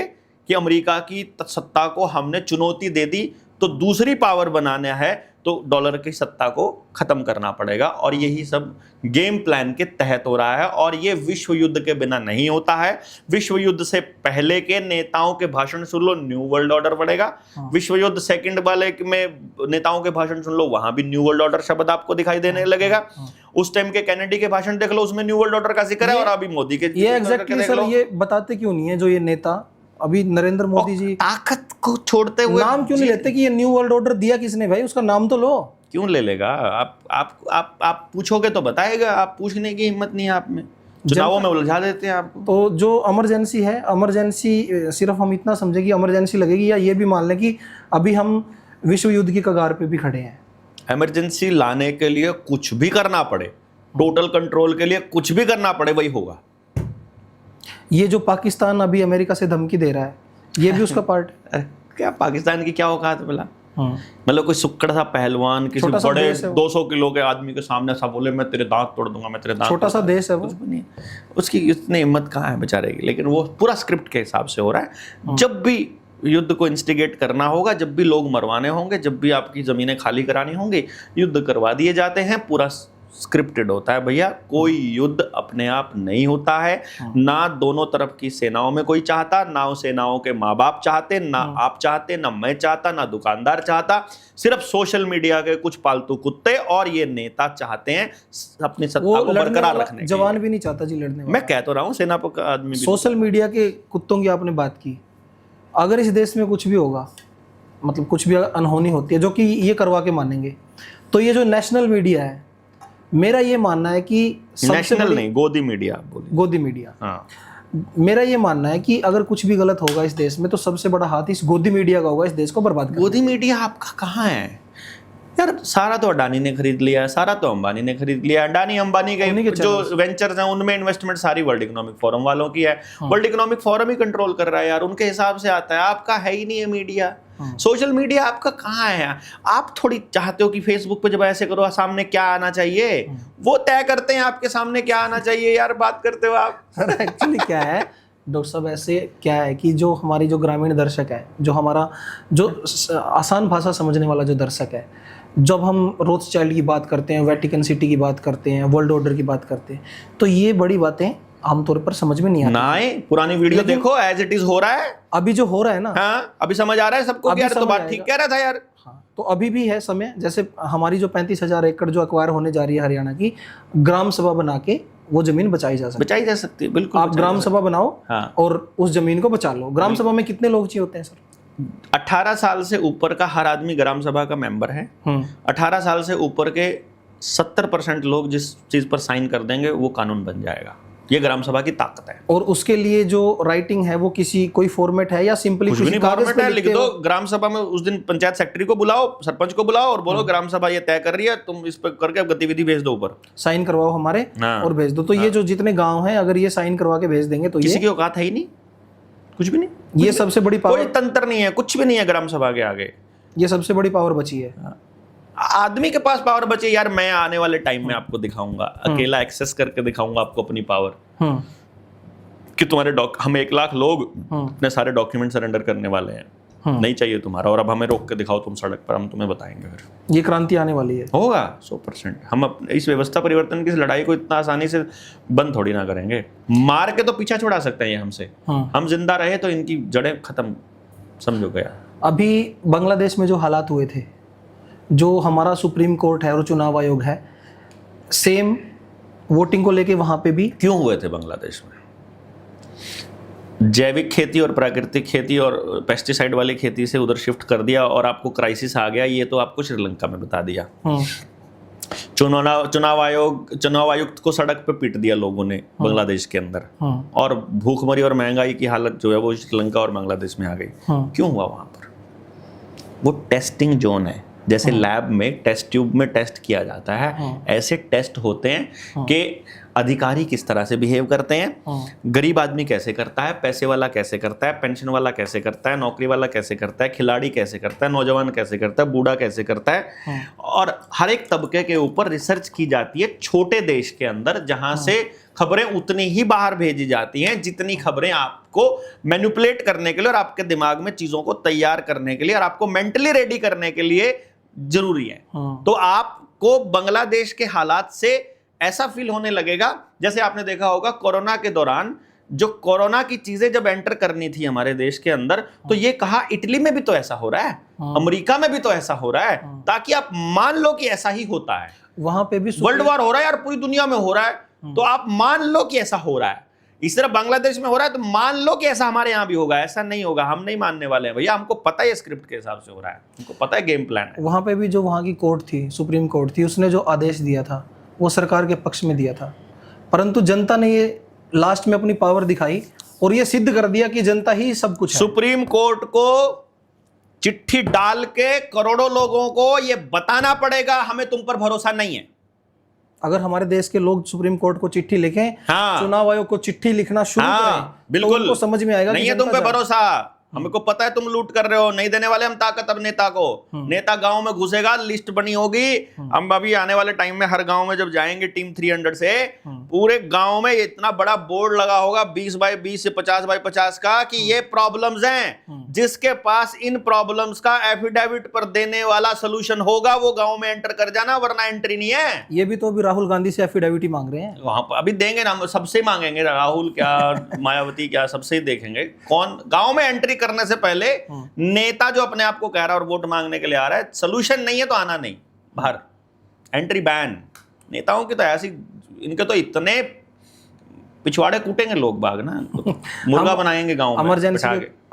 कि अमेरिका की सत्ता को हमने चुनौती दे दी तो दूसरी पावर बनाना है, तो डॉलर की सत्ता को खत्म करना पड़ेगा। और यही सब गेम प्लान के तहत हो रहा है, और ये विश्व युद्ध के बिना नहीं होता है। विश्व युद्ध से पहले के नेताओं के भाषण सुन लो, न्यू वर्ल्ड ऑर्डर बढ़ेगा। विश्व युद्ध सेकंड वाले में नेताओं के भाषण सुन लो, वहां भी न्यू वर्ल्ड ऑर्डर शब्द आपको दिखाई देने लगेगा। उस टाइम के कैनेडी के भाषण देख लो, उसमें न्यू वर्ल्ड ऑर्डर का जिक्र है, और अभी मोदी के ये एग्जैक्टली सर ये बताते क्यों नहीं है जो ये नेता अभी नरेंद्र मोदी जी ताकत को छोड़ते हुए नाम क्यों नहीं लेते कि ये न्यू वर्ल्ड ऑर्डर दिया किसने भाई, उसका नाम तो लो। क्यों ले लेगा? आप पूछोगे तो बताएगा, आप पूछने की हिम्मत नहीं है आप में, चुनावों में उलझा देते हैं आपको। तो जो इमरजेंसी है, इमरजेंसी सिर्फ हम इतना समझे कि इमरजेंसी लगेगी, या ये भी मान लें कि अभी हम विश्व युद्ध की कगार पे भी खड़े हैं। इमरजेंसी लाने के लिए कुछ भी करना पड़े, टोटल कंट्रोल के लिए कुछ भी करना पड़े, वही होगा। ये जो पाकिस्तान अभी अमेरिका से धमकी दे रहा है, ये भी उसका पार्ट है। क्या पाकिस्तान की क्या औकात बोला? मतलब कोई सुक्कड़ सा पहलवान किसी बड़े 200 किलो के आदमी के सामने ऐसा बोले मैं तेरे दांत तोड़ दूंगा, मैं तेरे दांत, छोटा सा देश है वो, उसकी इतनी हिम्मत कहाँ है बेचारे की। लेकिन वो पूरा स्क्रिप्ट के हिसाब से हो रहा है। जब भी युद्ध को इंस्टिगेट करना होगा, जब भी लोग मरवाने होंगे, जब भी आपकी जमीनें खाली करानी होंगी, युद्ध करवा दिए जाते हैं। पूरा स्क्रिप्टेड होता है भैया। कोई युद्ध अपने आप नहीं होता है, ना दोनों तरफ की सेनाओं में कोई चाहता, ना उस सेनाओं के माँ बाप चाहते, ना आप चाहते, ना मैं चाहता, ना दुकानदार चाहता। सिर्फ सोशल मीडिया के कुछ पालतू कुत्ते और ये नेता चाहते हैं अपनी सत्ता को बरकरार रखने। जवान भी नहीं चाहता जी लड़ने वाला। मैं कह तो रहा हूँ सेना पर आदमी। सोशल मीडिया के कुत्तों की आपने बात की, अगर इस देश में कुछ भी होगा, मतलब कुछ भी अनहोनी होती है जो कि ये करवा के मानेंगे, तो ये जो नेशनल मीडिया है, मेरा ये मानना है कि नेशनल नहीं, गोदी मीडिया बोलिए, गोदी मीडिया, हाँ, मेरा ये मानना है कि अगर कुछ भी गलत होगा इस देश में तो सबसे बड़ा हाथ इस गोदी मीडिया का होगा इस देश को बर्बाद करने। गोदी मीडिया आपका कहाँ है यार? सारा तो अडानी ने खरीद लिया, सारा तो अंबानी ने खरीद लिया। अडानी अंबानी के जो वेंचर्स हैं उनमें इन्वेस्टमेंट सारी वर्ल्ड इकोनॉमिक फोरम वालों की है। वर्ल्ड इकोनॉमिक फोरम ही कंट्रोल कर रहा है यार, उनके हिसाब से आता है। आपका है ही नहीं है मीडिया, सोशल मीडिया आपका कहाँ है? आप थोड़ी चाहते हो कि फेसबुक पे जब ऐसे करो सामने क्या आना चाहिए, वो तय करते हैं आपके सामने क्या आना चाहिए। यार बात करते हो आप। एक्चुअली क्या है डॉक्टर साहब, ऐसे क्या है कि जो हमारी जो ग्रामीण दर्शक है, जो हमारा जो आसान भाषा समझने वाला जो दर्शक है, जब हम रोथस्चाइल्ड की बात करते हैं, वेटिकन सिटी की बात करते हैं, वर्ल्ड ऑर्डर की बात करते हैं, तो ये बड़ी बातें आमतौर पर समझ में नहीं आती। ना पुरानी वीडियो देखो, एज इट इज हो रहा है अभी जो हो रहा है ना। हाँ, अभी समझ आ रहा है सबको यार तो बात ठीक कह रहा था यार। हाँ, तो अभी भी है समय। जैसे हमारी जो 35,000 एकड़ जो अक्वायर होने जा रही है हरियाणा की, ग्राम सभा बना के वो जमीन बचाई जा सकती है। बिल्कुल, आप ग्राम सभा बनाओ। हाँ। और उस जमीन को बचा लो। ग्राम सभा में कितने लोग चाहिए होते हैं सर? 18 साल से ऊपर का हर आदमी ग्राम सभा का मेंबर है। 18 साल से ऊपर के 70% लोग जिस चीज पर साइन कर देंगे वो कानून बन जाएगा। ये ग्राम सभा की ताकत है। और उसके लिए जो राइटिंग है वो किसी कोई फॉर्मेट है या सिंपली कुछ नहीं फॉर्मेट है, लिख दो ग्राम सभा में। उस दिन पंचायत सेक्रेटरी को बुलाओ, सरपंच को बुलाओ और बोलो ग्राम सभा ये तय कर रही है, तुम इस पर करके गतिविधि भेज दो, ऊपर साइन करवाओ हमारे और भेज दो। तो ये जो जितने गाँव हैं अगर ये साइन करवा के भेज देंगे तो किसी की औकात है ही नहीं, कुछ भी नहीं। ये सबसे बड़ी पावर, कोई तंत्र नहीं है, कुछ भी नहीं है ग्राम सभा के आगे। ये सबसे बड़ी पावर बची है। आदमी के पास पावर बचे यार। मैं आने वाले टाइम में आपको दिखाऊंगा, अकेला एक्सेस करके दिखाऊंगा आपको अपनी पावर, कि तुम्हारे हम 1 लाख लोग अपने सारे डॉक्यूमेंट सरेंडर करने वाले हैं। नहीं चाहिए तुम्हारा, और अब हमें रोक के दिखाओ तुम सड़क पर, हम तुम्हें बताएंगे। फिर ये क्रांति आने वाली है, होगा 100%। हम इस व्यवस्था परिवर्तन की लड़ाई को इतना आसानी से बंद थोड़ी ना करेंगे। मार के तो पीछा छुड़ा सकते हैं ये हमसे, हम जिंदा रहे तो इनकी जड़ें खत्म, समझो गया। अभी बांग्लादेश में जो हालात हुए थे, जो हमारा सुप्रीम कोर्ट है और चुनाव आयोग है, सेम वोटिंग को लेके वहां पे भी क्यों हुए थे बांग्लादेश में? जैविक खेती और प्राकृतिक खेती और पेस्टिसाइड वाली खेती से उधर शिफ्ट कर दिया और आपको क्राइसिस आ गया। ये तो आपको श्रीलंका में बता दिया। चुनाव आयुक्त को सड़क पे पीट दिया लोगों ने बांग्लादेश के अंदर, और भूखमरी और महंगाई की हालत जो है वो श्रीलंका और बांग्लादेश में आ गई। क्यों हुआ वहां पर? वो टेस्टिंग जोन है। जैसे लैब में टेस्ट ट्यूब में टेस्ट किया जाता है, ऐसे टेस्ट होते हैं कि अधिकारी किस तरह से बिहेव करते हैं, गरीब आदमी कैसे करता है, पैसे वाला कैसे करता है, पेंशन वाला कैसे करता है, नौकरी वाला कैसे करता है, खिलाड़ी कैसे करता है, नौजवान कैसे करता है, बूढ़ा कैसे करता है। और हर एक तबके के ऊपर रिसर्च की जाती है छोटे देश के अंदर, जहां से खबरें उतनी ही बाहर भेजी जाती हैं जितनी खबरें आपको मैनिपुलेट करने के लिए और आपके दिमाग में चीजों को तैयार करने के लिए और आपको मेंटली रेडी करने के लिए जरूरी है। तो आपको बांग्लादेश के हालात से ऐसा फील होने लगेगा जैसे आपने देखा होगा कोरोना के दौरान, जो कोरोना की चीजें जब एंटर करनी थी हमारे देश के अंदर, तो ये कहा इटली में भी तो ऐसा हो रहा है, अमेरिका में भी तो ऐसा हो रहा है, ताकि आप मान लो कि ऐसा ही होता है। वहां पे भी वर्ल्ड वॉर हो रहा है यार, पूरी दुनिया में हो रहा है, तो आप मान लो कि ऐसा हो रहा है। इस तरह बांग्लादेश में हो रहा है, तो मान लो कि ऐसा हमारे यहां भी होगा। ऐसा नहीं होगा, हम नहीं मानने वाले हैं भैया, हमको पता है स्क्रिप्ट के हिसाब से हो रहा है, हमको पता है गेम प्लान है। वहां पे भी जो वहां की कोर्ट थी, सुप्रीम कोर्ट थी, उसने जो आदेश दिया था वो सरकार के पक्ष में दिया था, परंतु जनता ने ये लास्ट में अपनी पावर दिखाई और ये सिद्ध कर दिया कि जनता ही सब कुछ है। सुप्रीम कोर्ट को चिट्ठी डाल के करोड़ों लोगों को ये बताना पड़ेगा हमें तुम पर भरोसा नहीं है। अगर हमारे देश के लोग सुप्रीम कोर्ट को चिट्ठी लिखें, हाँ, चुनाव आयोग को चिट्ठी लिखना शुरू करें, बिल्कुल, तो उनको समझ में आएगा नहीं है तुम पे भरोसा, हमको पता है तुम लूट कर रहे हो, नहीं देने वाले हम ताकत अब नेता को। नेता गांव में घुसेगा, लिस्ट बनी होगी, हम अभी आने वाले टाइम में हर गांव में जब जाएंगे टीम 300 से, पूरे गांव में इतना बड़ा बोर्ड लगा होगा 20 बाय 20 से 50 बाय 50 का कि ये प्रॉब्लम्स हैं, जिसके पास इन प्रॉब्लम्स का एफिडेविट पर देने वाला सोल्यूशन होगा वो गांव में एंटर कर जाना, वरना एंट्री नहीं है। ये भी तो अभी राहुल गांधी से एफिडेविट ही मांग रहे हैं। वहां पर अभी देंगे ना, सबसे मांगेंगे, राहुल क्या मायावती क्या, सबसे ही देखेंगे कौन गांव में एंट्री करने से पहले। नेता जो अपने आप को कह रहा है और वोट मांगने के लिए आ रहा है, सोल्यूशन नहीं है तो आना नहीं, बाहर, एंट्री बैन। नेताओं की तो ऐसी, इनके तो इतने पिछवाड़े कूटेंगे लोग बाग ना, मुर्गा बनाएंगे गांव में।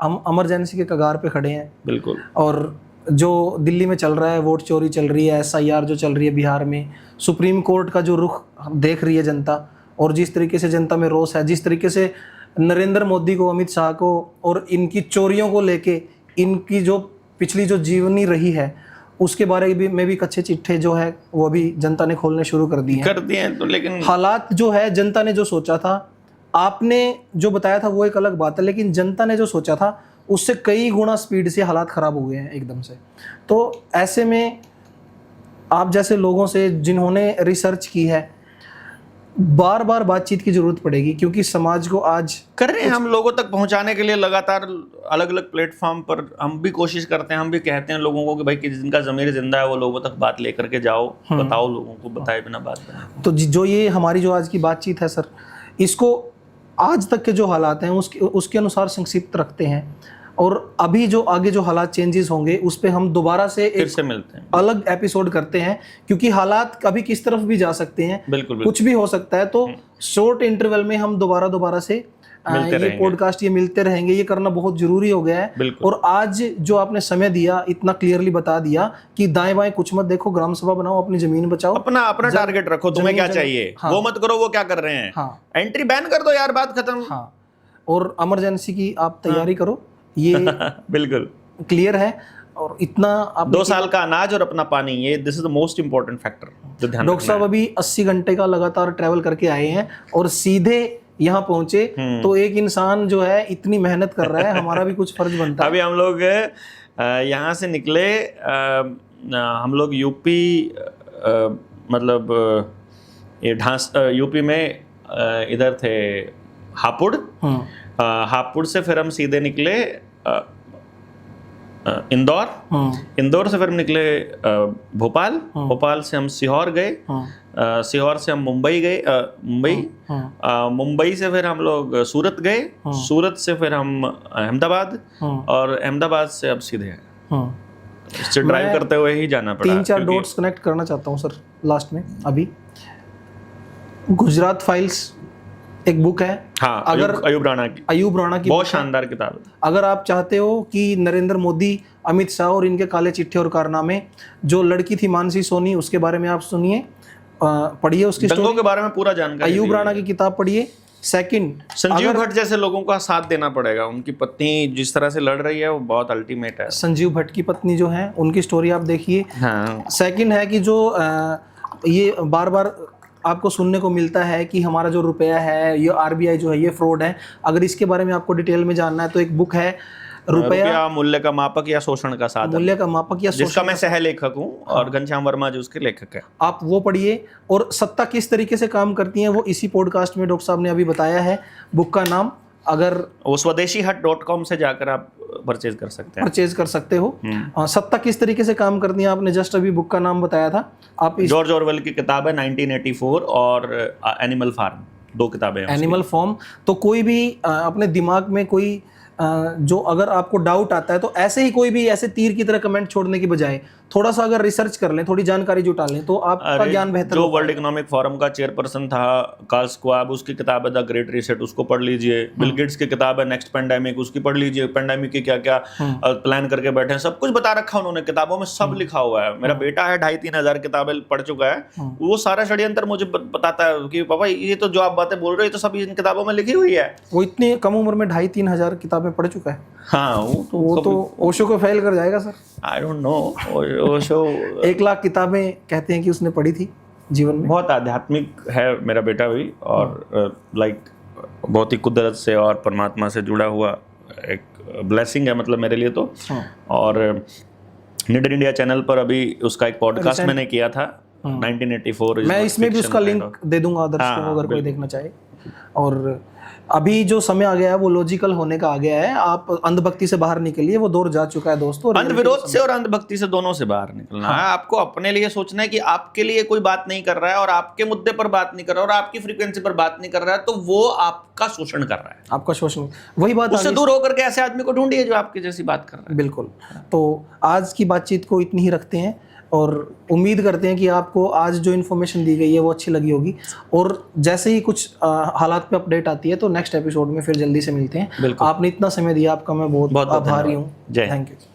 हम इमरजेंसी के कगार पे खड़े हैं, बिल्कुल। और जो दिल्ली में चल रहा है, वोट चोरी चल रही है, SIR जो चल रही है बिहार में, सुप्रीम कोर्ट का जो रुख देख रही है जनता, और जिस तरीके से जनता में रोष है, जिस तरीके से नरेंद्र मोदी को, अमित शाह को और इनकी चोरियों को लेके इनकी जो पिछली जो जीवनी रही है उसके बारे में भी कच्चे चिट्ठे जो है वो अभी जनता ने खोलने शुरू कर दिए हैं। तो लेकिन हालात जो है, जनता ने जो सोचा था, आपने जो बताया था वो एक अलग बात है, लेकिन जनता ने जो सोचा था उससे कई गुना स्पीड से हालात खराब हो गए हैं एकदम से। तो ऐसे में आप जैसे लोगों से जिन्होंने रिसर्च की है, बार बार बातचीत की जरूरत पड़ेगी, क्योंकि समाज को आज कर रहे हैं हम लोगों तक पहुंचाने के लिए लगातार अलग अलग प्लेटफॉर्म पर हम भी कोशिश करते हैं, हम भी कहते हैं लोगों को कि भाई कि जिनका ज़मीर जिंदा है वो लोगों तक बात लेकर के जाओ, बताओ लोगों को, बताए बिना बात बनाओ। तो जो ये हमारी जो आज की बातचीत है सर, इसको आज तक के जो हालात हैं उसके अनुसार संक्षिप्त रखते हैं, और अभी जो आगे जो हालात चेंजेस होंगे उस पे हम दोबारा से फिर से मिलते हैं, अलग एपिसोड करते हैं, क्योंकि हालात कभी किस तरफ भी जा सकते हैं, बिल्कुल कुछ भी हो सकता है। तो शॉर्ट इंटरवल में हम दोबारा से ये पॉडकास्ट ये मिलते रहेंगे, ये करना बहुत जरूरी हो गया है। और आज जो आपने समय दिया, इतना क्लियरली बता दिया कि दाएं बाएं कुछ मत देखो, ग्राम सभा बनाओ, अपनी जमीन बचाओ, अपना टारगेट रखो, तुम्हें क्या चाहिए वो मत करो वो क्या कर रहे हैं, एंट्री बैन कर दो यार, बात खत्म। और इमरजेंसी की आप तैयारी करो, ये बिल्कुल क्लियर है। और इतना आप 2 साल का अनाज और अपना पानी, ये this is the most important factor जो ध्यान। डॉक्टर साहब अभी 80 घंटे का लगातार ट्रैवल करके आए हैं और सीधे यहाँ पहुंचे, तो एक इंसान जो है इतनी मेहनत कर रहा है, हमारा भी कुछ फर्ज बनता है। अभी हम लोग यहाँ से निकले, हम लोग यूपी, मतलब ये यूपी में इधर थे हापुड़, हापुड़ से फिर हम सीधे निकले इंदौर से फिर हम निकले भोपाल, भोपाल से हम सीहोर गए, सीहोर से हम मुंबई गए, मुंबई से फिर हम लोग सूरत गए, सूरत से फिर हम अहमदाबाद, और अहमदाबाद से अब सीधे इससे ड्राइव करते हुए ही जाना पड़ा। 3-4 डॉट्स कनेक्ट करना चाहता हूँ सर लास्ट में। अभी गुजरात फाइल्स एक बुक है, हाँ, अगर अयूब राणा की बहुत शानदार किताब है। अगर आप चाहते हो कि नरेंद्र मोदी, अमित शाह और इनके काले चिट्ठे और कारनामे, जो लड़की थी मानसी सोनी, उसके बारे में आप सुनिए, पढ़िए उसकी दंगों के बारे में पूरा जानकारी, अयूब राणा की किताब पढ़िए। सेकंड, संजीव भट्ट जैसे लोगों का साथ देना पड़ेगा, उनकी पत्नी जिस तरह से लड़ रही है वो बहुत अल्टीमेट है। संजीव भट्ट की पत्नी जो है उनकी स्टोरी आप देखिए। हाँ। सेकंड है कि जो ये बार बार आपको सुनने को मिलता है कि हमारा जो रुपया है, ये RBI जो है ये फ्रॉड है। अगर इसके बारे में आपको डिटेल में जानना है तो एक बुक है, रुपया मूल्य का मापक या शोषण का साधन, मूल्य का मापक या जिसका मैं सह लेखक हूँ, और घनश्याम वर्मा जो उसके लेखक है, आप वो पढ़िए। और सत्ता किस तरीके से काम करती है वो इसी पॉडकास्ट में डॉक्टर साहब ने अभी बताया है। बुक का नाम, अगर वो स्वदेशीहट.com से जाकर आप परचेज कर सकते हैं। परचेज कर सकते हो। सत्ता किस तरीके से काम करती है, आपने जस्ट अभी बुक का नाम बताया था। आप इस जॉर्ज ऑरवेल की किताब है 1984 और एनिमल फार्म, 2 किताबें हैं। Animal form. तो कोई भी अपने दिमाग में कोई जो अगर आपको डाउट आता है तो ऐसे ही कोई भी ऐसे तीर की तरह कमेंट छोड़ने की बजाय थोड़ा सा अगर रिसर्च कर लें, थोड़ी जानकारी जुटा लें तो आपका ज्ञान बेहतर जो होगा। वर्ल्ड इकोनॉमिक फोरम का चेयरपर्सन था कार्ल स्क्वाब, उसकी किताब है द ग्रेट रीसेट, उसको पढ़ लीजिए। बिल गेट्स की किताब है नेक्स्ट पेंडेमिक, उसकी पढ़ लीजिए। पेंडेमिक के क्या क्या प्लान करके बैठे हैं, सब कुछ बता रखा है उन्होंने, किताबों में सब लिखा हुआ है। मेरा बेटा है 2,500-3 हज़ार किताबें पढ़ चुका है, वो सारा षड्यंत्र मुझे बताता है कि पापा ये तो जो आप बातें बोल रहे हो ये तो सब इन किताबों में लिखी हुई है। वो इतनी कम उम्र में 2,500-3 हज़ार किताबें पढ़ चुका है। हाँ, वो तो ओशो को फेल कर जाएगा sir. I don't know. Osho 1 lakh किताबें कहते हैं कि उसने पढ़ी थी जीवन में। बहुत आध्यात्मिक है मेरा बेटा भी, और लाइक बहुत ही कुदरत से और परमात्मा से जुड़ा हुआ एक ब्लेसिंग है मतलब मेरे लिए तो। और निडर इंडिया चैनल पर अभी उसका एक पॉडकास्ट मैंने किया था 1984। मैं इसमें भी उसका लिंक दे दूंगा आदर्श को, अगर कोई देखना चाहे। और अभी जो समय आ गया है वो लॉजिकल होने का आ गया है। आप अंधभक्ति से बाहर निकलिए, वो दौर जा चुका है दोस्तों। अंधविरोध से और अंधभक्ति से दोनों से बाहर निकलना है। आपको अपने लिए सोचना है कि आपके लिए कोई बात नहीं कर रहा है और आपके मुद्दे पर बात नहीं कर रहा है और आपकी फ्रीक्वेंसी पर बात नहीं कर रहा है, तो वो आपका शोषण कर रहा है। आपका शोषण, वही बात। उससे दूर होकर के ऐसे आदमी को ढूंढिए जो आपकी जैसी बात कर रहा है। बिल्कुल। तो आज की बातचीत को इतनी ही रखते हैं और उम्मीद करते हैं कि आपको आज जो इन्फॉर्मेशन दी गई है वो अच्छी लगी होगी। और जैसे ही कुछ हालात पे अपडेट आती है तो नेक्स्ट एपिसोड में फिर जल्दी से मिलते हैं। आपने इतना समय दिया, आपका मैं बहुत आभारी हूँ। Thank you.